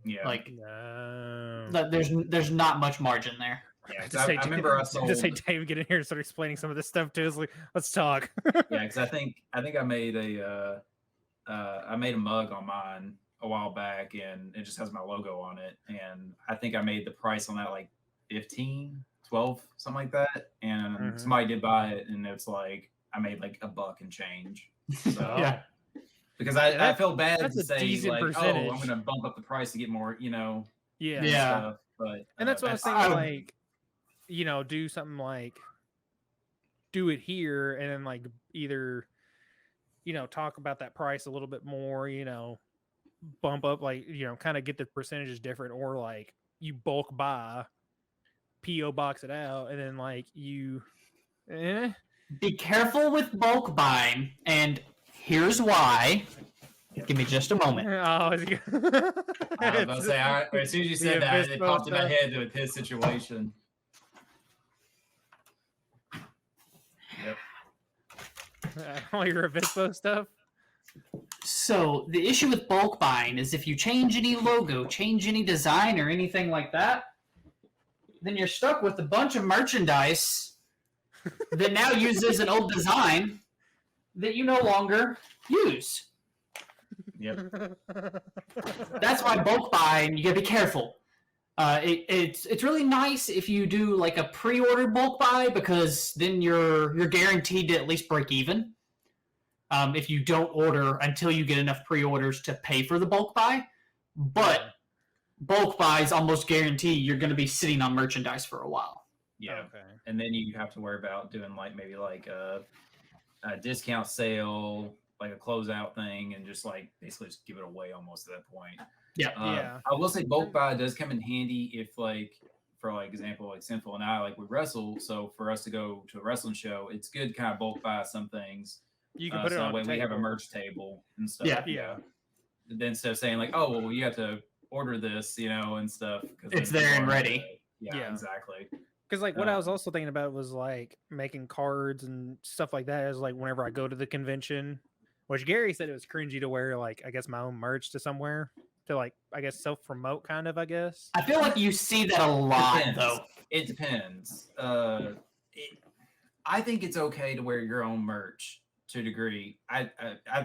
Speaker 1: Yeah.
Speaker 3: Like
Speaker 2: No.
Speaker 3: there's not much margin there.
Speaker 1: Yeah, I remember I sold.
Speaker 2: Just say Dave get in here and start explaining some of this stuff to us. Like, let's talk.
Speaker 1: Yeah, because I think I made a mug on mine a while back, and it just has my logo on it. And I think I made the price on that like 15, 12, something like that. And somebody did buy it, and it's like I made like $1 and change. So,
Speaker 3: Yeah.
Speaker 1: Because I felt bad
Speaker 2: that's
Speaker 1: to
Speaker 2: a
Speaker 1: say
Speaker 2: decent
Speaker 1: like,
Speaker 2: percentage.
Speaker 1: oh, I'm gonna bump up the price to get more,
Speaker 2: Yeah.
Speaker 1: stuff. But
Speaker 2: And that's what I was thinking, like, do something like do it here and then like either, talk about that price a little bit more, bump up, like, kind of get the percentages different, or like you bulk buy, PO box it out, and then like you
Speaker 3: Be careful with bulk buying, and here's why. Give me just a moment.
Speaker 1: I was about to say, as soon as you said that, it popped in my head with his situation. Yep.
Speaker 2: all your Avispo stuff.
Speaker 3: So the issue with bulk buying is if you change any logo, change any design, or anything like that, then you're stuck with a bunch of merchandise that now uses an old design that you no longer use.
Speaker 1: Yep.
Speaker 3: That's why bulk buying, you gotta be careful. It's really nice if you do like a pre-order bulk buy, because then you're guaranteed to at least break even. If you don't order until you get enough pre-orders to pay for the bulk buy, but bulk buys almost guarantee you're going to be sitting on merchandise for a while.
Speaker 1: Yeah.
Speaker 2: Okay.
Speaker 1: And then you have to worry about doing like maybe like a discount sale, like a closeout thing, and just like basically just give it away almost at that point.
Speaker 3: Yeah.
Speaker 2: Yeah.
Speaker 1: I will say bulk buy does come in handy if like, for like example, like Sinful and I, like we wrestle. So for us to go to a wrestling show, it's good to kind of bulk buy some things.
Speaker 2: You can put it
Speaker 1: so
Speaker 2: on
Speaker 1: that way
Speaker 2: the
Speaker 1: we have a
Speaker 2: table.
Speaker 1: merch table and stuff.
Speaker 2: Yeah.
Speaker 1: Then instead of saying like, oh, well, you have to order this, and stuff.
Speaker 3: It's there and ready.
Speaker 1: Yeah, exactly.
Speaker 2: Because like what I was also thinking about was like making cards and stuff like that. Is like whenever I go to the convention, which Gary said it was cringy to wear like I guess my own merch to somewhere to like I guess self promote kind of, I guess.
Speaker 3: I feel like you see that a lot though.
Speaker 1: It depends. I think it's okay to wear your own merch to a degree. I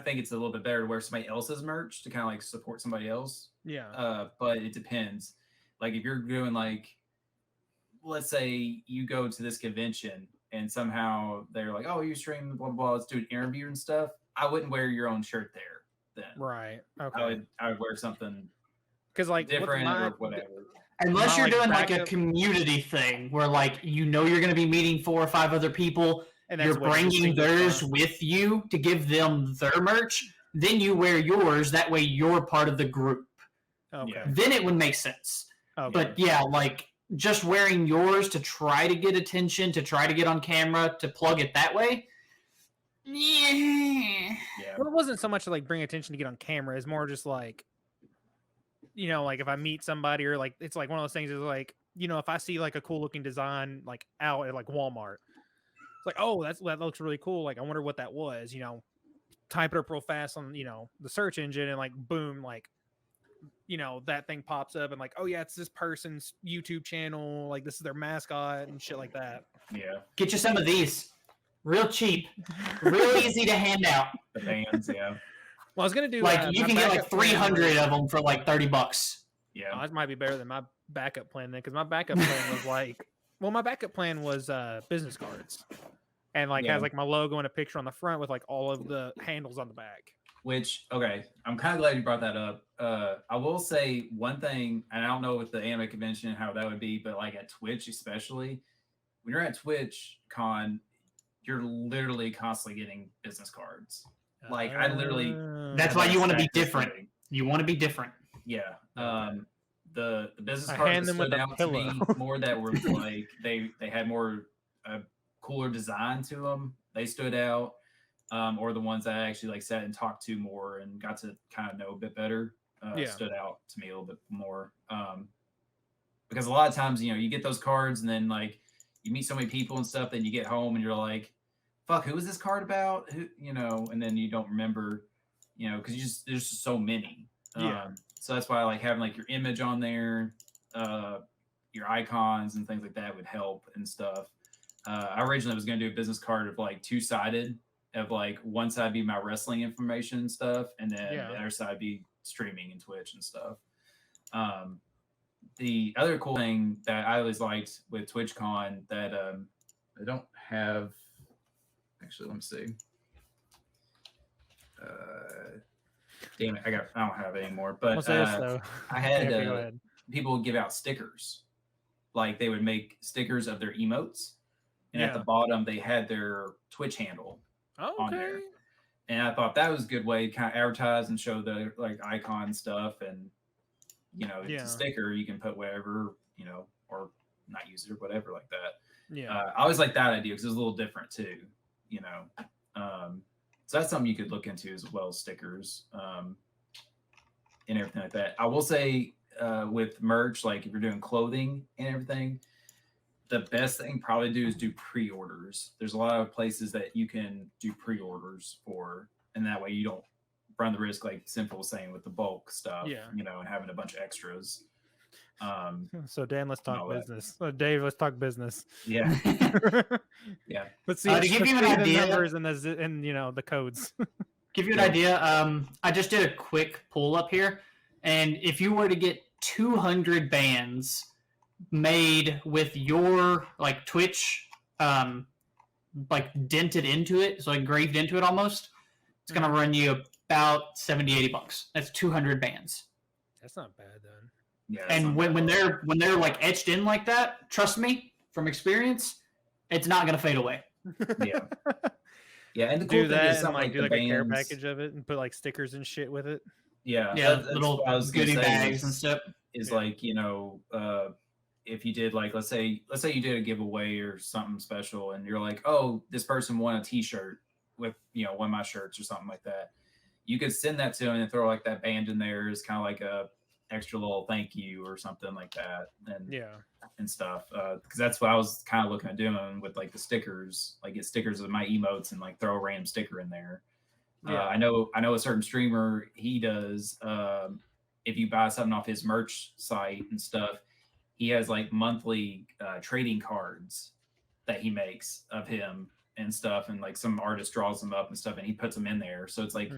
Speaker 1: think it's a little bit better to wear somebody else's merch to kind of like support somebody else.
Speaker 2: Yeah.
Speaker 1: But it depends. Like if you're doing like, let's say you go to this convention and somehow they're like, oh, you stream blah blah, let's do an interview and stuff. I wouldn't wear your own shirt there then.
Speaker 2: Right. Okay.
Speaker 1: I would wear something
Speaker 2: because like
Speaker 1: different or whatever.
Speaker 3: Unless you're
Speaker 2: like,
Speaker 3: doing like a
Speaker 2: backup-
Speaker 3: community thing where like you're going to be meeting 4 or 5 other people,
Speaker 2: and
Speaker 3: you're
Speaker 2: what
Speaker 3: bringing
Speaker 2: distinguishes
Speaker 3: theirs
Speaker 2: us.
Speaker 3: with you to give them their merch, then you wear yours. That way you're part of the group.
Speaker 2: Okay.
Speaker 1: Yeah.
Speaker 3: Then it would make sense.
Speaker 2: Okay.
Speaker 3: But yeah, like just wearing yours to try to get attention, to try to get on camera, to plug it that way. Yeah.
Speaker 2: Well, it wasn't so much to like bring attention to get on camera. It's more just like, like if I meet somebody or like it's like one of those things is like, if I see like a cool looking design like out at like Walmart, it's like, oh, that looks really cool. Like I wonder what that was. Type it up real fast on the search engine and like boom, like that thing pops up and like, oh yeah, it's this person's YouTube channel. Like this is their mascot and shit like that.
Speaker 1: Yeah.
Speaker 3: Get you some of these. Real cheap. Real easy to hand out.
Speaker 1: The bands, yeah.
Speaker 2: Well, I was gonna do
Speaker 3: Like you
Speaker 2: my
Speaker 3: can get like
Speaker 2: backup plan
Speaker 3: 300 of them for like $30.
Speaker 1: Yeah.
Speaker 2: Oh, that might be better than my backup plan then, because my backup plan was like, my backup plan was business cards, and like has like my logo and a picture on the front with like all of the handles on the back.
Speaker 1: Which, okay, I'm kind of glad you brought that up. I will say one thing, and I don't know with the anime convention how that would be, but like at Twitch especially, when you're at Twitch Con, you're literally constantly getting business cards. Like I literally.
Speaker 3: That's why you want to be different. You want to be different.
Speaker 1: Yeah. The business
Speaker 2: I
Speaker 1: cards
Speaker 2: hand
Speaker 1: that
Speaker 2: them with
Speaker 1: stood
Speaker 2: a
Speaker 1: out to
Speaker 2: pillow.
Speaker 1: me more that were like they had more cooler design to them. They stood out. Or the ones that I actually like sat and talked to more and got to kind of know a bit better stood out to me a little bit more. because a lot of times, you get those cards and then like you meet so many people and stuff, then you get home and you're like, fuck, who was this card about? Who, and then you don't remember, because there's just so many.
Speaker 2: Yeah.
Speaker 1: So that's why I like having like your image on there, your icons and things like that would help and stuff. I originally was going to do a business card of like 2-sided, of like one side be my wrestling information and stuff, and then the other side be streaming and Twitch and stuff. The other cool thing that I always liked with TwitchCon that I don't have, actually, let me see. Damn it, I don't have it anymore. But I had people would give out stickers. Like they would make stickers of their emotes, and at the bottom they had their Twitch handle on there. And I thought that was a good way to kind of advertise and show the like icon stuff, and it's a sticker, you can put whatever, or not use it or whatever like that. I always like that idea because it's a little different too, so that's something you could look into as well as stickers, and everything like that. I will say with merch, like if you're doing clothing and everything, the best thing probably to do is do pre-orders. There's a lot of places that you can do pre-orders for, and that way you don't run the risk, like Sinful was saying, with the bulk stuff, and having a bunch of extras.
Speaker 2: So Dan, let's talk business. Dave, let's talk business.
Speaker 1: Yeah. Yeah.
Speaker 2: Let's see.
Speaker 3: To give you an idea,
Speaker 2: the numbers and the codes.
Speaker 3: Give you an idea. I just did a quick pull up here, and if you were to get 200 bands made with your like Twitch, like dented into it, so engraved into it almost, it's gonna run you about $70-$80. That's 200 bands.
Speaker 2: That's not bad then.
Speaker 1: Yeah,
Speaker 3: and when they're like etched in like that, trust me from experience, it's not gonna fade away.
Speaker 1: Yeah. Yeah, and the cool thing is something like
Speaker 2: do like
Speaker 1: bands,
Speaker 2: a care package of it and put like stickers and shit with it.
Speaker 1: Yeah,
Speaker 3: that's little goodie bags and stuff.
Speaker 1: Is like if you did like let's say you did a giveaway or something special, and you're like, oh, this person won a T-shirt with one of my shirts or something like that. You could send that to them and throw like that band in there as kind of like a extra little thank you or something like that, and stuff, because that's what I was kind of looking at doing with like the stickers, like get stickers of my emotes and like throw a random sticker in there. I know a certain streamer, he does, if you buy something off his merch site and stuff, he has like monthly trading cards that he makes of him and stuff, and like some artist draws them up and stuff and he puts them in there, so it's like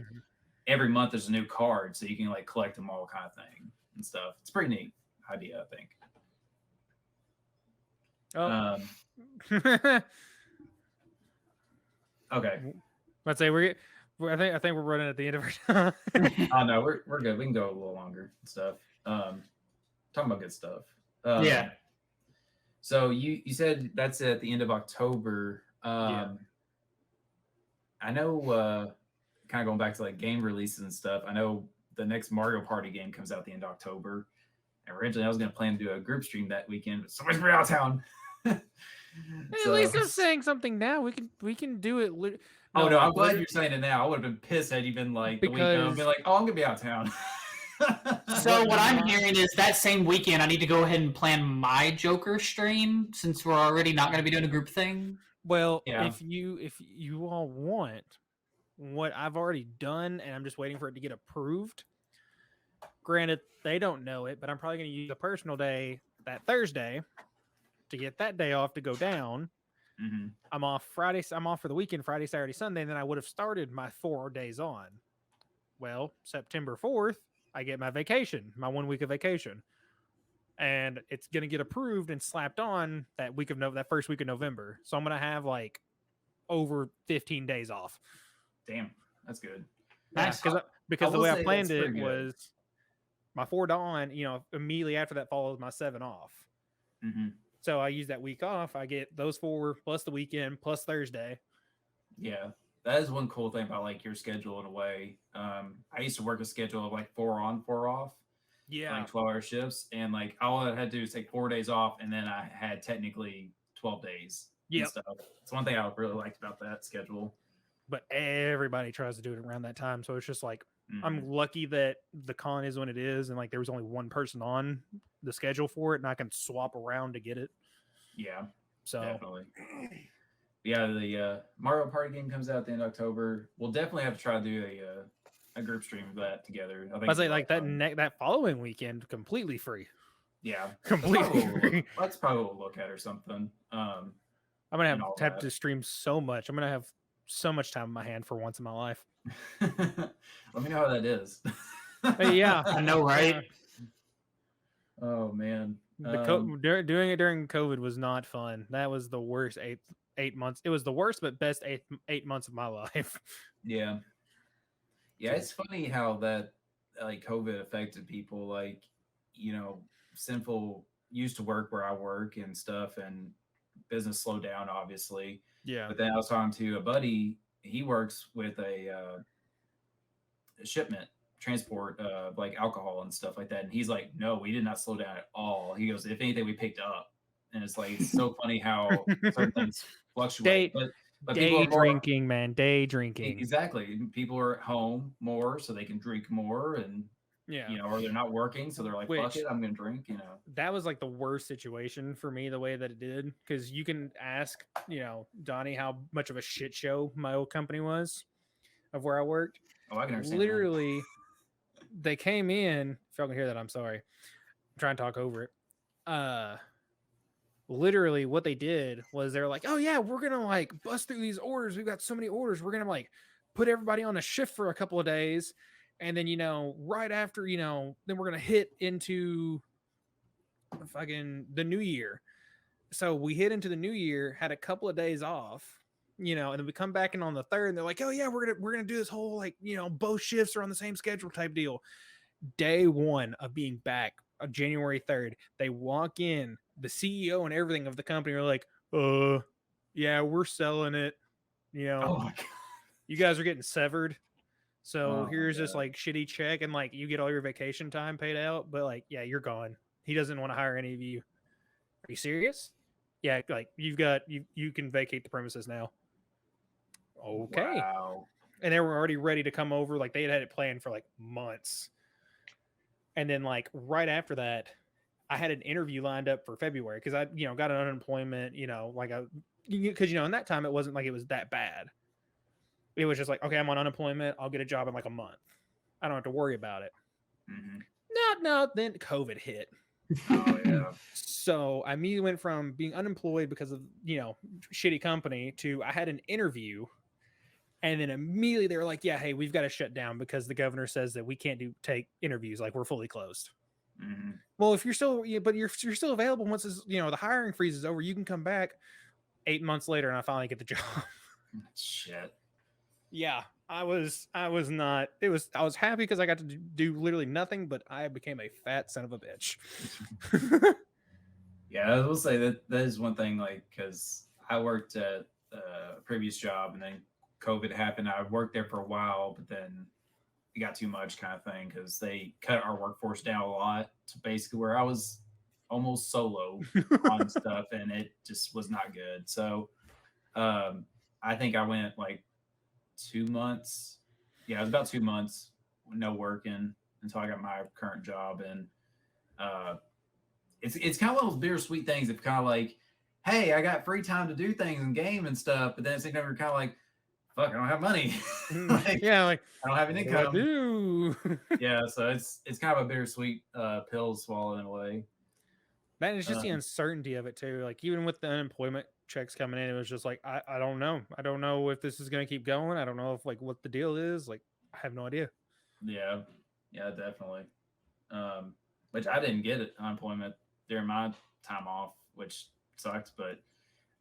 Speaker 1: every month there's a new card, so you can like collect them all kind of thing and stuff. It's a pretty neat idea, I think. Okay.
Speaker 2: Let's say I think we're running at the end of our time.
Speaker 1: Oh no, we're good. We can go a little longer and stuff. Talking about good stuff. So you said that's at the end of October. I know kind of going back to like game releases and stuff, I know the next Mario Party game comes out the end of October. And originally I was going to plan to do a group stream that weekend, but someone's out of town.
Speaker 2: At least I'm saying something now. We can do it.
Speaker 1: Oh no, I'm glad you're saying it now. I would have been pissed had you been like the weekend. I'd be like, oh, I'm gonna be out of town.
Speaker 3: So what I'm hearing is that same weekend I need to go ahead and plan my Joker stream since we're already not going to be doing a group thing.
Speaker 2: Well, if you all want what I've already done, and I'm just waiting for it to get approved. Granted, they don't know it, but I'm probably going to use a personal day that Thursday to get that day off to go down.
Speaker 1: Mm-hmm.
Speaker 2: I'm off Friday. I'm off for the weekend, Friday, Saturday, Sunday, and then I would have started my 4 days on. Well, September 4th, I get my vacation, my 1 week of vacation, and it's going to get approved and slapped on that first week of November. So I'm going to have like over 15 days off.
Speaker 1: Damn, that's good.
Speaker 2: Nice. Because the way I planned it was my 4 on, immediately after that follows my 7 off.
Speaker 1: Mm-hmm.
Speaker 2: So I use that week off. I get those 4 plus the weekend plus Thursday.
Speaker 1: Yeah, that is one cool thing about like your schedule in a way. I used to work a schedule of like 4 on, 4 off.
Speaker 2: Yeah,
Speaker 1: like 12-hour shifts, and like all I had to do is take 4 days off, and then I had technically 12 days. Yeah, it's one thing I really liked about that schedule.
Speaker 2: But everybody tries to do it around that time, so it's just like I'm lucky that the con is when it is, and like there was only one person on the schedule for it, and I can swap around to get it.
Speaker 1: Yeah,
Speaker 2: So
Speaker 1: definitely. Yeah, the Mario Party game comes out at the end of October. We'll definitely have to try to do a group stream of that together. I think
Speaker 2: I say like that following weekend, completely free.
Speaker 1: Yeah,
Speaker 2: completely free.
Speaker 1: That's probably what we'll look at or something.
Speaker 2: I'm gonna have to stream so much. I'm gonna have so much time in my hand for once in my life.
Speaker 1: Let me know how that is.
Speaker 2: Yeah,
Speaker 3: I know, right?
Speaker 1: Oh man,
Speaker 2: doing it during COVID was not fun. That was the worst eight months. It was the worst but best 8 months of my life.
Speaker 1: Yeah, it's funny how that like COVID affected people. Like, you know, Sinful used to work where I work and stuff, and business slowed down, obviously.
Speaker 2: Yeah.
Speaker 1: But then I was talking to a buddy. He works with a shipment transport of like alcohol and stuff like that, and he's like, "No, we did not slow down at all." He goes, "If anything, we picked up." And it's like, it's so funny how certain things fluctuate. But
Speaker 2: day drinking, man, day drinking.
Speaker 1: Exactly. People are at home more, so they can drink more, and you know, or they're not working, so they're like, "Fuck it, I'm gonna drink." You know,
Speaker 2: that was like the worst situation for me, the way that it did, because you can ask, you know, Donnie how much of a shit show my old company was, of where I worked.
Speaker 1: Oh, I can understand.
Speaker 2: Literally, they came in. If y'all can hear that, I'm sorry. I'm trying to talk over it. Literally what they did was they're like, "Oh yeah, we're gonna like bust through these orders. We've got so many orders. We're gonna like put everybody on a shift for a couple of days, and then, you know, right after, you know, then we're gonna hit into fucking the new year." So we hit into the new year, had a couple of days off, you know, and then we come back in on the 3rd, and they're like, "Oh yeah, we're gonna do this whole, like, you know, both shifts are on the same schedule type deal." Day one of being back, January 3rd, they walk in, the CEO and everything of the company are like, yeah, we're selling it. You know, you guys are getting severed. So here's this like shitty check, and like you get all your vacation time paid out, but like, yeah, you're gone. He doesn't want to hire any of you. Are you serious? Yeah, like you can vacate the premises now. Okay.
Speaker 1: Wow.
Speaker 2: And they were already ready to come over. Like they had it planned for like months. And then like right after that, I had an interview lined up for February because I, you know, got an unemployment, you know, like because, you know, in that time it wasn't like it was that bad. It was just like, okay, I'm on unemployment. I'll get a job in like a month. I don't have to worry about it.
Speaker 1: Mm-hmm.
Speaker 2: No, then COVID hit.
Speaker 1: Oh yeah.
Speaker 2: So I immediately went from being unemployed because of, you know, shitty company to I had an interview. And then immediately they were like, "Yeah, hey, we've got to shut down because the governor says that we can't take interviews. Like we're fully closed."
Speaker 1: Mm-hmm.
Speaker 2: Well, if you're still, but you're still available once this, you know, the hiring freeze is over, you can come back. 8 months later, and I finally get the job.
Speaker 1: Shit.
Speaker 2: Yeah, I was not. It was. I was happy because I got to do literally nothing, but I became a fat son of a bitch.
Speaker 1: Yeah, I will say that is one thing. Like, because I worked at a previous job, and then COVID happened. I worked there for a while, but then it got too much, kind of thing, because they cut our workforce down a lot to basically where I was almost solo on stuff, and it just was not good. So I think I went like 2 months. Yeah, it was about 2 months, no working until I got my current job. And it's kind of one of those bittersweet things of kind of like, hey, I got free time to do things and game and stuff, but then it's never kind of like, fuck, I don't have money.
Speaker 2: Like, yeah, like
Speaker 1: I don't have any income.
Speaker 2: Do?
Speaker 1: Yeah, so it's kind of a bittersweet pill to swallow in a way.
Speaker 2: Man, it's just the uncertainty of it too. Like even with the unemployment checks coming in, it was just like I don't know. I don't know if this is gonna keep going. I don't know if like what the deal is. Like I have no idea.
Speaker 1: Yeah, definitely. Which I didn't get unemployment during my time off, which sucks, but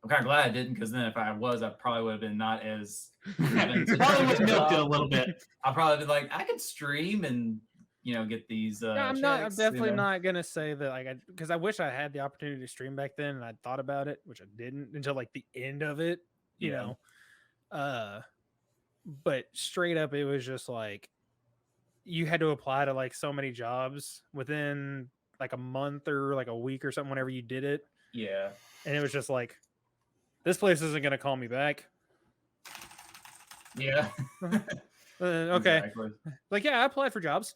Speaker 1: I'm kind of glad I didn't, because then if I was, I probably would have been not as.
Speaker 3: Probably would have milked it a little bit.
Speaker 1: I probably been like, I could stream and, you know, get these.
Speaker 2: I'm definitely not gonna say that, like, because I wish I had the opportunity to stream back then, and I thought about it, which I didn't until like the end of it, you know. But straight up, it was just like you had to apply to like so many jobs within like a month or like a week or something whenever you did it.
Speaker 1: Yeah,
Speaker 2: and it was just like, this place isn't gonna call me back.
Speaker 1: Yeah.
Speaker 2: Okay.
Speaker 1: Exactly.
Speaker 2: Like, yeah, I applied for jobs.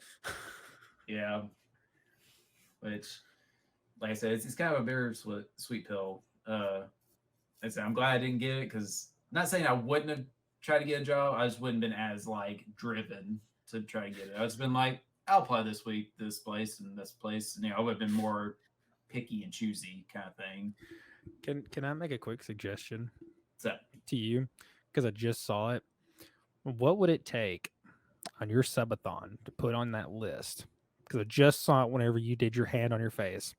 Speaker 1: Yeah. Which, like I said, it's kind of a bittersweet sweet pill. I said, I'm glad I didn't get it because not saying I wouldn't have tried to get a job. I just wouldn't have been as like driven to try to get it. I just been like, I'll apply this week, this place and this place. And, I would have been more picky and choosy kind of thing.
Speaker 2: Can I make a quick suggestion
Speaker 1: So,
Speaker 2: to you? Because I just saw it. What would it take on your subathon to put on that list? Because I just saw it whenever you did your hand on your face.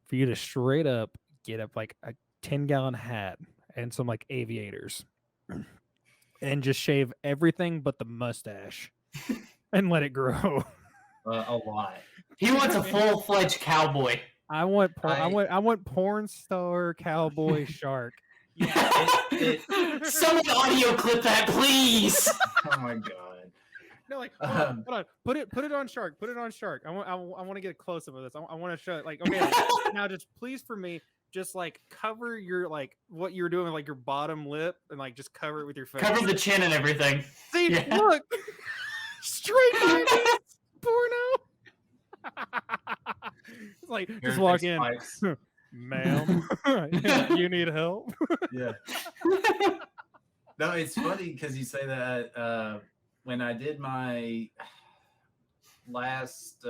Speaker 2: For you to straight up get up like a 10-gallon hat and some like aviators and just shave everything but the mustache and let it grow.
Speaker 1: a lot.
Speaker 3: He wants a full-fledged cowboy.
Speaker 2: I want porn star cowboy shark.
Speaker 1: Yeah,
Speaker 3: Someone audio clip that, please.
Speaker 1: Oh my god.
Speaker 2: No, like hold on. Put it on shark. Put it on shark. I want to get a close up of this. I want to show it. Like, okay, now just please for me, just like cover your like what you're doing, like your bottom lip, and like just cover it with your face.
Speaker 3: Cover the chin and everything.
Speaker 2: See,
Speaker 3: Yeah.
Speaker 2: look, straight 90s porno. It's like just walk in, ma'am. You need help.
Speaker 1: Yeah. No, it's funny because you say that. When I did my last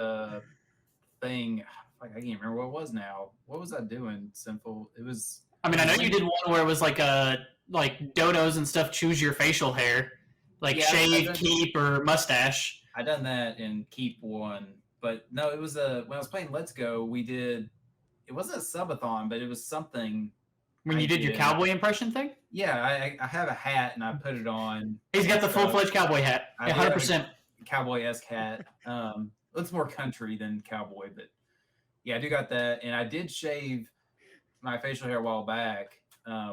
Speaker 1: thing, I can't remember what it was now. What was I doing, Sinful? It was.
Speaker 3: I mean, I know you did one where it was like dodos and stuff. Choose your facial hair, like shave, keep, or mustache.
Speaker 1: I done that in keep one, but no, it was when I was playing Let's Go. We did. It wasn't a subathon, but it was something.
Speaker 3: When you did your cowboy impression thing?
Speaker 1: Yeah, I have a hat and I put it on.
Speaker 3: He's got the full-fledged cowboy hat. 100%.
Speaker 1: Cowboy-esque hat. It's more country than cowboy, but yeah, I do got that. And I did shave my facial hair a while back,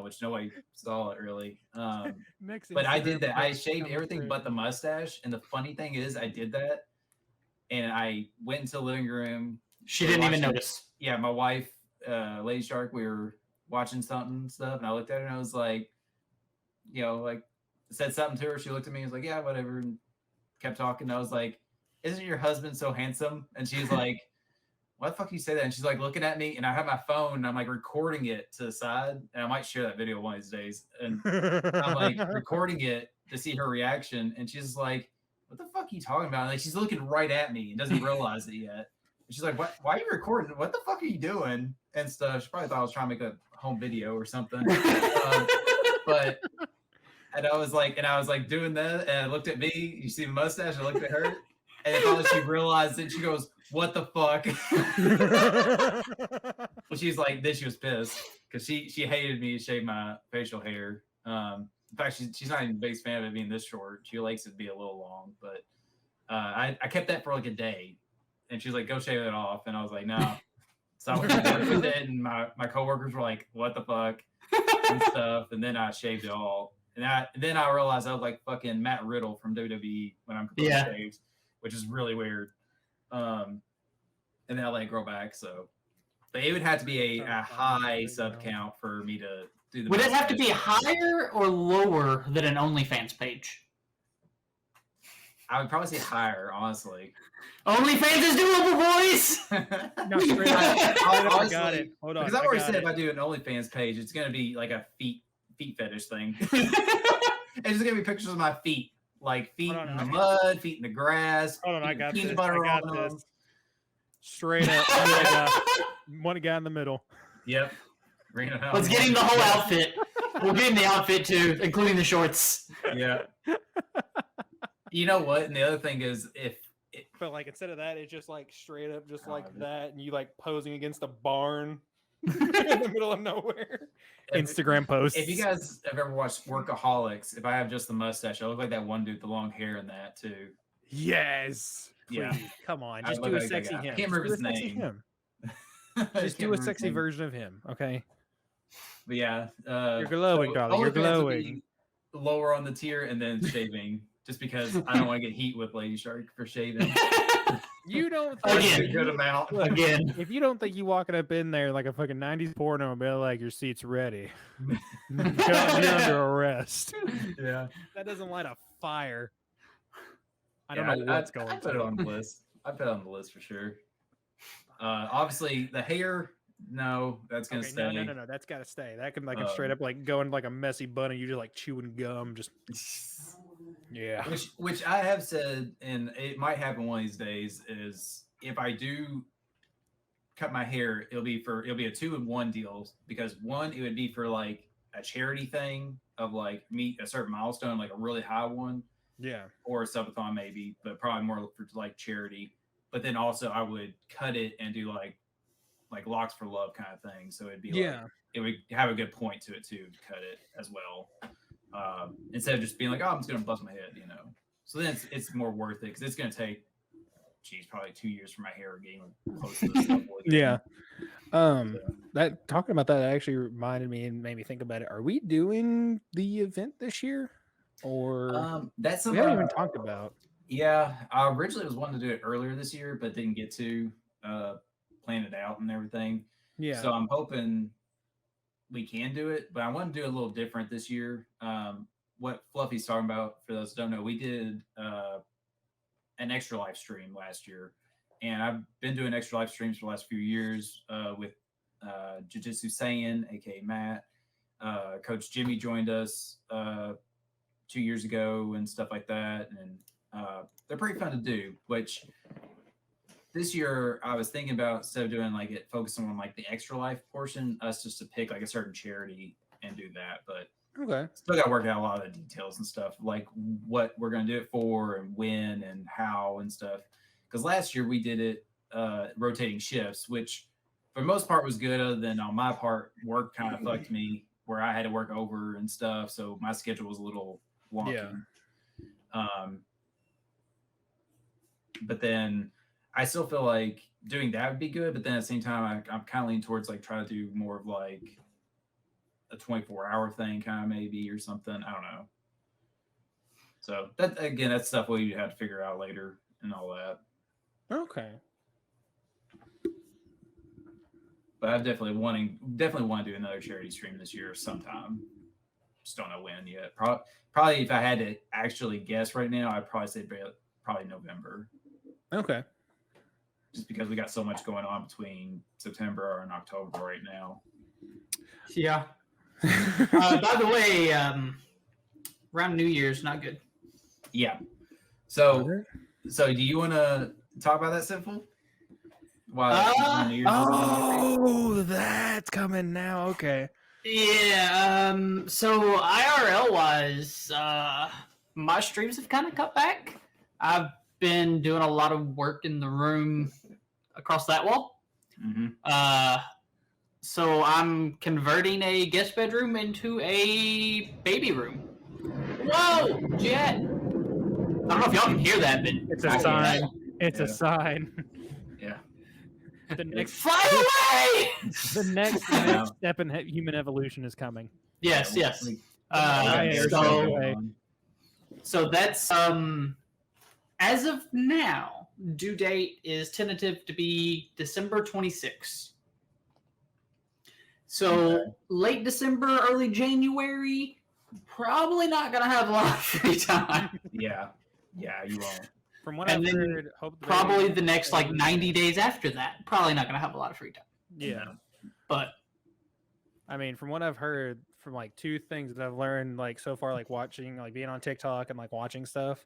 Speaker 1: which nobody saw it really. But I did that. I shaved everything but the mustache. And the funny thing is I did that and I went into the living room.
Speaker 3: She didn't even notice.
Speaker 1: Yeah, my wife, Lady Shark, we were watching something and stuff, and I looked at her and I was like, like said something to her. She looked at me and was like, yeah, whatever, and kept talking. I was like, isn't your husband so handsome? And she's like, why the fuck you say that? And she's like looking at me, and I have my phone and I'm like recording it to the side, and I might share that video one of these days. And I'm like recording it to see her reaction, and she's like, what the fuck are you talking about? And like she's looking right at me and doesn't realize it yet. And she's like, why are you recording? What the fuck are you doing? And stuff. She probably thought I was trying to make a home video or something. But and I was like doing that, and I looked at me. You see the mustache? I looked at her, and finally she realized it. She goes, "What the fuck?" Well, she's like, then she was pissed because she hated me to shave my facial hair. In fact, she's not even the biggest fan of it being this short. She likes it to be a little long, but I kept that for like a day, and she's like, "Go shave it off," and I was like, "No." So I went with it, and my coworkers were like, "What the fuck?" and stuff. And then I shaved it all, and then I realized I was like fucking Matt Riddle from WWE when I'm completely shaved, which is really weird. And then I let it grow back. So, but it would have to be a high sub count for me to do the.
Speaker 3: Would it have to be higher or lower than an OnlyFans page?
Speaker 1: I would probably say higher, honestly.
Speaker 3: OnlyFans is doable, boys.
Speaker 2: No, straight up. I got it. Hold on.
Speaker 1: Because I've already said if I do an OnlyFans page, it's gonna be like a feet fetish thing. It's just gonna be pictures of my feet, like feet in the mud, feet in the grass.
Speaker 2: Hold on, I got
Speaker 1: peanut
Speaker 2: this.
Speaker 1: butter
Speaker 2: I got
Speaker 1: on
Speaker 2: this.
Speaker 1: them.
Speaker 2: Straight up. One guy in the middle.
Speaker 1: Yep.
Speaker 3: Let's get him the whole outfit. We'll get him the outfit too, including the shorts.
Speaker 1: Yeah. You know what? And the other thing is,
Speaker 2: but like instead of that, it's just like straight up, just like that, and you like posing against a barn in the middle of nowhere. Instagram posts.
Speaker 1: If you guys have ever watched Workaholics, if I have just the mustache, I look like that one dude with the long hair in that too.
Speaker 2: Yes. Please.
Speaker 1: Yeah.
Speaker 2: Come on,
Speaker 1: I
Speaker 2: just
Speaker 1: look
Speaker 2: do a
Speaker 1: like that
Speaker 2: sexy
Speaker 1: guy.
Speaker 2: him.
Speaker 1: I can't remember his name.
Speaker 2: Just do a sexy version of him, okay?
Speaker 1: But yeah,
Speaker 2: you're glowing, darling. You're glowing.
Speaker 1: Lower on the tier, and then shaving, just because I don't want to get heat with Lady Shark for shaving.
Speaker 2: You don't
Speaker 1: think a good amount.
Speaker 2: Look,
Speaker 3: again.
Speaker 2: If you don't think you walking up in there like a fucking 90s porno and be like, your seat's ready, you're under arrest.
Speaker 1: Yeah,
Speaker 2: that doesn't light a fire. I don't know what's
Speaker 1: I
Speaker 2: going
Speaker 1: put it
Speaker 2: to.
Speaker 1: on the list. I put it on the list for sure. Obviously, the hair, no, that's gonna
Speaker 2: Okay,
Speaker 1: stay.
Speaker 2: no. That's got to stay. That can like straight up like go into like a messy bunny. You just like chewing gum. Just yeah.
Speaker 1: Which I have said, and it might happen one of these days, is if I do cut my hair, it'll be a 2-in-1 deal, because one, it would be for like a charity thing of like meet a certain milestone, like a really high one,
Speaker 2: Yeah.
Speaker 1: or a subathon maybe, but probably more for like charity. But then also I would cut it and do like locks for love kind of thing. So it'd be like, it would have a good point to it too, to cut it as well. Instead of just being like, oh, I'm just gonna bust my head, you know. So then it's more worth it, because it's gonna take, probably 2 years for my hair getting close to this level again.
Speaker 2: Yeah. That talking about that actually reminded me and made me think about it. Are we doing the event this year, or
Speaker 1: that's
Speaker 2: we haven't even talked about?
Speaker 1: Yeah, I originally was wanting to do it earlier this year, but didn't get to plan it out and everything.
Speaker 2: Yeah.
Speaker 1: So I'm hoping we can do it, but I want to do it a little different this year. What Fluffy's talking about, for those who don't know, we did an extra live stream last year, and I've been doing extra live streams for the last few years with Jujitsu Saiyan, aka Matt. Coach Jimmy joined us 2 years ago and stuff like that, and they're pretty fun to do. Which this year I was thinking about, instead of doing like it focusing on like the extra life portion, us just to pick like a certain charity and do that. But
Speaker 2: okay,
Speaker 1: still got to work out a lot of the details and stuff, like what we're going to do it for and when and how and stuff. Because last year we did it rotating shifts, which for the most part was good, other than on my part, work kind of fucked me, where I had to work over and stuff. So my schedule was a little wonky. But then I still feel like doing that would be good. But then at the same time, I'm kind of leaning towards like trying to do more of like a 24-hour thing, kind of maybe, or something. I don't know. So that, again, that's stuff we have to figure out later and all that.
Speaker 2: Okay.
Speaker 1: But I definitely want to do another charity stream this year sometime. Just don't know when yet. Probably if I had to actually guess right now, I'd probably say probably November.
Speaker 2: Okay.
Speaker 1: Just because we got so much going on between September and October right now.
Speaker 3: Yeah. By the way, around New Year's, not good.
Speaker 1: Yeah. So do you want to talk about that, Sinful?
Speaker 2: Oh, that's coming now. Okay.
Speaker 3: Yeah. So IRL wise, my streams have kind of cut back. I've been doing a lot of work in the room across that wall.
Speaker 1: Mm-hmm.
Speaker 3: So I'm converting a guest bedroom into a baby room. Whoa, Jet! I don't know if y'all can hear that, but
Speaker 2: it's a sign. It's a sign.
Speaker 1: Yeah.
Speaker 2: The next
Speaker 3: fly away.
Speaker 2: The next step in human evolution is coming.
Speaker 3: Yes. So that's as of now, due date is tentative to be December 26th. So late December, early January, probably not gonna have a lot of free time.
Speaker 1: Yeah, you won't.
Speaker 2: From what I've heard,
Speaker 3: probably the next like 90 days after that, probably not gonna have a lot of free time.
Speaker 2: Yeah,
Speaker 3: but
Speaker 2: I mean, from what I've heard, from like two things that I've learned like so far, like watching, like being on TikTok and like watching stuff.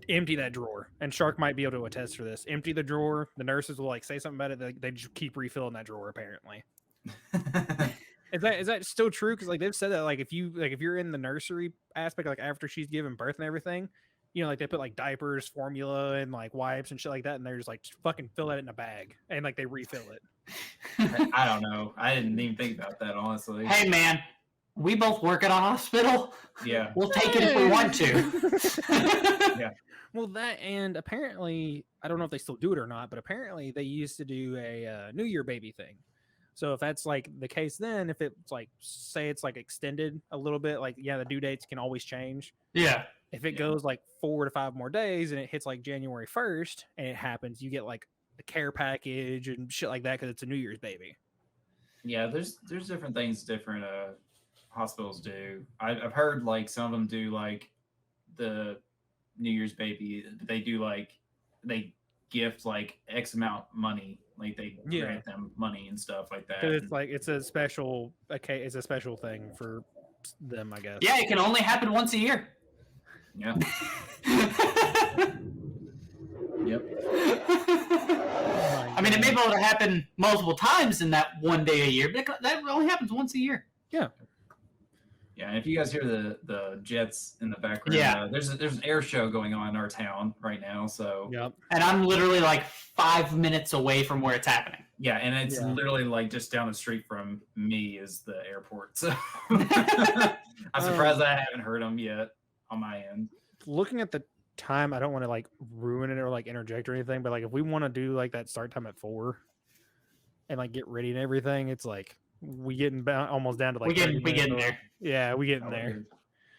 Speaker 2: Empty that drawer, and Shark might be able to attest for this. Empty the drawer. The nurses will like say something about it. They just keep refilling that drawer. Apparently, is that still true? Because like they've said that like if you're in the nursery aspect, like after she's given birth and everything, you know, like they put like diapers, formula, and like wipes and shit like that, and they're just like just fucking fill that in a bag and like they refill it.
Speaker 1: I don't know. I didn't even think about that, honestly.
Speaker 3: Hey man, we both work at a hospital.
Speaker 1: Yeah,
Speaker 3: we'll take it if we want to.
Speaker 1: Yeah.
Speaker 2: Well, that, and apparently, I don't know if they still do it or not, but apparently they used to do a New Year baby thing. So if that's like the case, then if it's like, say it's like extended a little bit, like, yeah, the due dates can always change.
Speaker 3: Yeah.
Speaker 2: If it goes like 4 to 5 more days and it hits like January 1st and it happens, you get like the care package and shit like that because it's a New Year's baby.
Speaker 1: Yeah, there's different things different hospitals do. I've heard like some of them do like the New Year's baby, they do like they gift like X amount money, like they grant them money and stuff like that.
Speaker 2: Because it's like it's a special thing for them, I guess.
Speaker 3: Yeah, it can only happen once a year.
Speaker 1: Yeah. Yep.
Speaker 3: I mean, it may be able to happen multiple times in that one day a year, but that only happens once a year.
Speaker 2: Yeah.
Speaker 1: Yeah, and if you guys hear the jets in the background, there's an air show going on in our town right now. So
Speaker 3: and I'm literally like 5 minutes away from where it's happening.
Speaker 1: Yeah, and it's literally like just down the street from me is the airport. So I'm surprised I haven't heard them yet on my end.
Speaker 2: Looking at the time, I don't want to like ruin it or like interject or anything, but like if we want to do like that start time at 4 and like get ready and everything, it's like we getting almost down to like
Speaker 3: we getting there.
Speaker 2: Yeah, we getting there.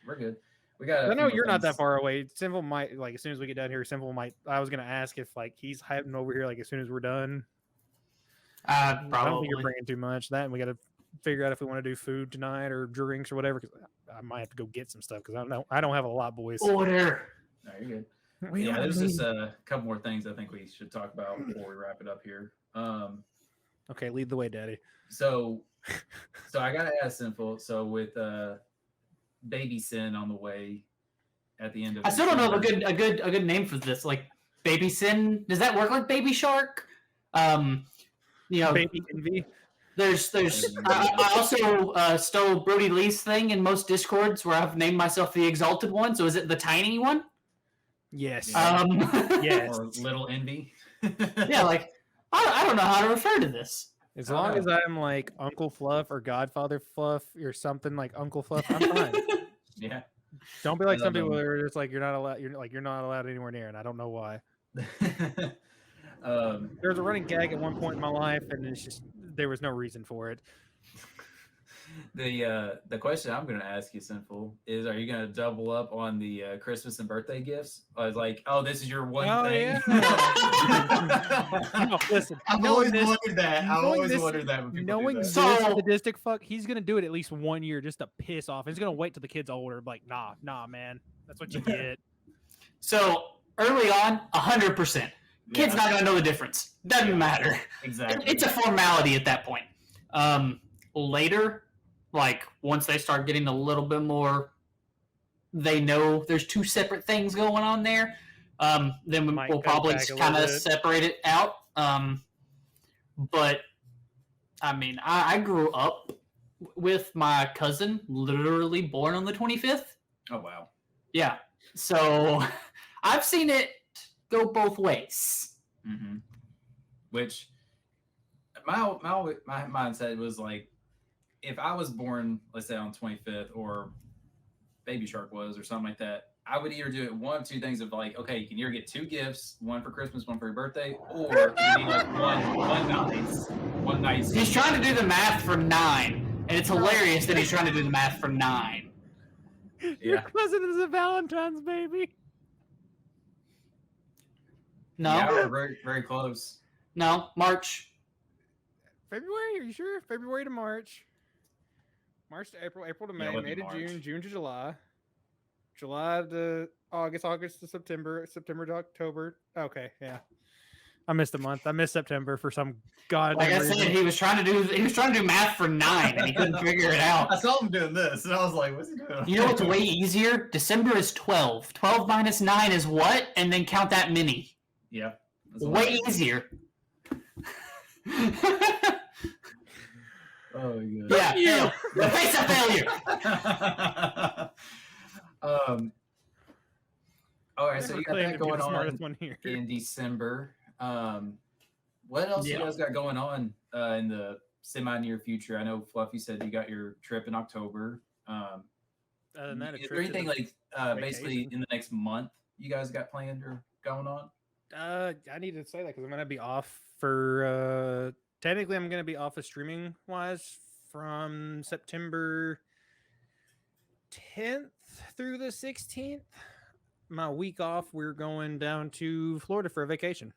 Speaker 1: We're good. We got.
Speaker 2: I know you're not that far away. Simple might like as soon as we get down here. Simple might. I was gonna ask if like he's heading over here like as soon as we're done.
Speaker 3: Probably.
Speaker 2: I don't think you're bringing too much. That and we got to figure out if we want to do food tonight or drinks or whatever. Because I might have to go get some stuff because I don't have a lot, boys.
Speaker 3: Order.
Speaker 1: No, you're good. Yeah, there's just a couple more things I think we should talk about before we wrap it up here.
Speaker 2: Okay, lead the way, Daddy.
Speaker 1: So I gotta ask Sinful. So with Baby Sin on the way at the end of,
Speaker 3: I still don't know a good name for this. Like Baby Sin, does that work like Baby Shark?
Speaker 2: Baby Envy.
Speaker 3: There's. I also stole Brody Lee's thing in most Discords where I've named myself the Exalted One. So is it the tiny one?
Speaker 2: Yes.
Speaker 1: Yes. Or Little Envy.
Speaker 3: Yeah, like I don't know how to refer to this.
Speaker 2: As long as I'm like Uncle Fluff or Godfather Fluff or something like Uncle Fluff, I'm fine.
Speaker 1: Yeah.
Speaker 2: Don't be like some people who are just like you're not allowed anywhere near, and I don't know why. There's a running gag at one point in my life, and it's just there was no reason for it.
Speaker 1: The question I'm going to ask you, Sinful, is: are you going to double up on the Christmas and birthday gifts? I was like, oh, this is your one thing.
Speaker 2: No, listen,
Speaker 1: I've always wondered that. When people
Speaker 2: knowing
Speaker 1: do
Speaker 2: this
Speaker 1: that.
Speaker 2: sadistic fuck, he's going to do it at least 1 year just to piss off. He's going to wait till the kid's older. Like, nah, man, that's what you get.
Speaker 3: So early on, 100%. Kid's not going to know the difference. Doesn't matter.
Speaker 1: Exactly.
Speaker 3: It's a formality at that point. Later, like once they start getting a little bit more, they know there's two separate things going on there. Then we'll probably kind of separate it out. But I mean, I grew up with my cousin, literally born on the 25th.
Speaker 1: Oh wow.
Speaker 3: Yeah. So I've seen it go both ways.
Speaker 1: Mm-hmm. Which my mindset was like, if I was born, let's say on 25th, or Baby Shark was, or something like that, I would either do it one of two things of like, okay, you can either get 2 gifts, one for Christmas, one for your birthday, or you need like one nice.
Speaker 3: He's trying to do the math for 9, and it's hilarious that he's trying to do the math for 9.
Speaker 1: Yeah.
Speaker 2: Your cousin is a Valentine's baby.
Speaker 3: No.
Speaker 1: Yeah, we're very, very close.
Speaker 3: No, March.
Speaker 2: February? Are you sure? February to March. March to April, April to May, May to June, June to July, July to August, August to September, September to October. Okay, yeah. I missed a month. I missed September for some goddamn
Speaker 3: reason. Like I said, he was trying to do math for 9 and he couldn't figure it out.
Speaker 1: I saw him doing this and I was like, what's he doing?
Speaker 3: You know what's way easier? December is 12. 12 minus 9 is what? And then count that many.
Speaker 1: Yeah.
Speaker 3: Way easier.
Speaker 1: Oh, good.
Speaker 3: Yeah, fail. The face of failure.
Speaker 1: All right, so you got that going on
Speaker 2: one here.
Speaker 1: in December. What else you guys got going on in the semi-near future? I know Fluffy said you got your trip in October.
Speaker 2: Other than that,
Speaker 1: is there anything like basically in the next month you guys got planned or going on?
Speaker 2: I need to say that because I'm gonna be off for. Technically, I'm going to be off of streaming wise from September 10th through the 16th. My week off, we're going down to Florida for a vacation.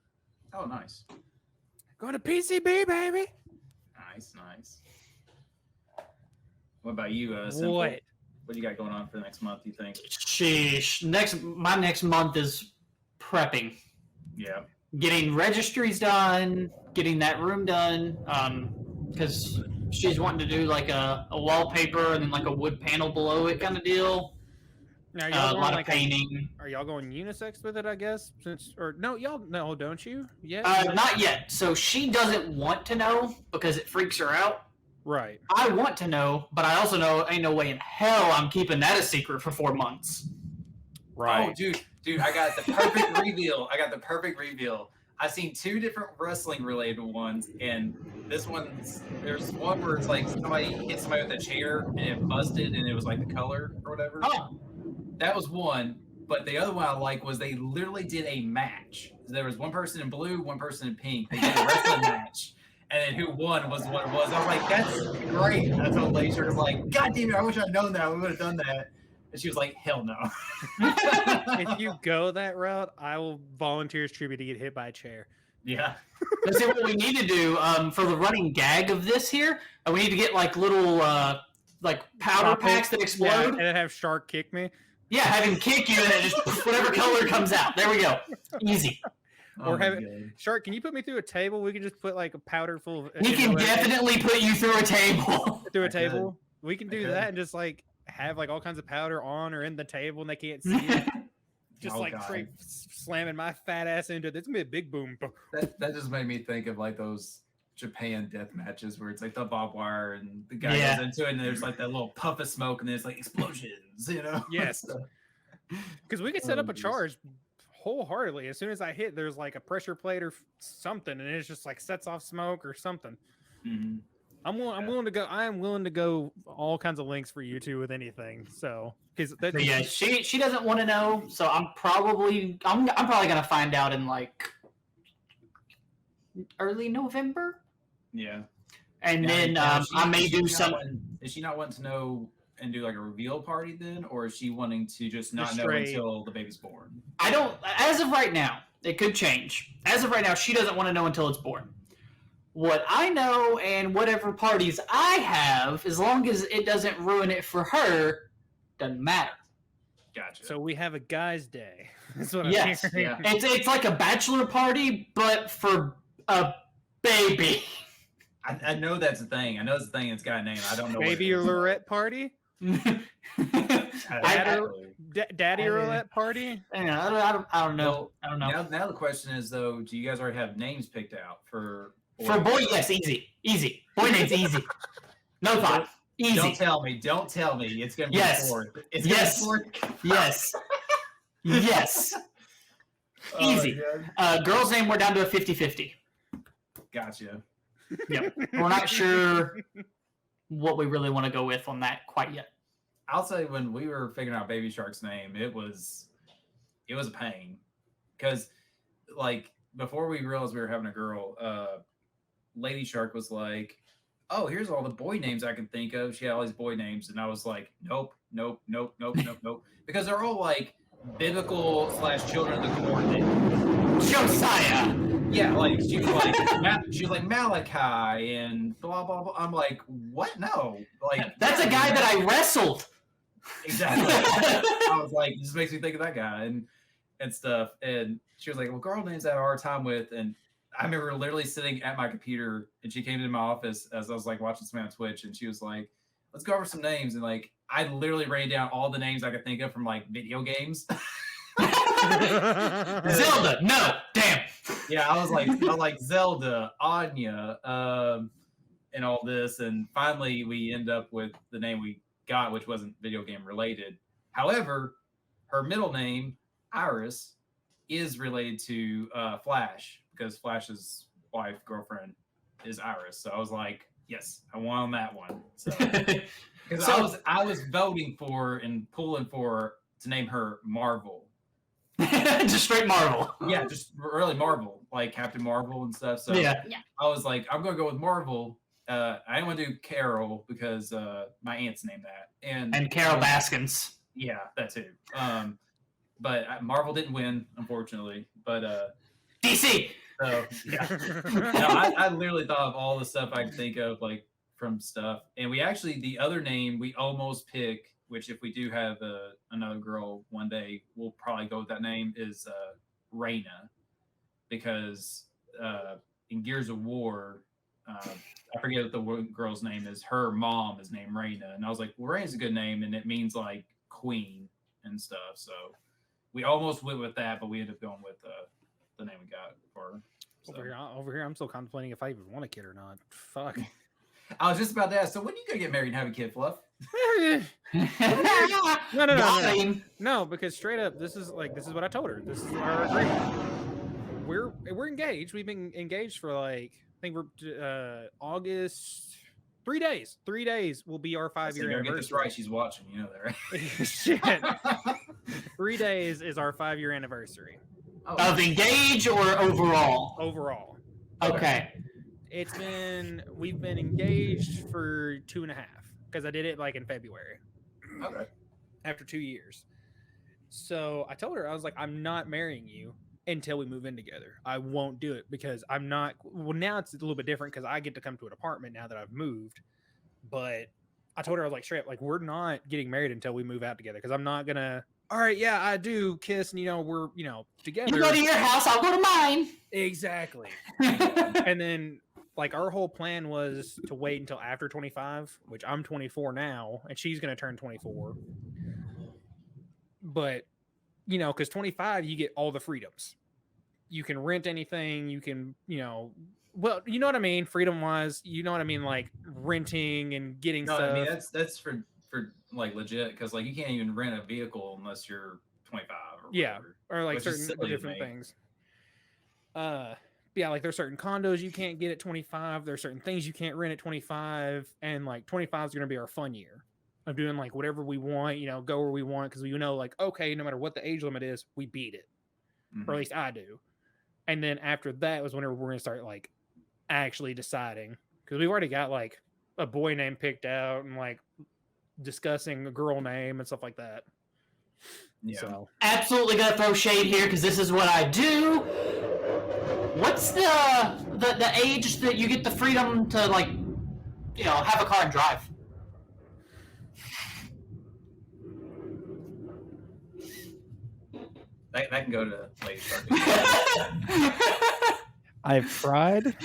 Speaker 1: Oh, nice.
Speaker 2: Going to PCB, baby.
Speaker 1: Nice. What about you,
Speaker 2: What?
Speaker 1: What do you got going on for the next month? You think?
Speaker 3: Sheesh. My next month is prepping.
Speaker 1: Yeah.
Speaker 3: Getting registries done, getting that room done, because she's wanting to do like a wallpaper and then like a wood panel below it kind of deal.
Speaker 2: Now,
Speaker 3: A lot of painting.
Speaker 2: Are y'all going unisex with it? I guess y'all know, don't you? Yeah.
Speaker 3: Not yet. So she doesn't want to know because it freaks her out.
Speaker 2: Right.
Speaker 3: I want to know, but I also know ain't no way in hell I'm keeping that a secret for 4 months.
Speaker 2: Right.
Speaker 1: Oh, dude, I got the perfect reveal. I've seen 2 different wrestling related ones, and there's one where it's like somebody hit somebody with a chair and it busted and it was like the color or whatever.
Speaker 3: Oh.
Speaker 1: That was one, but the other one I like was they literally did a match. There was one person in blue, one person in pink. They did a wrestling match, and then who won was what it was. I was like, that's great. I told Lady, I was like, God damn it, I wish I'd known that. We would have done that. And she was like, hell no.
Speaker 2: If you go that route, I will volunteer as tribute to get hit by a chair.
Speaker 1: Yeah.
Speaker 3: Let's see what we need to do for the running gag of this here. We need to get like little like powder packs that explode.
Speaker 2: Yeah, and then have Shark kick me.
Speaker 3: Yeah, have him kick you and then just whatever color comes out. There we go. Easy.
Speaker 2: Or have Shark, can you put me through a table? We can just put like a powder full of.
Speaker 3: We can definitely put you through a table.
Speaker 2: Through a table. We can do that and just like have like all kinds of powder on or in the table and they can't see it. Just straight slamming my fat ass into it. It's gonna be a big boom.
Speaker 1: That just made me think of like those Japan death matches where it's like the barbed wire and the guy goes into it and there's like that little puff of smoke and there's like explosions, you know?
Speaker 2: Yes. Because we could set up a charge wholeheartedly. As soon as I hit, there's like a pressure plate or something, and it's just like sets off smoke or something.
Speaker 1: Mm-hmm.
Speaker 2: I'm willing to go. I am willing to go all kinds of links for you two with anything. So because
Speaker 3: she doesn't want to know. So I'm probably gonna find out in like early November.
Speaker 1: Yeah.
Speaker 3: And then I may do some.
Speaker 1: Is she not wanting to know and do like a reveal party then, or is she wanting to just not know until the baby's born?
Speaker 3: I don't. As of right now, it could change. As of right now, she doesn't want to know until it's born. What I know and whatever parties I have, as long as it doesn't ruin it for her, doesn't matter.
Speaker 1: Gotcha.
Speaker 2: So we have a guy's day. That's what I'm
Speaker 3: hearing. Yeah. It's like a bachelor party, but for a baby.
Speaker 1: I know that's a thing. I know it's a thing. It's got a name. I don't know.
Speaker 2: Baby Roulette party. Daddy Roulette party.
Speaker 3: I don't know. I don't know.
Speaker 1: Now the question is though, do you guys already have names picked out for?
Speaker 3: For boy, yes, easy. Boy name's easy. No thought. Easy.
Speaker 1: Don't tell me. It's gonna be fourth. It's
Speaker 3: Yes. Yes. Easy. Girl's name, we're down to a 50-50.
Speaker 1: Gotcha.
Speaker 3: Yep. We're not sure what we really want to go with on that quite yet.
Speaker 1: I'll say when we were figuring out Baby Shark's name, it was a pain. Because like before we realized we were having a girl, Lady Shark was like, oh, here's all the boy names I can think of. She had all these boy names, and I was like, nope. Because they're all like biblical / children of the corn.
Speaker 3: Josiah.
Speaker 1: Yeah, like she was like Malachi and blah blah blah. I'm like, what? No, like
Speaker 3: that's a guy that I wrestled.
Speaker 1: Exactly. I was like, this makes me think of that guy and stuff. And she was like, well, girl names I have a hard time with. And I remember literally sitting at my computer, and she came into my office as I was like watching something on Twitch, and she was like, let's go over some names. And like, I literally ran down all the names I could think of from like video games.
Speaker 3: Zelda, no, damn.
Speaker 1: Yeah, I was like Zelda, Anya, and all this, and finally we end up with the name we got, which wasn't video game related. However, her middle name, Iris, is related to Flash, because Flash's wife, girlfriend, is Iris. So I was like, yes, I want on that one. So because I was voting for and pulling for to name her Marvel.
Speaker 3: Just straight Marvel.
Speaker 1: Yeah, just really Marvel, like Captain Marvel and stuff. So
Speaker 3: yeah.
Speaker 1: I was like, I'm gonna go with Marvel. I didn't want to do Carol because my aunt's named that, and
Speaker 3: Carol Baskins.
Speaker 1: Yeah, that too. But Marvel didn't win, unfortunately. But
Speaker 3: DC.
Speaker 1: So yeah, no, I literally thought of all the stuff I could think of, like from stuff. And we actually, the other name we almost picked which if we do have another girl one day, we'll probably go with that name, is Reyna, because in Gears of War, I forget what the girl's name is. Her mom is named Reyna, and I was like, well, Reyna's a good name, and it means like queen and stuff. So we almost went with that, but we ended up going with the name we got for her. So.
Speaker 2: Over here, I'm still contemplating if I even want a kid or not. Fuck.
Speaker 1: I was just about to ask. So when are you gonna get married and have a kid, Fluff?
Speaker 2: No, because straight up, this is what I told her. This is our agreement. We're engaged. We've been engaged for like, I think we're August. 3 days. 3 days will be our 5-year anniversary.
Speaker 1: Get this right. She's watching. You know that, right?
Speaker 2: Shit. 3 days is our 5-year anniversary.
Speaker 3: Oh. Of engage or overall?
Speaker 2: Overall.
Speaker 3: Okay.
Speaker 2: We've been engaged for 2.5 because I did it like in February.
Speaker 1: Okay.
Speaker 2: After 2 years. So I told her, I was like, I'm not marrying you until we move in together. I won't do it because I'm not. Well, now it's a little bit different because I get to come to an apartment now that I've moved. But I told her, I was like, straight up, like, we're not getting married until we move out together because I'm not gonna. All right, yeah, I do kiss, and we're together.
Speaker 3: You go to your house, I'll go to mine.
Speaker 2: Exactly. And then like our whole plan was to wait until after 25, which I'm 24 now, and she's gonna turn 24. But because 25, you get all the freedoms. You can rent anything. You can, well, you know what I mean? Freedom wise, you know what I mean? Like renting and getting stuff.
Speaker 1: I mean, that's for like legit, because like you can't even rent a vehicle unless you're 25 or whatever.
Speaker 2: Or like certain different things. Yeah, like there's certain condos you can't get at 25. There's certain things you can't rent at 25, and like 25 is going to be our fun year of doing like whatever we want, go where we want, because we like, okay, no matter what the age limit is, we beat it. Or at least I do. And then after that was whenever we're going to start like actually deciding, because we've already got like a boy name picked out and like discussing a girl name and stuff like that.
Speaker 1: Yeah.
Speaker 3: So. Absolutely gonna throw shade here because this is what I do. What's the age that you get the freedom to like, have a car and drive?
Speaker 1: That can go to lady shark.
Speaker 2: I've tried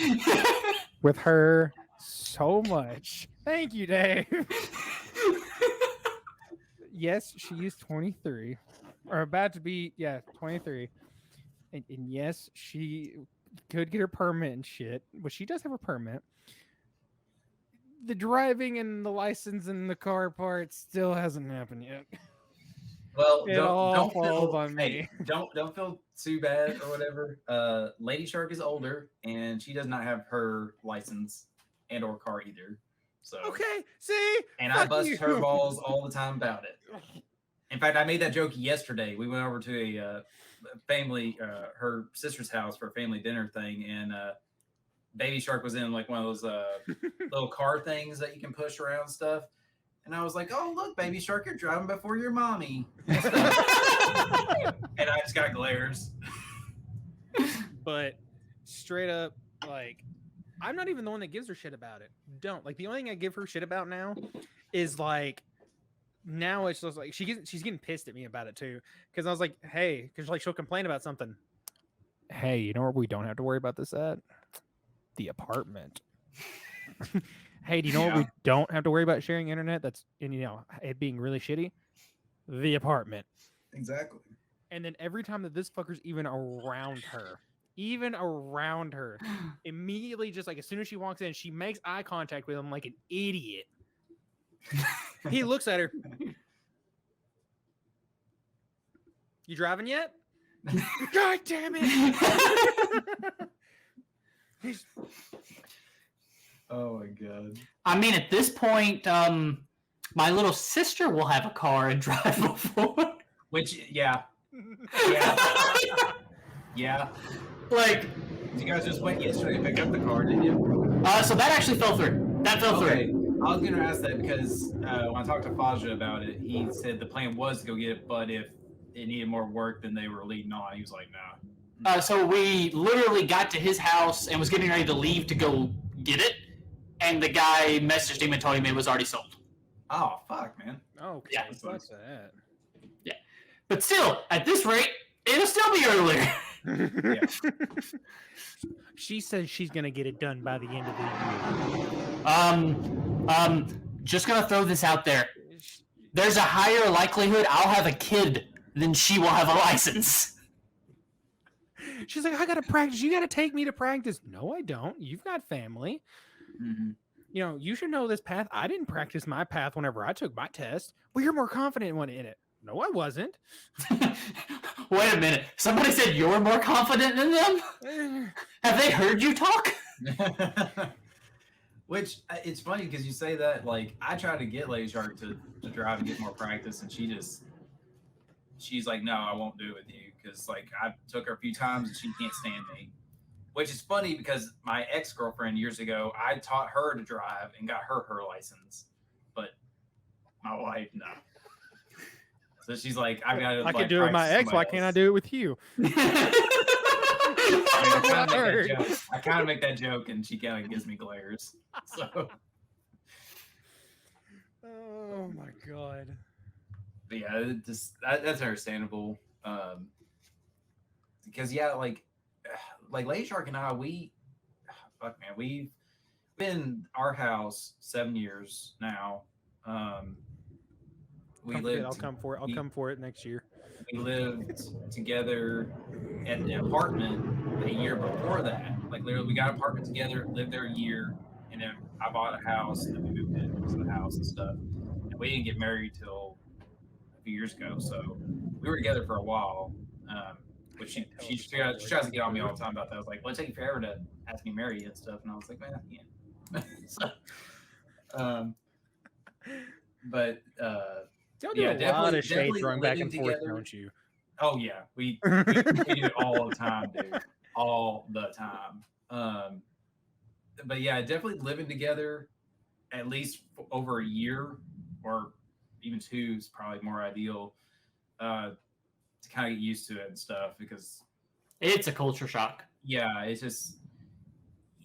Speaker 2: with her so much. Thank you, Dave. Yes, she is 23, or about to be, 23. And yes, she could get her permit and shit, but she does have a permit. The driving and the license and the car part still hasn't happened yet.
Speaker 1: Well,
Speaker 2: don't falls on me.
Speaker 1: Don't feel too bad or whatever. Lady Shark is older, and she does not have her license and or car either. So
Speaker 2: okay, see,
Speaker 1: and I bust her balls all the time about it. In fact, I made that joke yesterday. We went over to a family, her sister's house for a family dinner thing, and Baby Shark was in like one of those little car things that you can push around and stuff. And I was like, "Oh, look, Baby Shark, you're driving before your mommy." And I just got glares.
Speaker 2: But straight up, like, I'm not even the one that gives her shit about it. Don't. Like, the only thing I give her shit about now is, like, now it's just, like, she's getting pissed at me about it, too. Because I was like, hey, because, like, she'll complain about something. Hey, you know where we don't have to worry about this at? The apartment. Hey, do you know what we don't have to worry about sharing internet? That's, and it being really shitty? The apartment.
Speaker 1: Exactly.
Speaker 2: And then every time that this fucker's even around her, immediately, just like as soon as she walks in, she makes eye contact with him like an idiot. He looks at her. You driving yet? God damn it.
Speaker 1: Oh my god.
Speaker 3: I mean, at this point, my little sister will have a car and drive before.
Speaker 1: Which, yeah.
Speaker 3: Like,
Speaker 1: you guys just went yesterday to pick up the car, didn't you?
Speaker 3: So that actually fell through. That fell through.
Speaker 1: I was going to ask that because when I talked to Faja about it, he said the plan was to go get it, but if it needed more work than they were leading on, he was like, nah.
Speaker 3: So we literally got to his house and was getting ready to leave to go get it, and the guy messaged him and told him it was already sold.
Speaker 1: Oh fuck, man.
Speaker 2: Okay,
Speaker 3: Yeah.
Speaker 2: fuck that.
Speaker 3: But still, at this rate, it'll still be earlier.
Speaker 2: She says she's gonna get it done by the end of the
Speaker 3: Just gonna throw this out there. There's a higher likelihood I'll have a kid than she will have a license.
Speaker 2: year. She's like, I gotta practice. You gotta take me to practice. No, I don't. You've got family.
Speaker 1: Mm-hmm.
Speaker 2: You know, you should know this path. I didn't practice my path whenever I took my test. Well, you're more confident in it. No, I wasn't.
Speaker 3: Wait a minute. Somebody said you're more confident than them? Have they heard you talk?
Speaker 1: Which it's funny because you say that. Like, I tried to get Lady Shark to drive and get more practice, and she's like, no, I won't do it with you because like I took her a few times and she can't stand me. Which is funny because my ex-girlfriend years ago, I taught her to drive and got her license, but my wife, no. So she's like, I got to.
Speaker 2: I can do it with my ex. Why can't I do it with you?
Speaker 1: I kind of make that joke, and she kind of gives me glares. So.
Speaker 2: Oh my god.
Speaker 1: But yeah, that's understandable. Because yeah, like Lady Shark and I, we've been in our house 7 years now.
Speaker 2: I'll come for it next year.
Speaker 1: We lived together at an apartment a year before that. Like literally, we got an apartment together, lived there a year, and then I bought a house, and then we moved into the house and stuff. And we didn't get married till a few years ago, so we were together for a while. Which she tries to get on me all the time about that. I was like, well, it takes you forever to ask me to marry you and stuff, and I was like, man, I can't. But
Speaker 2: Don't do a lot of shade throwing back and forth, don't you?
Speaker 1: Oh yeah, we do it all the time, dude. All the time. But yeah, definitely living together at least over a year or even 2 is probably more ideal to kind of get used to it and stuff because
Speaker 3: it's a culture shock.
Speaker 1: Yeah, it's just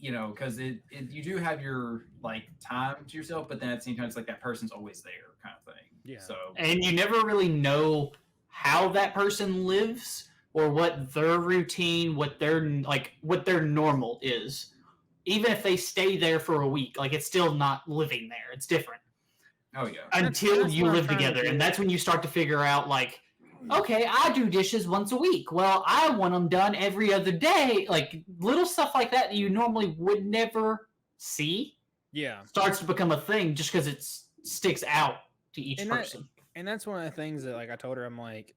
Speaker 1: because you do have your like time to yourself, but then at the same time it's like that person's always there kind of thing.
Speaker 2: Yeah.
Speaker 1: So
Speaker 3: and you never really know how that person lives or what their routine, what their normal is. Even if they stay there for a week, like it's still not living there. It's different.
Speaker 1: Oh yeah.
Speaker 3: Until you live together, and that's when you start to figure out like, okay, I do dishes once a week. Well, I want them done every other day. Like little stuff like that you normally would never see.
Speaker 2: Yeah.
Speaker 3: Starts to become a thing just because it sticks out to each person.
Speaker 2: And that's one of the things that like I told her, I'm like,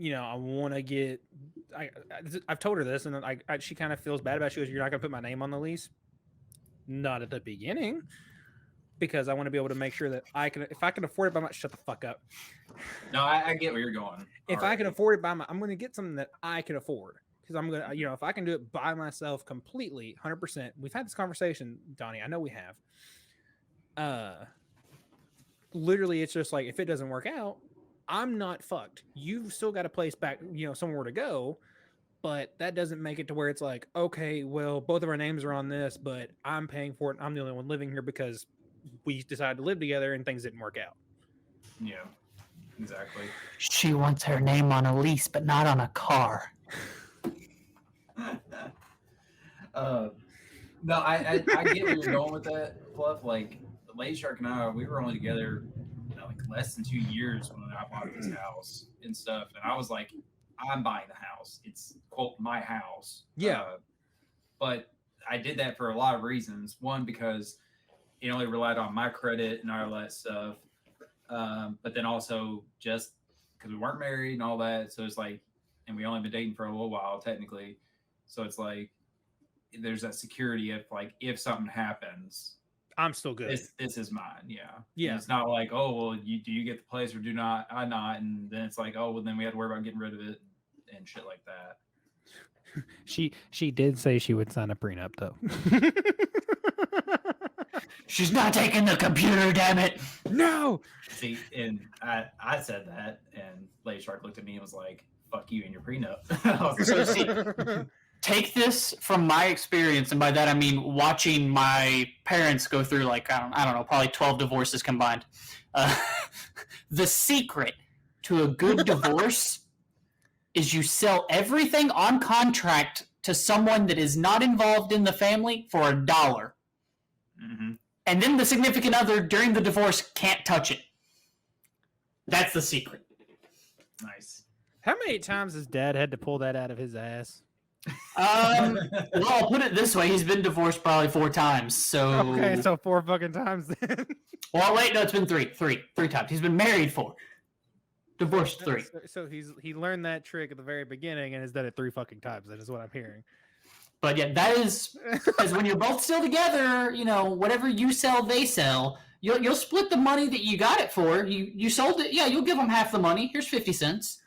Speaker 2: I want to get. I've told her this, and she kind of feels bad about it. She goes, "You're not going to put my name on the lease." Not at the beginning, because I want to be able to make sure that if I can afford it by my, shut the fuck up.
Speaker 1: No, I get where you're going.
Speaker 2: If I can afford it by I'm going to get something that I can afford because I'm going to, if I can do it by myself completely, 100%. We've had this conversation, Donnie. I know we have. Literally, it's just like if it doesn't work out, I'm not fucked. You've still got a place back, somewhere to go. But that doesn't make it to where it's like, okay, well, both of our names are on this, but I'm paying for it. And I'm the only one living here because we decided to live together and things didn't work out.
Speaker 1: Yeah, exactly.
Speaker 3: She wants her name on a lease, but not on a car.
Speaker 1: No, I get where you're going with that, Fluff. Like, Lady Shark and I, we were only together like less than 2 years when I bought this house and stuff. And I was like, I'm buying the house. It's, quote, my house.
Speaker 2: Yeah.
Speaker 1: But I did that for a lot of reasons. One, because it only relied on my credit and all that stuff. But then also just because we weren't married and all that. So it's like, and we only been dating for a little while, technically. So it's like, there's that security if something happens,
Speaker 2: I'm still good.
Speaker 1: This is mine. Yeah.
Speaker 2: Yeah.
Speaker 1: And it's not like, oh, well, do you get the place or do not? I not. And then it's like, oh, well, then we had to worry about getting rid of it and shit like that.
Speaker 2: She did say she would sign a prenup though.
Speaker 3: She's not taking the computer, damn it.
Speaker 2: No.
Speaker 1: See, and I said that, and Lady Shark looked at me and was like, fuck you and your prenup. I was like,
Speaker 3: So take this from my experience, and by that I mean watching my parents go through like I don't know, probably 12 divorces combined. The secret to a good divorce is you sell everything on contract to someone that is not involved in the family for $1.
Speaker 1: Mm-hmm.
Speaker 3: And then the significant other during the divorce can't touch it. That's the secret.
Speaker 1: Nice.
Speaker 2: How many times has Dad had to pull that out of his ass?
Speaker 3: Well, I'll put it this way: he's been divorced probably 4 times. So
Speaker 2: Okay, so 4 fucking times then.
Speaker 3: well, wait, no, it's been three times. He's been married 4, divorced 3.
Speaker 2: So he learned that trick at the very beginning and has done it 3 fucking times. That is what I'm hearing.
Speaker 3: But yeah, that is because when you're both still together, you know, whatever you sell, they sell. You'll split the money that you got it for. You sold it. Yeah, you'll give them half the money. Here's 50 cents.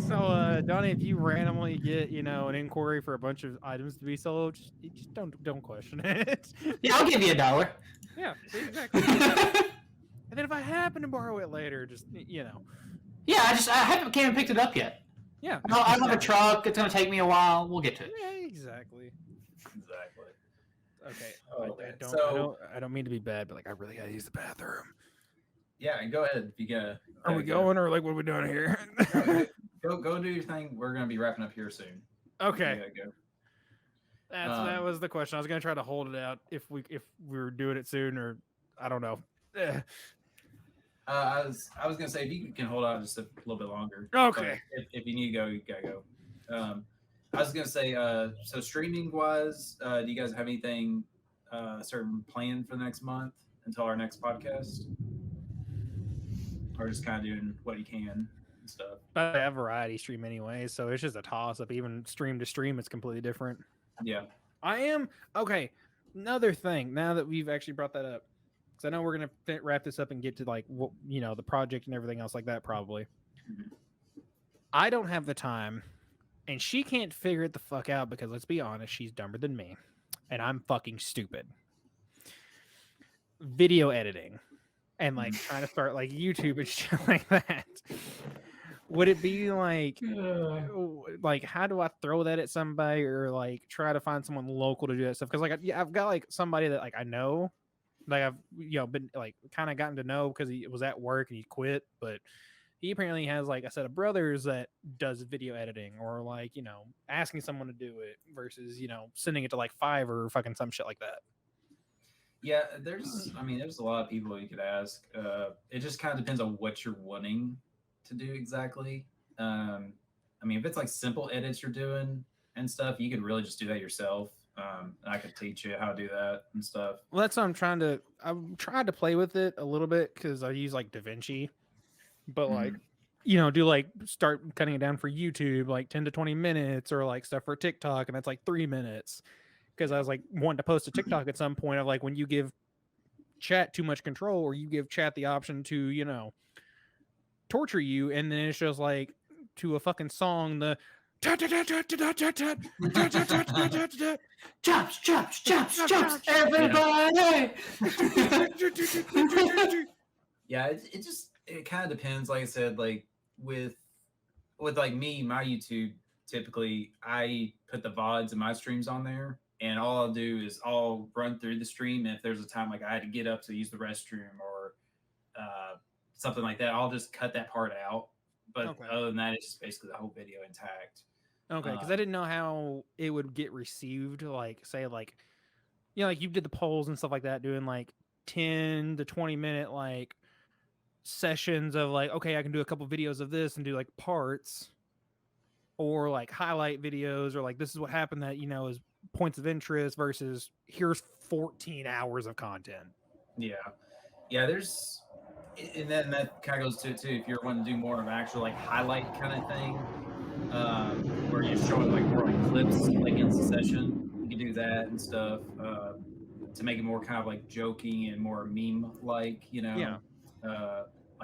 Speaker 2: So, Donnie, if you randomly get, an inquiry for a bunch of items to be sold, just don't question it.
Speaker 3: Yeah, I'll give you $1.
Speaker 2: Yeah, exactly. And then if I happen to borrow it later, just
Speaker 3: Yeah, I haven't came and picked it up yet.
Speaker 2: Yeah.
Speaker 3: I don't have a truck. It's gonna take me a while. We'll get to it.
Speaker 2: Yeah, exactly. Okay.
Speaker 1: Oh,
Speaker 2: I don't mean to be bad, but I really gotta use the bathroom.
Speaker 1: Yeah, and go ahead if you gotta.
Speaker 2: Are we going or what are we doing here?
Speaker 1: Go do your thing. We're gonna be wrapping up here soon.
Speaker 2: Okay.
Speaker 1: Go.
Speaker 2: That was the question. I was gonna try to hold it out if we were doing it soon, or I don't know.
Speaker 1: I was gonna say if you can hold out just a little bit longer.
Speaker 2: Okay.
Speaker 1: If you need to go, you gotta go. I was gonna say so streaming wise, do you guys have anything certain planned for the next month until our next podcast, or just kind of doing what you can and stuff?
Speaker 2: I have variety stream anyway, so it's just a toss up. Even stream to stream, it's completely different.
Speaker 1: Yeah.
Speaker 2: I am okay. Another thing, now that we've actually brought that up, because I know we're gonna wrap this up and get to the project and everything else like that. Probably, I don't have the time, and she can't figure it the fuck out because let's be honest, she's dumber than me, and I'm fucking stupid. Video editing, and trying to start YouTube and shit like that. Would it be how do I throw that at somebody or try to find someone local to do that stuff? Because I've got somebody that I know, I've been kind of gotten to know because he was at work and he quit, but he apparently has a set of brothers that does video editing or asking someone to do it versus sending it to Fiverr or fucking some shit like that.
Speaker 1: Yeah, there's a lot of people you could ask. It just kind of depends on what you're wanting to do exactly. If it's simple edits you're doing and stuff, you could really just do that yourself. I could teach you how to do that and stuff.
Speaker 2: Well, that's what I'm trying to play with it a little bit because I use DaVinci, but do start cutting it down for YouTube 10 to 20 minutes or stuff for TikTok, and that's 3 minutes. Because I was wanting to post a TikTok at some point of when you give chat too much control or you give chat the option to, torture you, and then it's just to a fucking song, the
Speaker 3: chops, everybody.
Speaker 1: Yeah, it kind of depends. Like I said, with me, my YouTube, typically I put the VODs and my streams on there. And all I'll do is I'll run through the stream. And if there's a time I had to get up to use the restroom or something like that, I'll just cut that part out. But other than that, it's just basically the whole video intact.
Speaker 2: Okay, because I didn't know how it would get received. You did the polls and stuff like that, doing 10 to 20 minute sessions of okay, I can do a couple videos of this and do parts, or highlight videos, or this is what happened that is points of interest versus here's 14 hours of content.
Speaker 1: Yeah, there's, and then that kind of goes to it too. If you're wanting to do more of an actual highlight kind of thing, where you're showing more clips in succession, you can do that and stuff to make it more kind of joking and more meme
Speaker 2: Yeah.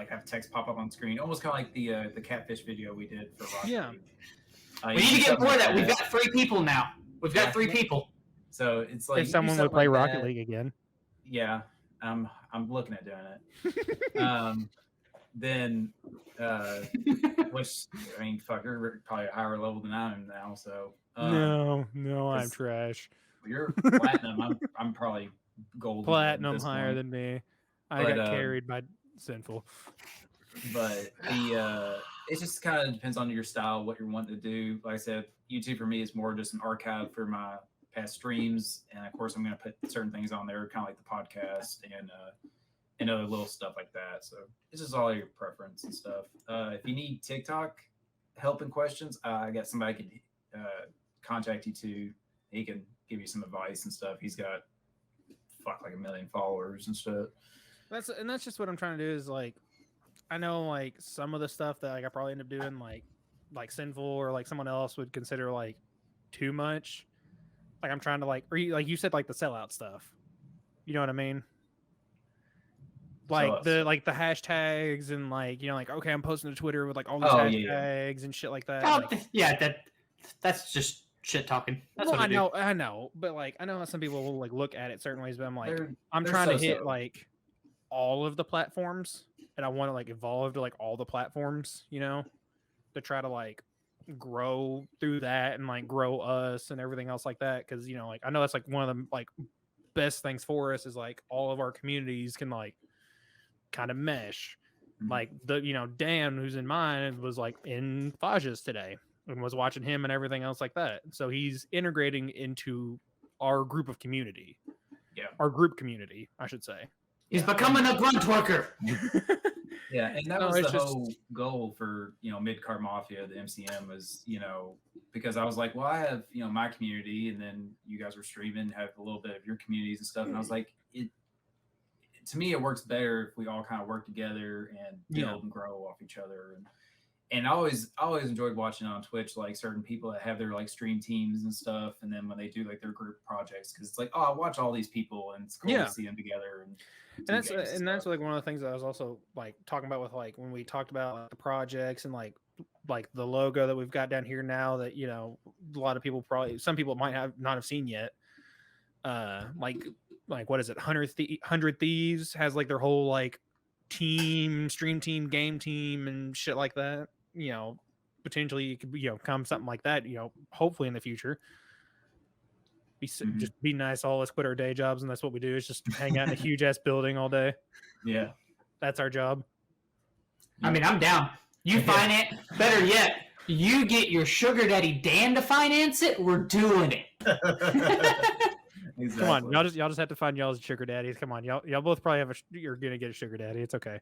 Speaker 1: Have text pop up on screen, almost kind of the catfish video we did for Rocket
Speaker 2: Yeah.
Speaker 1: League.
Speaker 3: We need to get more of that. We've got 3 people now. We've got 3 people.
Speaker 1: So it's
Speaker 2: if someone would play Rocket League again.
Speaker 1: Yeah, I'm looking at doing it. then which I mean, fuck, you're probably a higher level than I am now. So
Speaker 2: No, I'm
Speaker 1: 'cause-
Speaker 2: trash.
Speaker 1: you're platinum. I'm probably gold.
Speaker 2: Platinum higher than me. I
Speaker 1: But,
Speaker 2: got carried by Sinful.
Speaker 1: But the it just kind of depends on your style, what you're wanting to do. Like I said, YouTube for me is more just an archive for my past streams, and of course I'm going to put certain things on there, kind of like the podcast and other little stuff like that. So it's just all your preference and stuff. If you need TikTok help and questions, I got somebody I can contact you to. He can give you some advice and stuff. He's got like 1 million followers and stuff.
Speaker 2: That's just what I'm trying to do is like, I know like some of the stuff that like I probably end up doing like Sinful or like someone else would consider like too much. Like I'm trying to like, or like you said, like the sellout stuff. You know what I mean? Like the hashtags and like, you know, like, okay, I'm posting to Twitter with like all these hashtags and shit like that.
Speaker 3: Oh,
Speaker 2: like,
Speaker 3: that's just shit talking. That's
Speaker 2: well,
Speaker 3: what
Speaker 2: I know, but like I know how some people will like look at it certain ways, but I'm like, I'm
Speaker 1: they're
Speaker 2: trying to hit like all of the platforms, and I want to like evolve to like all the platforms, you know, to try to like grow through that and like grow us and everything else like that. Because you know, like I know that's like one of the like best things for us is like all of our communities can like kind of mesh.
Speaker 1: Mm-hmm.
Speaker 2: Like the, you know, Dan, who's in mine, was like in Faja's today and was watching him and everything else like that. So he's integrating into our group of community.
Speaker 1: Yeah.
Speaker 2: Our group community, I should say.
Speaker 3: He's becoming a grunt worker.
Speaker 1: Yeah, and that was the whole goal for, you know, Mid Card Mafia, the MCM, was, you know, because I was like, well, I have, you know, my community, and then you guys were streaming, have a little bit of your communities and stuff, and I was like, to me, it works better if we all kind of work together and build and grow off each other. And I always enjoyed watching on Twitch, like certain people that have their like stream teams and stuff. And then when they do like their group projects, cause it's like, oh, I watch all these people and it's cool to see them together.
Speaker 2: And that's like one of the things that I was also like talking about with like, when we talked about like, the projects and like the logo that we've got down here now that, you know, a lot of people some people might not have seen yet. Like what is it? 100 Thieves has like their whole like stream team, game team and shit like that. You know, potentially it could, you know, come something like that, you know, hopefully in the future. Just be nice, all us quit our day jobs, and that's what we do, is just hang out in a huge ass building all day.
Speaker 1: Yeah.
Speaker 2: That's our job.
Speaker 3: I mean, I'm down. You finance, better yet, you get your sugar daddy Dan to finance it, we're doing it.
Speaker 1: Exactly.
Speaker 2: Come on, y'all just have to find y'all's sugar daddies. Come on, y'all both probably have you're gonna get a sugar daddy. It's okay.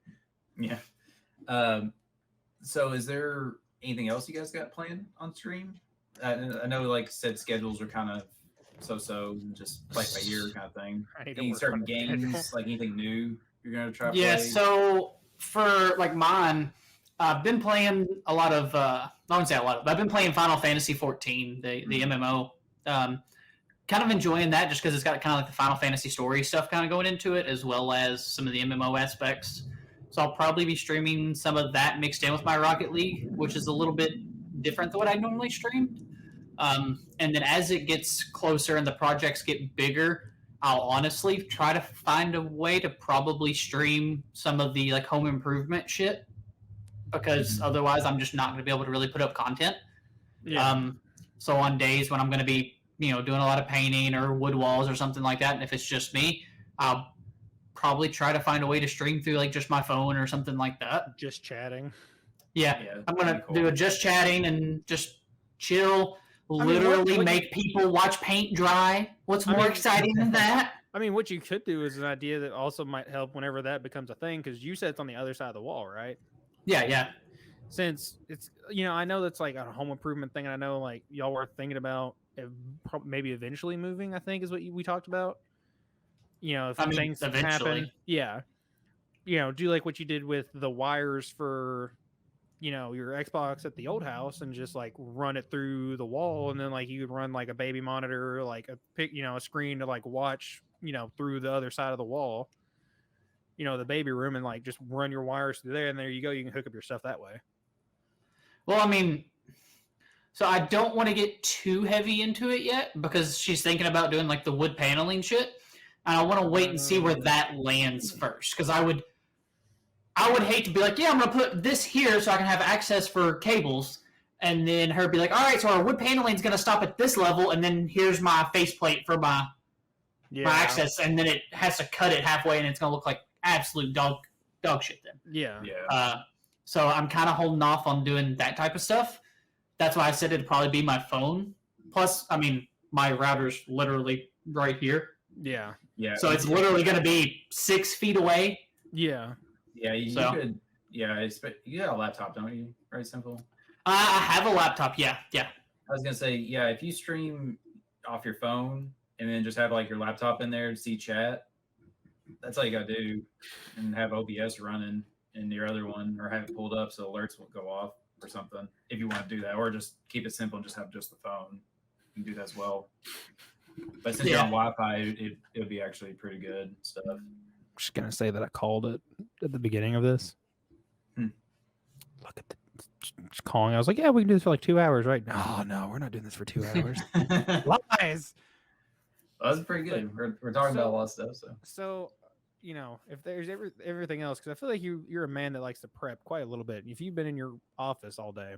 Speaker 1: Yeah. So is there anything else you guys got planned on stream? I know, like said, schedules are kind of so, just play by ear kind of thing. Any certain games, like anything new you're gonna try?
Speaker 3: Yeah. So for like mine, I've been playing a lot of. I wouldn't say a lot, but I've been playing Final Fantasy 14, the MMO. Kind of enjoying that just because it's got kind of like the Final Fantasy story stuff kind of going into it, as well as some of the MMO aspects. So I'll probably be streaming some of that mixed in with my Rocket League, which is a little bit different than what I normally stream. And then as it gets closer and the projects get bigger, I'll honestly try to find a way to probably stream some of the like home improvement shit, because otherwise I'm just not going to be able to really put up content.
Speaker 2: Yeah.
Speaker 3: So on days when I'm going to be, you know, doing a lot of painting or wood walls or something like that, and if it's just me, I'll probably try to find a way to stream through like just my phone or something like that.
Speaker 2: Just chatting.
Speaker 3: Yeah, I'm gonna do a just chatting and just chill. Literally make people watch paint dry. What's more exciting than that?
Speaker 2: I mean, what you could do is an idea that also might help whenever that becomes a thing, because you said it's on the other side of the wall, right?
Speaker 3: Yeah.
Speaker 2: Since it's, you know, I know that's like a home improvement thing, and I know like y'all were thinking about maybe eventually moving, I think is what we talked about. You know, if things happen, yeah, you know, do like what you did with the wires for, you know, your Xbox at the old house, and just like run it through the wall, and then like you could run like a baby monitor, like a screen to like watch, you know, through the other side of the wall, you know, the baby room, and like just run your wires through there, and there you go, you can hook up your stuff that way.
Speaker 3: Well, I mean, so I don't want to get too heavy into it yet, because she's thinking about doing like the wood paneling shit. And I want to wait and see where that lands first. Because I I would hate to be like, yeah, I'm gonna put this here so I can have access for cables, and then her be like, all right, so our wood paneling is gonna stop at this level, and then here's my faceplate for my access, and then it has to cut it halfway, and it's gonna look like absolute dog shit then.
Speaker 2: Yeah.
Speaker 3: So I'm kind of holding off on doing that type of stuff. That's why I said it'd probably be my phone. Plus, I mean, my router's literally right here.
Speaker 2: Yeah.
Speaker 3: So it's literally going to be 6 feet away.
Speaker 2: Yeah.
Speaker 1: Yeah, you could. Yeah, you got a laptop, don't you? Very simple.
Speaker 3: I have a laptop. Yeah.
Speaker 1: I was gonna say, yeah, if you stream off your phone and then just have like your laptop in there to see chat, that's all you gotta do, and have OBS running in your other one, or have it pulled up so alerts won't go off or something. If you want to do that, or just keep it simple and just have just the phone, you can do that as well. But since you're on Wi-Fi, it would be actually pretty good stuff.
Speaker 2: I'm just gonna say that I called it at the beginning of this. Look at the calling. I was like, yeah, we can do this for like 2 hours, right? No, we're not doing this for 2 hours. Lies.
Speaker 1: Well, that's pretty good. We're talking about a lot of stuff.
Speaker 2: So, you know, if there's everything else, because I feel like you're a man that likes to prep quite a little bit. If you've been in your office all day,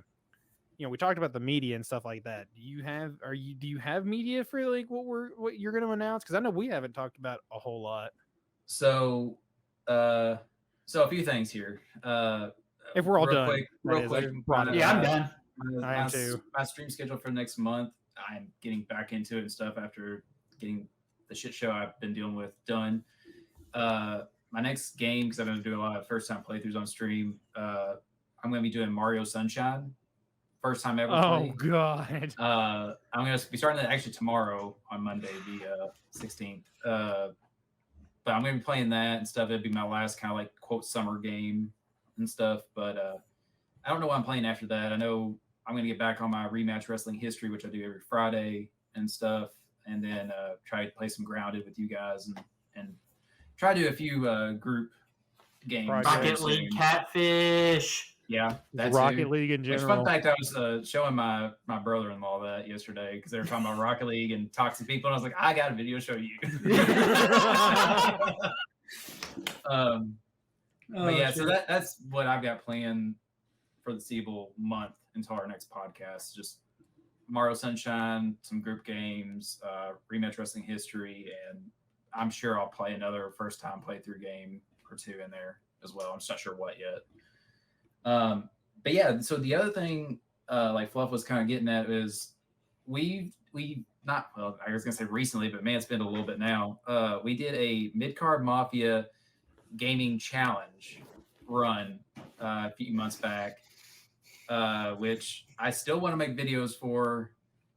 Speaker 2: you know, we talked about the media and stuff like that. Do you have media for like what you're going to announce? Because I know we haven't talked about a whole lot.
Speaker 1: So a few things here.
Speaker 2: If we're all
Speaker 1: real
Speaker 2: done,
Speaker 1: quick.
Speaker 3: Yeah, I'm done.
Speaker 2: I am too.
Speaker 1: My stream schedule for next month, I'm getting back into it and stuff after getting the shit show I've been dealing with done. My next game, because I'm going to do a lot of first-time playthroughs on stream, I'm going to be doing Mario Sunshine. First time ever play.
Speaker 2: Oh, God.
Speaker 1: I'm going to be starting that actually tomorrow on Monday, the 16th. But I'm going to be playing that and stuff. It'll be my last kind of like, quote, summer game and stuff. But I don't know what I'm playing after that. I know I'm going to get back on my rematch wrestling history, which I do every Friday and stuff. And then try to play some Grounded with you guys and try to do a few group games.
Speaker 3: Rocket League, Catfish.
Speaker 1: Yeah, that's
Speaker 2: Rocket League in general.
Speaker 1: Fun fact, I was showing my brother-in-law that yesterday because they were talking about Rocket League and toxic people, and I was like, I got a video to show you. But yeah, so that's what I've got planned for the foreseeable month until our next podcast. Just Mario Sunshine, some group games, rematch wrestling history, and I'm sure I'll play another first-time playthrough game or two in there as well. I'm just not sure what yet. But yeah, so the other thing, like Fluff was kind of getting at is we not, well, I was gonna say recently, but man, it's been a little bit now. We did a Mid Card Mafia gaming challenge run a few months back, which I still want to make videos for.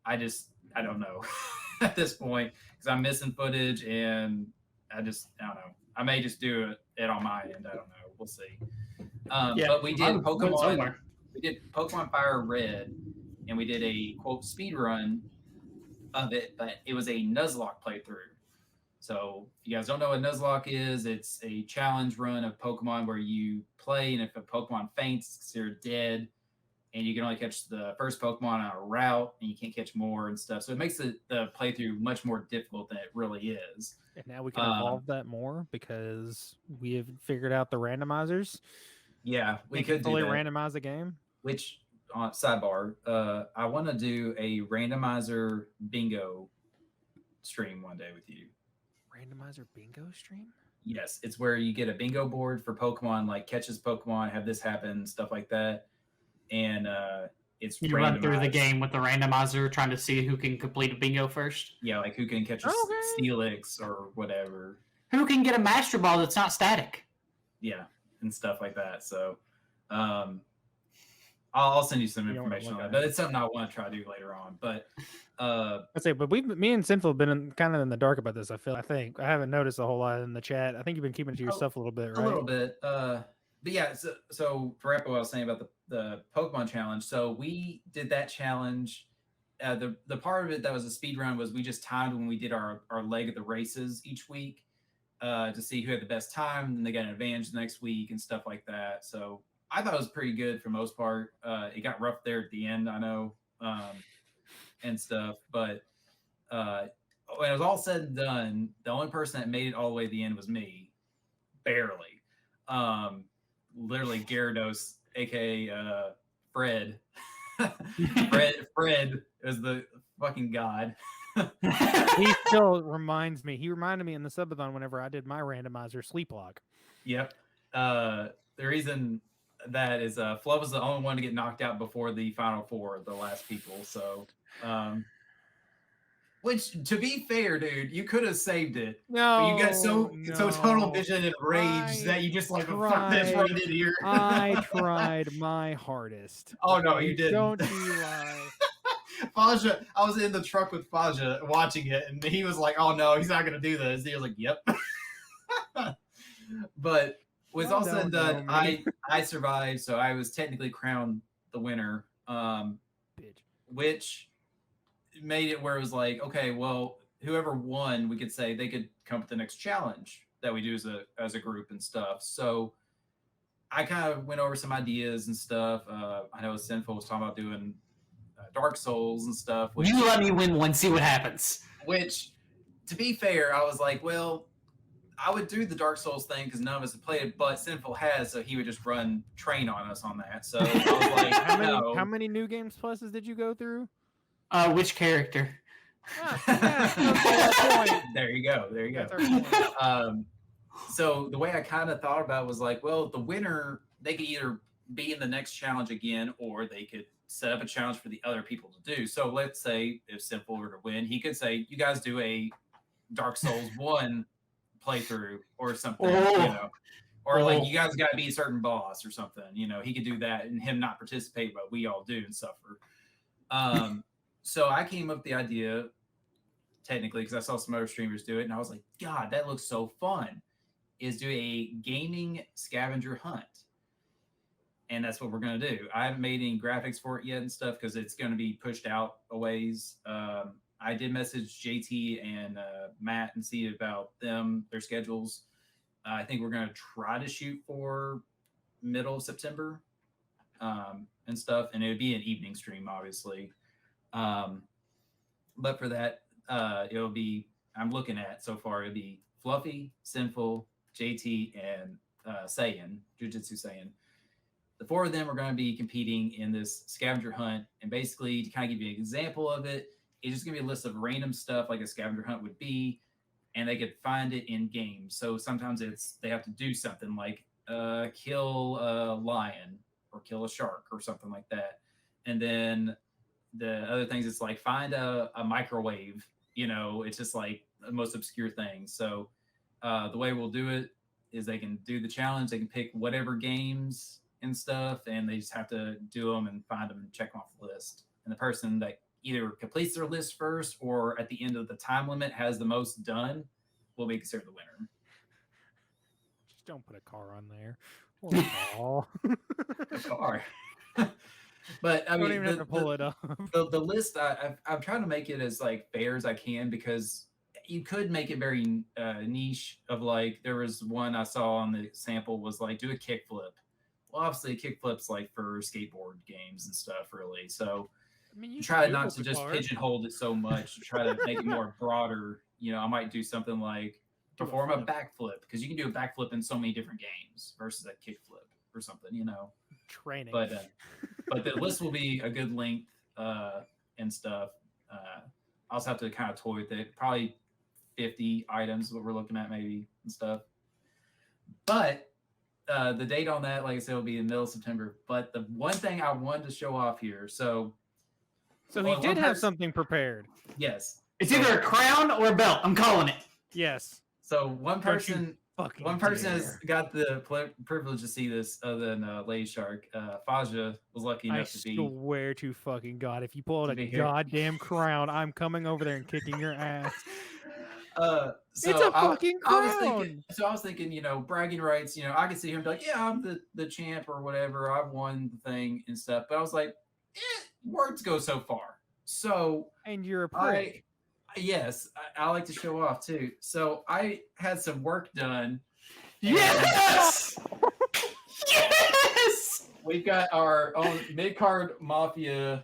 Speaker 1: I don't know at this point because I'm missing footage and I don't know. I may just do it on my end. I don't know. We'll see. But we did Pokemon. We did Pokemon Fire Red, and we did a quote speed run of it. But it was a Nuzlocke playthrough. So if you guys don't know what Nuzlocke is, it's a challenge run of Pokemon where you play, and if a Pokemon faints, it's considered dead, and you can only catch the first Pokemon on a route, and you can't catch more and stuff. So it makes the playthrough much more difficult than it really is.
Speaker 2: And now we can evolve that more because we have figured out the randomizers.
Speaker 1: Yeah, we could
Speaker 2: fully randomize the game.
Speaker 1: Which, sidebar, I want to do a randomizer bingo stream one day with you.
Speaker 2: Randomizer bingo stream?
Speaker 1: Yes, it's where you get a bingo board for Pokemon, like catches Pokemon, have this happen, stuff like that. And it's
Speaker 3: you run through the game with the randomizer, trying to see who can complete a bingo first.
Speaker 1: Yeah, like who can catch a Steelix or whatever.
Speaker 3: Who can get a Master Ball that's not static?
Speaker 1: Yeah, and stuff like that. So I'll send you some information on that. But it's something I want to try to do later on. But
Speaker 2: I'd say, but me and Sinful have been kind of in the dark about this. I think I haven't noticed a whole lot in the chat. I think you've been keeping it to yourself a little bit, right?
Speaker 1: A little bit. But yeah, so to wrap up what I was saying about the Pokemon challenge. So we did that challenge. The part of it that was a speed run was we just timed when we did our leg of the races each week to see who had the best time, and they got an advantage the next week and stuff like that. So I thought it was pretty good for the most part. It got rough there at the end, I know, and stuff. But when it was all said and done, the only person that made it all the way to the end was me, barely. literally Gyarados, aka Fred. Fred is the fucking god.
Speaker 2: He still reminds me. He reminded me in the subathon whenever I did my randomizer Sleepwalk.
Speaker 1: Yep. The reason that is Fluff was the only one to get knocked out before the final four, the last people. So, which to be fair, dude, you could have saved it.
Speaker 2: No,
Speaker 1: but you got so tunnel vision and rage that you just like fuck this right in here.
Speaker 2: I tried my hardest.
Speaker 1: Oh no, you didn't.
Speaker 2: Don't you lie.
Speaker 1: Faja, I was in the truck with Faja watching it, and he was like, "Oh no, he's not gonna do this." He was like, "Yep." But with all said and done, I survived, so I was technically crowned the winner. Which made it where it was like, okay, well, whoever won, we could say they could come up with the next challenge that we do as a group and stuff. So I kind of went over some ideas and stuff. I know Sinful was talking about doing Dark Souls and stuff.
Speaker 3: You let me win one, see what happens.
Speaker 1: Which, to be fair, I was like, well, I would do the Dark Souls thing because none of us have played it, but Sinful has, so he would just run train on us on that. So I was like,
Speaker 2: how many new games pluses did you go through?
Speaker 3: Which character?
Speaker 1: There you go. So the way I kind of thought about it was like, well, the winner, they could either be in the next challenge again, or they could set up a challenge for the other people to do. So let's say if Sinful were to win, he could say, you guys do a Dark Souls 1 playthrough or something, or like you guys got to be a certain boss or something, he could do that and him not participate, but we all do and suffer. So I came up with the idea technically because I saw some other streamers do it, and I was like, God, that looks so fun, is do a gaming scavenger hunt. And that's what we're going to do. I haven't made any graphics for it yet and stuff because it's going to be pushed out a ways. I did message JT and Matt and see about their schedules. I think we're going to try to shoot for middle of September and stuff. And it would be an evening stream, obviously. But for that, it'll be, I'm looking at so far, it'll be Fluffy, Sinful, JT, and Saiyan, Jujutsu Saiyan. The four of them are going to be competing in this scavenger hunt. And basically, to kind of give you an example of it, it's just going to be a list of random stuff like a scavenger hunt would be, and they could find it in games. So sometimes they have to do something like kill a lion or kill a shark or something like that. And then the other things, it's like find a microwave. It's just like the most obscure thing. So the way we'll do it is they can do the challenge. They can pick whatever games and stuff, and they just have to do them and find them and check them off the list. And the person that either completes their list first or at the end of the time limit has the most done will be considered the winner.
Speaker 2: Just don't put a car on there. Or
Speaker 1: a car. But I mean,
Speaker 2: don't even have to pull it up.
Speaker 1: The list, I'm trying to make it as like fair as I can, because you could make it very niche. Of like, there was one I saw on the sample was like, do a kickflip. Well, obviously, a kickflip's like for skateboard games and stuff, really. So you try not to just pigeonhole it so much. Try to make it more broader. I might do something like perform a backflip, because you can do a backflip in so many different games versus a kickflip or something.
Speaker 2: Training.
Speaker 1: But the list will be a good length and stuff. I also have to kind of toy with it. Probably 50 items is what we're looking at, maybe, and stuff. But the date on that, like I said, will be in the middle of September. But the one thing I wanted to show off here, so
Speaker 2: he did have something prepared.
Speaker 1: Yes.
Speaker 3: It's either a crown or a belt. I'm calling it.
Speaker 2: Yes.
Speaker 1: So one person has got the privilege to see this other than Lady Shark. Faja was lucky enough to be.
Speaker 2: I swear to fucking God, if you pull out a goddamn crown, I'm coming over there and kicking your ass.
Speaker 1: So
Speaker 2: it's a fucking crown.
Speaker 1: I was thinking, bragging rights. I could see him be like, yeah, I'm the champ or whatever. I've won the thing and stuff. But I was like, words go so far. So
Speaker 2: and you're a prick.
Speaker 1: Yes, I like to show off too. So I had some work done.
Speaker 3: Yes! Yes!
Speaker 1: We've got our own Mid Card Mafia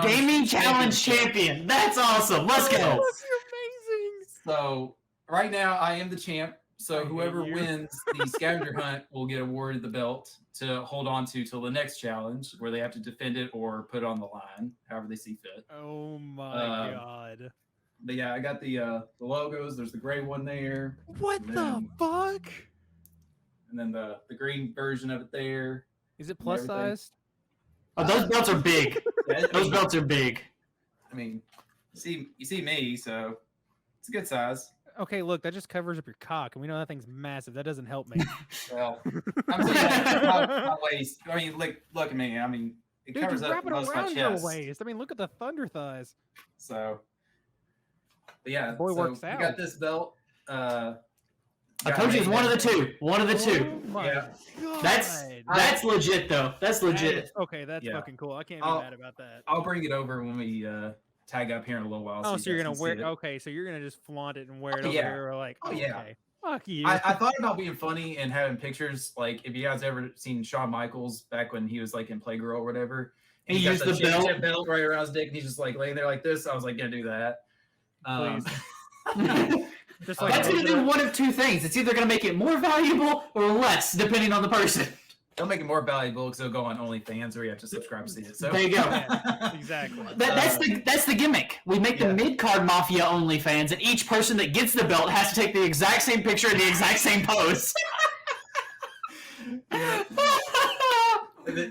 Speaker 3: Gaming Challenge champion. That's awesome. Let's go.
Speaker 2: That's amazing.
Speaker 1: So right now I am the champ. So
Speaker 2: I hate
Speaker 1: whoever
Speaker 2: you.
Speaker 1: wins the scavenger hunt will get awarded the belt to hold on to till the next challenge, where they have to defend it or put it on the line, however they see fit.
Speaker 2: Oh my god.
Speaker 1: But yeah, I got the logos. There's the gray one there,
Speaker 2: What
Speaker 1: and
Speaker 2: the
Speaker 1: then,
Speaker 2: fuck?
Speaker 1: and then the green version of it there.
Speaker 2: Is it
Speaker 1: and
Speaker 2: plus
Speaker 1: everything.
Speaker 2: sized?
Speaker 3: Oh, those belts are big.
Speaker 1: Yeah,
Speaker 3: Those belts are big.
Speaker 1: I mean, you see me, so it's a good size.
Speaker 2: Okay, look, that just covers up your cock, and we know that thing's massive. That doesn't help me.
Speaker 1: Well, I'm saying my waist. I mean, look at me. I mean, it
Speaker 2: Dude,
Speaker 1: covers
Speaker 2: just
Speaker 1: up
Speaker 2: wrap it
Speaker 1: most of my
Speaker 2: around your
Speaker 1: chest.
Speaker 2: waist. I mean, look at the thunder thighs.
Speaker 1: So, but yeah,
Speaker 2: Boy
Speaker 1: so
Speaker 2: works
Speaker 1: we
Speaker 2: out.
Speaker 1: got this belt.
Speaker 3: I told you it's one of the two. One of the two.
Speaker 2: Oh my
Speaker 1: Yeah.
Speaker 2: god.
Speaker 3: That's legit though. That's
Speaker 2: That
Speaker 3: legit.
Speaker 2: is- okay, that's
Speaker 1: Yeah.
Speaker 2: fucking cool. I can't be
Speaker 1: I'll-
Speaker 2: mad about that.
Speaker 1: I'll bring it over when we tag up here in a little while.
Speaker 2: Oh,
Speaker 1: you
Speaker 2: so you're
Speaker 1: guys
Speaker 2: gonna
Speaker 1: can
Speaker 2: wear?
Speaker 1: see it.
Speaker 2: Okay, so you're gonna just flaunt it and wear it
Speaker 1: Oh,
Speaker 2: over
Speaker 1: yeah.
Speaker 2: there, or like?
Speaker 1: Oh, yeah.
Speaker 2: Okay. Fuck you.
Speaker 1: I thought about being funny and having pictures. Like, if you guys ever seen Shawn Michaels back when he was like in Playgirl or whatever, and
Speaker 3: He
Speaker 1: got
Speaker 3: used
Speaker 1: that
Speaker 3: the belt.
Speaker 1: championship belt right around his dick, and he's just like laying there like this. I was like, gonna do that.
Speaker 2: Just
Speaker 3: That's
Speaker 2: raise
Speaker 3: gonna
Speaker 2: it
Speaker 3: do
Speaker 2: up.
Speaker 3: one of two things. It's either gonna make it more valuable or less, depending on the person.
Speaker 1: It'll make it more valuable because it'll go on OnlyFans where you have to subscribe to see it. So
Speaker 3: There you go.
Speaker 2: Yeah, exactly.
Speaker 3: That's the gimmick. We make the
Speaker 1: Yeah.
Speaker 3: Mid Card Mafia OnlyFans, and each person that gets the belt has to take the exact same picture in the exact same pose.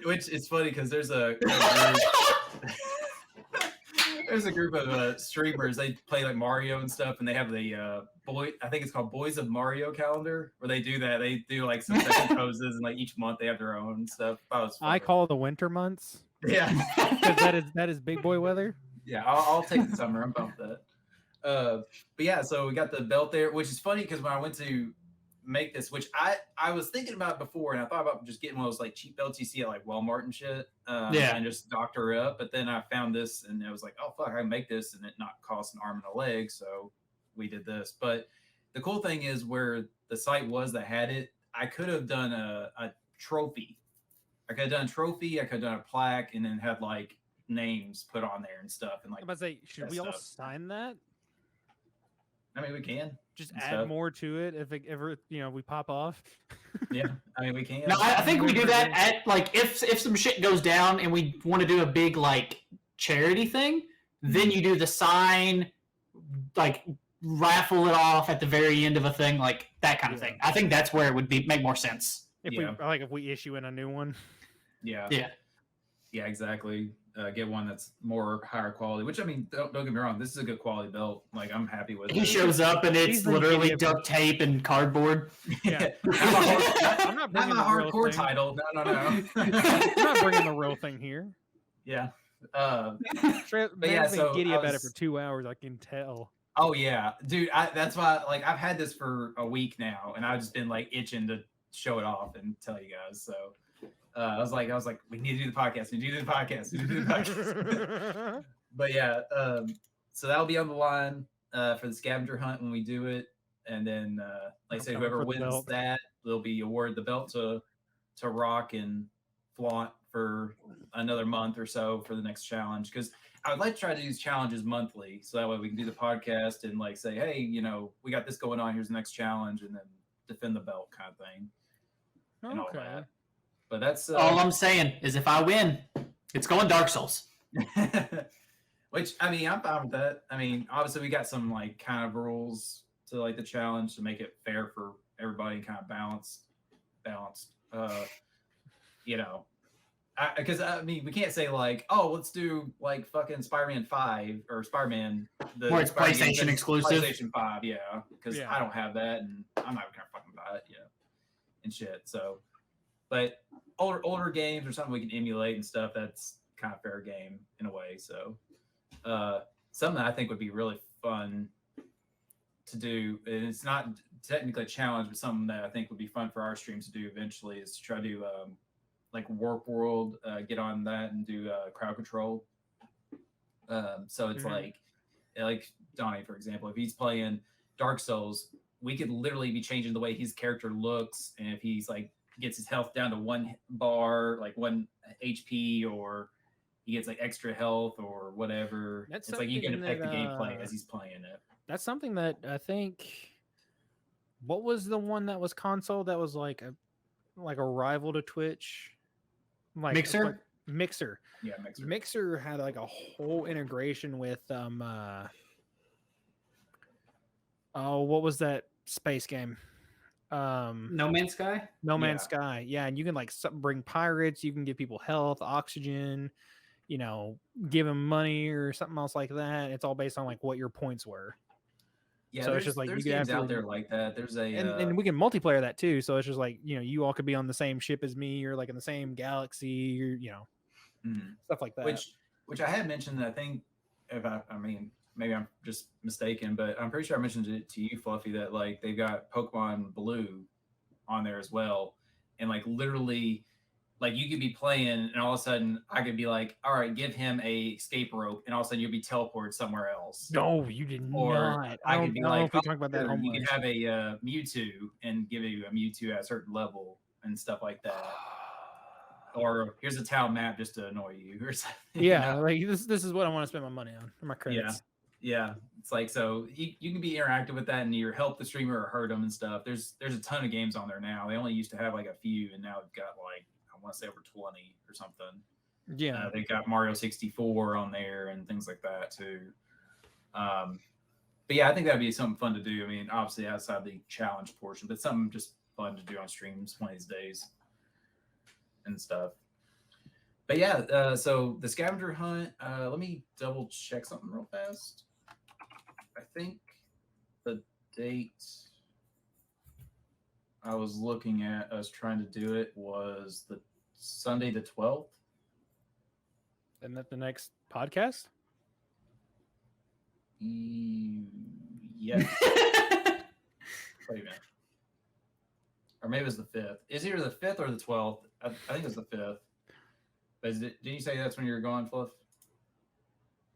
Speaker 1: Which is funny because there's a group of streamers. They play like Mario and stuff, and they have the I think it's called Boys of Mario calendar, where they do that. They do like some second poses, and like each month they have their own stuff. That was
Speaker 2: I
Speaker 1: funny.
Speaker 2: call the winter months
Speaker 1: Yeah,
Speaker 2: because that is big boy weather.
Speaker 1: yeah. I'll take the summer. I'm bumped that. But yeah, so we got the belt there, which is funny because when I went to make this, which I was thinking about before, and I thought about just getting one of those like cheap belts you see at like Walmart and shit,
Speaker 3: Yeah.
Speaker 1: and just doctor up. But then I found this, and I was like, oh fuck, I can make this and it not cost an arm and a leg. So we did this. But the cool thing is where the site was that had it, I could have done a trophy. I could have done a trophy. I could have done a plaque, and then had like names put on there and stuff. And like,
Speaker 2: I'm about to say, should
Speaker 1: that
Speaker 2: we all
Speaker 1: stuff.
Speaker 2: sign that?
Speaker 1: I mean, we can.
Speaker 2: Just
Speaker 1: and
Speaker 2: add
Speaker 1: stuff.
Speaker 2: more to it if it ever we pop off.
Speaker 1: Yeah, I mean, we can.
Speaker 3: No, I think we do that at like if some shit goes down and we want to do a big like charity thing, then you do the sign, like raffle it off at the very end of a thing, like that kind of
Speaker 2: Yeah.
Speaker 3: thing. I think that's where it would make more sense.
Speaker 2: If
Speaker 1: Yeah.
Speaker 2: if we issue in a new one.
Speaker 1: Yeah.
Speaker 3: Yeah.
Speaker 1: Yeah, exactly. Get one that's more higher quality. Which I mean, don't get me wrong, this is a good quality belt. Like I'm happy with
Speaker 3: He
Speaker 1: it.
Speaker 3: shows up and it's
Speaker 2: He's been
Speaker 3: literally
Speaker 2: giddy
Speaker 3: duct tape and cardboard.
Speaker 2: Yeah. I'm not
Speaker 1: not
Speaker 2: bringing
Speaker 1: my
Speaker 2: the real
Speaker 1: hardcore
Speaker 2: thing.
Speaker 1: title. No.
Speaker 2: I'm not bringing the real thing here.
Speaker 1: Yeah.
Speaker 2: Man's
Speaker 1: yeah,
Speaker 2: been
Speaker 1: so
Speaker 2: giddy
Speaker 1: I
Speaker 2: about it
Speaker 1: was-
Speaker 2: for 2 hours. I can tell.
Speaker 1: Oh yeah, dude. That's why. Like I've had this for a week now, and I've just been like itching to show it off and tell you guys. So I was like, we need to do the podcast. We need to do the podcast. We need to do the podcast. But yeah, so that'll be on the line for the scavenger hunt when we do it, and then like I said,
Speaker 2: coming
Speaker 1: whoever
Speaker 2: for the
Speaker 1: wins
Speaker 2: belt.
Speaker 1: that, they'll be awarded the belt to rock and flaunt for another month or so for the next challenge. Because I would like to try to do these challenges monthly, so that way we can do the podcast and like say, hey, we got this going on. Here's the next challenge, and then defend the belt kind of thing. And all
Speaker 2: Okay.
Speaker 1: that. But that's
Speaker 3: All I'm saying is if I win, it's going Dark Souls.
Speaker 1: which I mean, I'm fine with that. I mean, obviously we got some like kind of rules to like the challenge to make it fair for everybody and kind of balanced. Because I mean, we can't say like, oh, let's do like fucking Spider-Man 5 or Spider-Man
Speaker 3: Where it's
Speaker 1: Spider-Man
Speaker 3: PlayStation
Speaker 1: that's
Speaker 3: exclusive.
Speaker 1: PlayStation 5, yeah, because
Speaker 2: Yeah.
Speaker 1: I don't have that and I'm not gonna fucking buy it, and shit. So, but older games or something we can emulate and stuff, that's kind of fair game in a way. So, something that I think would be really fun to do, and it's not technically a challenge, but something that I think would be fun for our streams to do eventually is to try to do like Warp World, get on that and do crowd control. So it's
Speaker 2: Mhm.
Speaker 1: like Donnie, for example, if he's playing Dark Souls, we could literally be changing the way his character looks, and if he's like gets his health down to 1 bar, like 1 HP, or he gets like extra health or whatever.
Speaker 2: That's
Speaker 1: it's like you can
Speaker 2: something
Speaker 1: affect the
Speaker 2: that,
Speaker 1: gameplay as he's playing it.
Speaker 2: That's something that I think what was the one that was console that was like a rival to Twitch? Like
Speaker 3: Mixer?
Speaker 2: Mixer.
Speaker 1: Yeah, Mixer.
Speaker 2: Mixer had like a whole integration with what was that space game?
Speaker 3: No Man's Sky?
Speaker 2: No Man's
Speaker 1: Yeah.
Speaker 2: Sky. Yeah, and you can like bring pirates, you can give people health, oxygen, give them money or something else like that. It's all based on like what your points were.
Speaker 1: Yeah,
Speaker 2: So
Speaker 1: there's
Speaker 2: it's just like
Speaker 1: there's
Speaker 2: you
Speaker 1: games
Speaker 2: have to
Speaker 1: out there like that. There's a
Speaker 2: and we can multiplayer that too. So it's just like, you all could be on the same ship as me, or like in the same galaxy, or stuff like that.
Speaker 1: which I had mentioned. I think if I mean maybe I'm just mistaken, but I'm pretty sure I mentioned it to you, Fluffy, that like they've got Pokemon Blue on there as well, and like literally, like you could be playing, and all of a sudden I could be like, all right, give him a escape rope, and all of a sudden you'll be teleported somewhere else.
Speaker 2: No, you did
Speaker 1: Or
Speaker 2: not.
Speaker 1: I
Speaker 2: don't
Speaker 1: could be
Speaker 2: know
Speaker 1: like,
Speaker 2: if we talk about that.
Speaker 1: sure,
Speaker 2: How
Speaker 1: you
Speaker 2: much.
Speaker 1: could have a Mewtwo and give you a Mewtwo at a certain level and stuff like that. Or here's a town map just to annoy you or something.
Speaker 2: Yeah, like this is what I want to spend my money on, or my credits.
Speaker 1: Yeah. It's like, so you can be interactive with that and either help the streamer or hurt them and stuff. There's a ton of games on there now. They only used to have like a few, and now they've got like, I want to say over 20 or something.
Speaker 2: Yeah.
Speaker 1: They got Mario 64 on there and things like that too. But yeah, I think that'd be something fun to do. I mean, obviously outside the challenge portion, but something just fun to do on streams one of these days and stuff. But yeah, so the scavenger hunt, let me double check something real fast. I think the date I was looking at us trying to do it was the Sunday the 12th.
Speaker 2: Isn't that the next podcast?
Speaker 1: Yes. Wait a minute. Or maybe it was the 5th. It's either the 5th or the 12th. I think it was the 5th. But didn't you say that's when you were going, Fluff?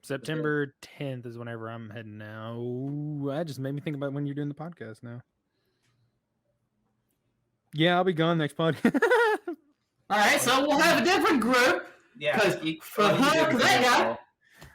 Speaker 2: September 10th is whenever I'm heading now. Ooh, that just made me think about when you're doing the podcast now. Yeah, I'll be gone next podcast.
Speaker 3: All right, so we'll have a different group.
Speaker 1: Yeah.
Speaker 3: Because that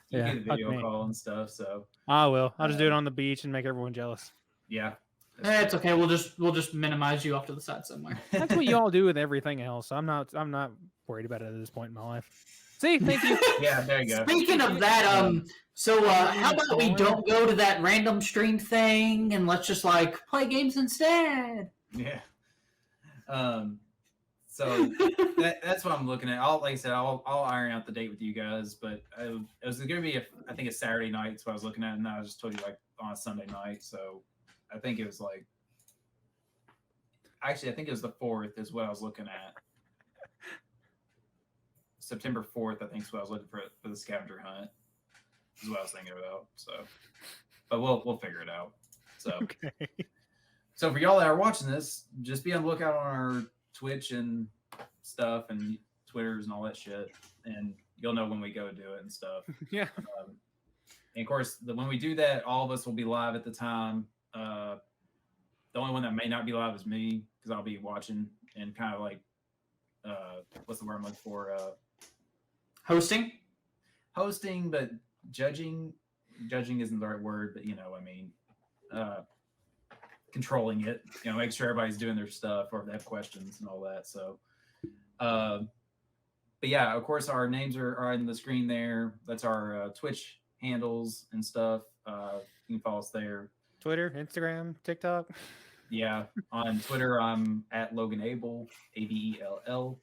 Speaker 1: You
Speaker 2: Yeah,
Speaker 1: get a
Speaker 2: fuck
Speaker 1: video
Speaker 2: me.
Speaker 1: call and stuff, so
Speaker 2: I will. I'll just do it on the beach and make everyone jealous.
Speaker 1: yeah.
Speaker 3: It's okay. We'll just minimize you off to the side somewhere.
Speaker 2: That's what you all do with everything else. I'm not worried about it at this point in my life. See, thank you.
Speaker 1: Yeah, there you go.
Speaker 3: Speaking of that, so how about we don't go to that random stream thing and let's just like play games instead?
Speaker 1: Yeah. So that's what I'm looking at. Like I said, I'll iron out the date with you guys, but it was going to be I think a Saturday night. That's what I was looking at, and I just told you like on a Sunday night. So I think it was like, actually, I think it was the 4th is what I was looking at. September 4th, I think is what I was looking for the scavenger hunt. Is what I was thinking about. So, but we'll figure it out. So,
Speaker 2: Okay.
Speaker 1: So for y'all that are watching this, just be on the lookout on our Twitch and stuff and Twitters and all that shit, and you'll know when we go do it and stuff.
Speaker 2: Yeah.
Speaker 1: And of course, when we do that, all of us will be live at the time. The only one that may not be live is me, because I'll be watching and kind of like, what's the word I'm looking for?
Speaker 3: Hosting?
Speaker 1: Hosting, but judging. Judging isn't the right word, but you know, I mean, controlling it. You know, make sure everybody's doing their stuff, or if they have questions and all that. So, but yeah, of course, our names are on the screen there. That's our Twitch handles and stuff. You can follow us there.
Speaker 2: Twitter, Instagram, TikTok.
Speaker 1: Yeah, on Twitter, I'm at Logan Abel, Abell.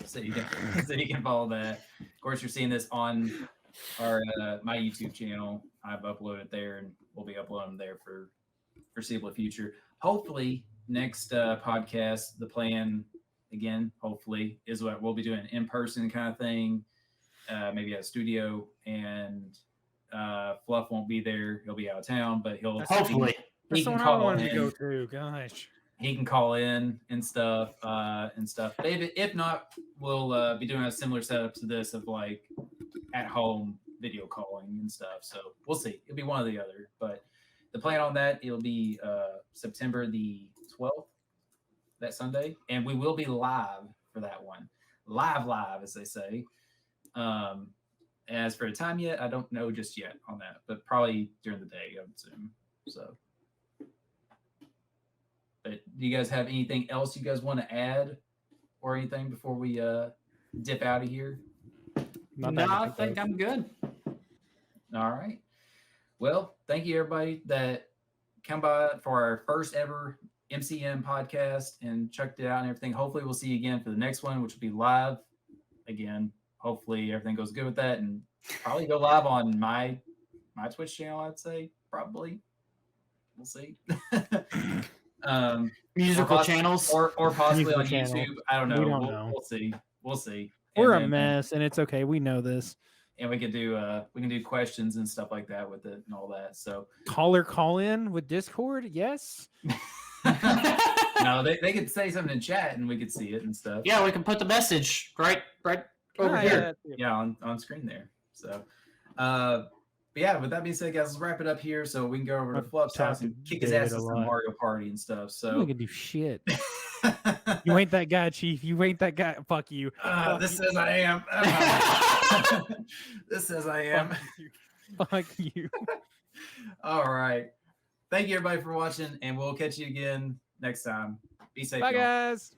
Speaker 1: So you can follow that. Of course, you're seeing this on our my YouTube channel. I've uploaded there, and we'll be uploading there for foreseeable future. Hopefully, next podcast, the plan again, hopefully, is what we'll be doing, an in-person kind of thing, maybe at a studio, and Fluff won't be there. He'll be out of town, but he'll
Speaker 3: Hopefully.
Speaker 2: That's
Speaker 1: he
Speaker 2: the
Speaker 1: can
Speaker 2: one I
Speaker 1: call
Speaker 2: wanted to
Speaker 1: in.
Speaker 2: go to. Gosh.
Speaker 1: He can call in and stuff. But if not, we'll be doing a similar setup to this of like at home video calling and stuff. So we'll see. It'll be one or the other. But the plan on that, it'll be September the 12th, that Sunday, and we will be live for that one. Live, as they say. As for the time yet, I don't know just yet on that, but probably during the day, I would assume. So But do you guys have anything else you guys want to add or anything before we dip out of here?
Speaker 2: Not
Speaker 3: No,
Speaker 2: that
Speaker 3: I think I'm good.
Speaker 1: All right. Well, thank you everybody that come by for our first ever MCM podcast and checked it out and everything. Hopefully we'll see you again for the next one, which will be live again. Hopefully everything goes good with that, and probably go live on my Twitch channel, I'd say. Probably. We'll see.
Speaker 3: Musical channels.
Speaker 1: Or possibly
Speaker 2: Musical
Speaker 1: on
Speaker 2: channel.
Speaker 1: YouTube. I don't know.
Speaker 2: We don't know.
Speaker 1: We'll see. We'll see.
Speaker 2: We're
Speaker 1: And
Speaker 2: a
Speaker 1: then,
Speaker 2: mess, and it's okay. We know this.
Speaker 1: and we can do questions and stuff like that with it and all that. So
Speaker 2: Call in with Discord. Yes.
Speaker 1: no, they could say something in chat and we could see it and stuff.
Speaker 3: Yeah, we can put the message right over here.
Speaker 1: Yeah, on screen there. So but yeah, with that being said, guys, let's wrap it up here so we can go over to Fluff's house and kick his ass at some Mario Party and stuff. So
Speaker 2: We can do shit. You ain't that guy, Chief. You ain't that guy. Fuck you.
Speaker 1: this says I am. This says I am.
Speaker 2: Fuck you.
Speaker 1: All right. Thank you everybody for watching, and we'll catch you again next time. Be safe.
Speaker 2: Bye,
Speaker 1: y'all.
Speaker 2: guys.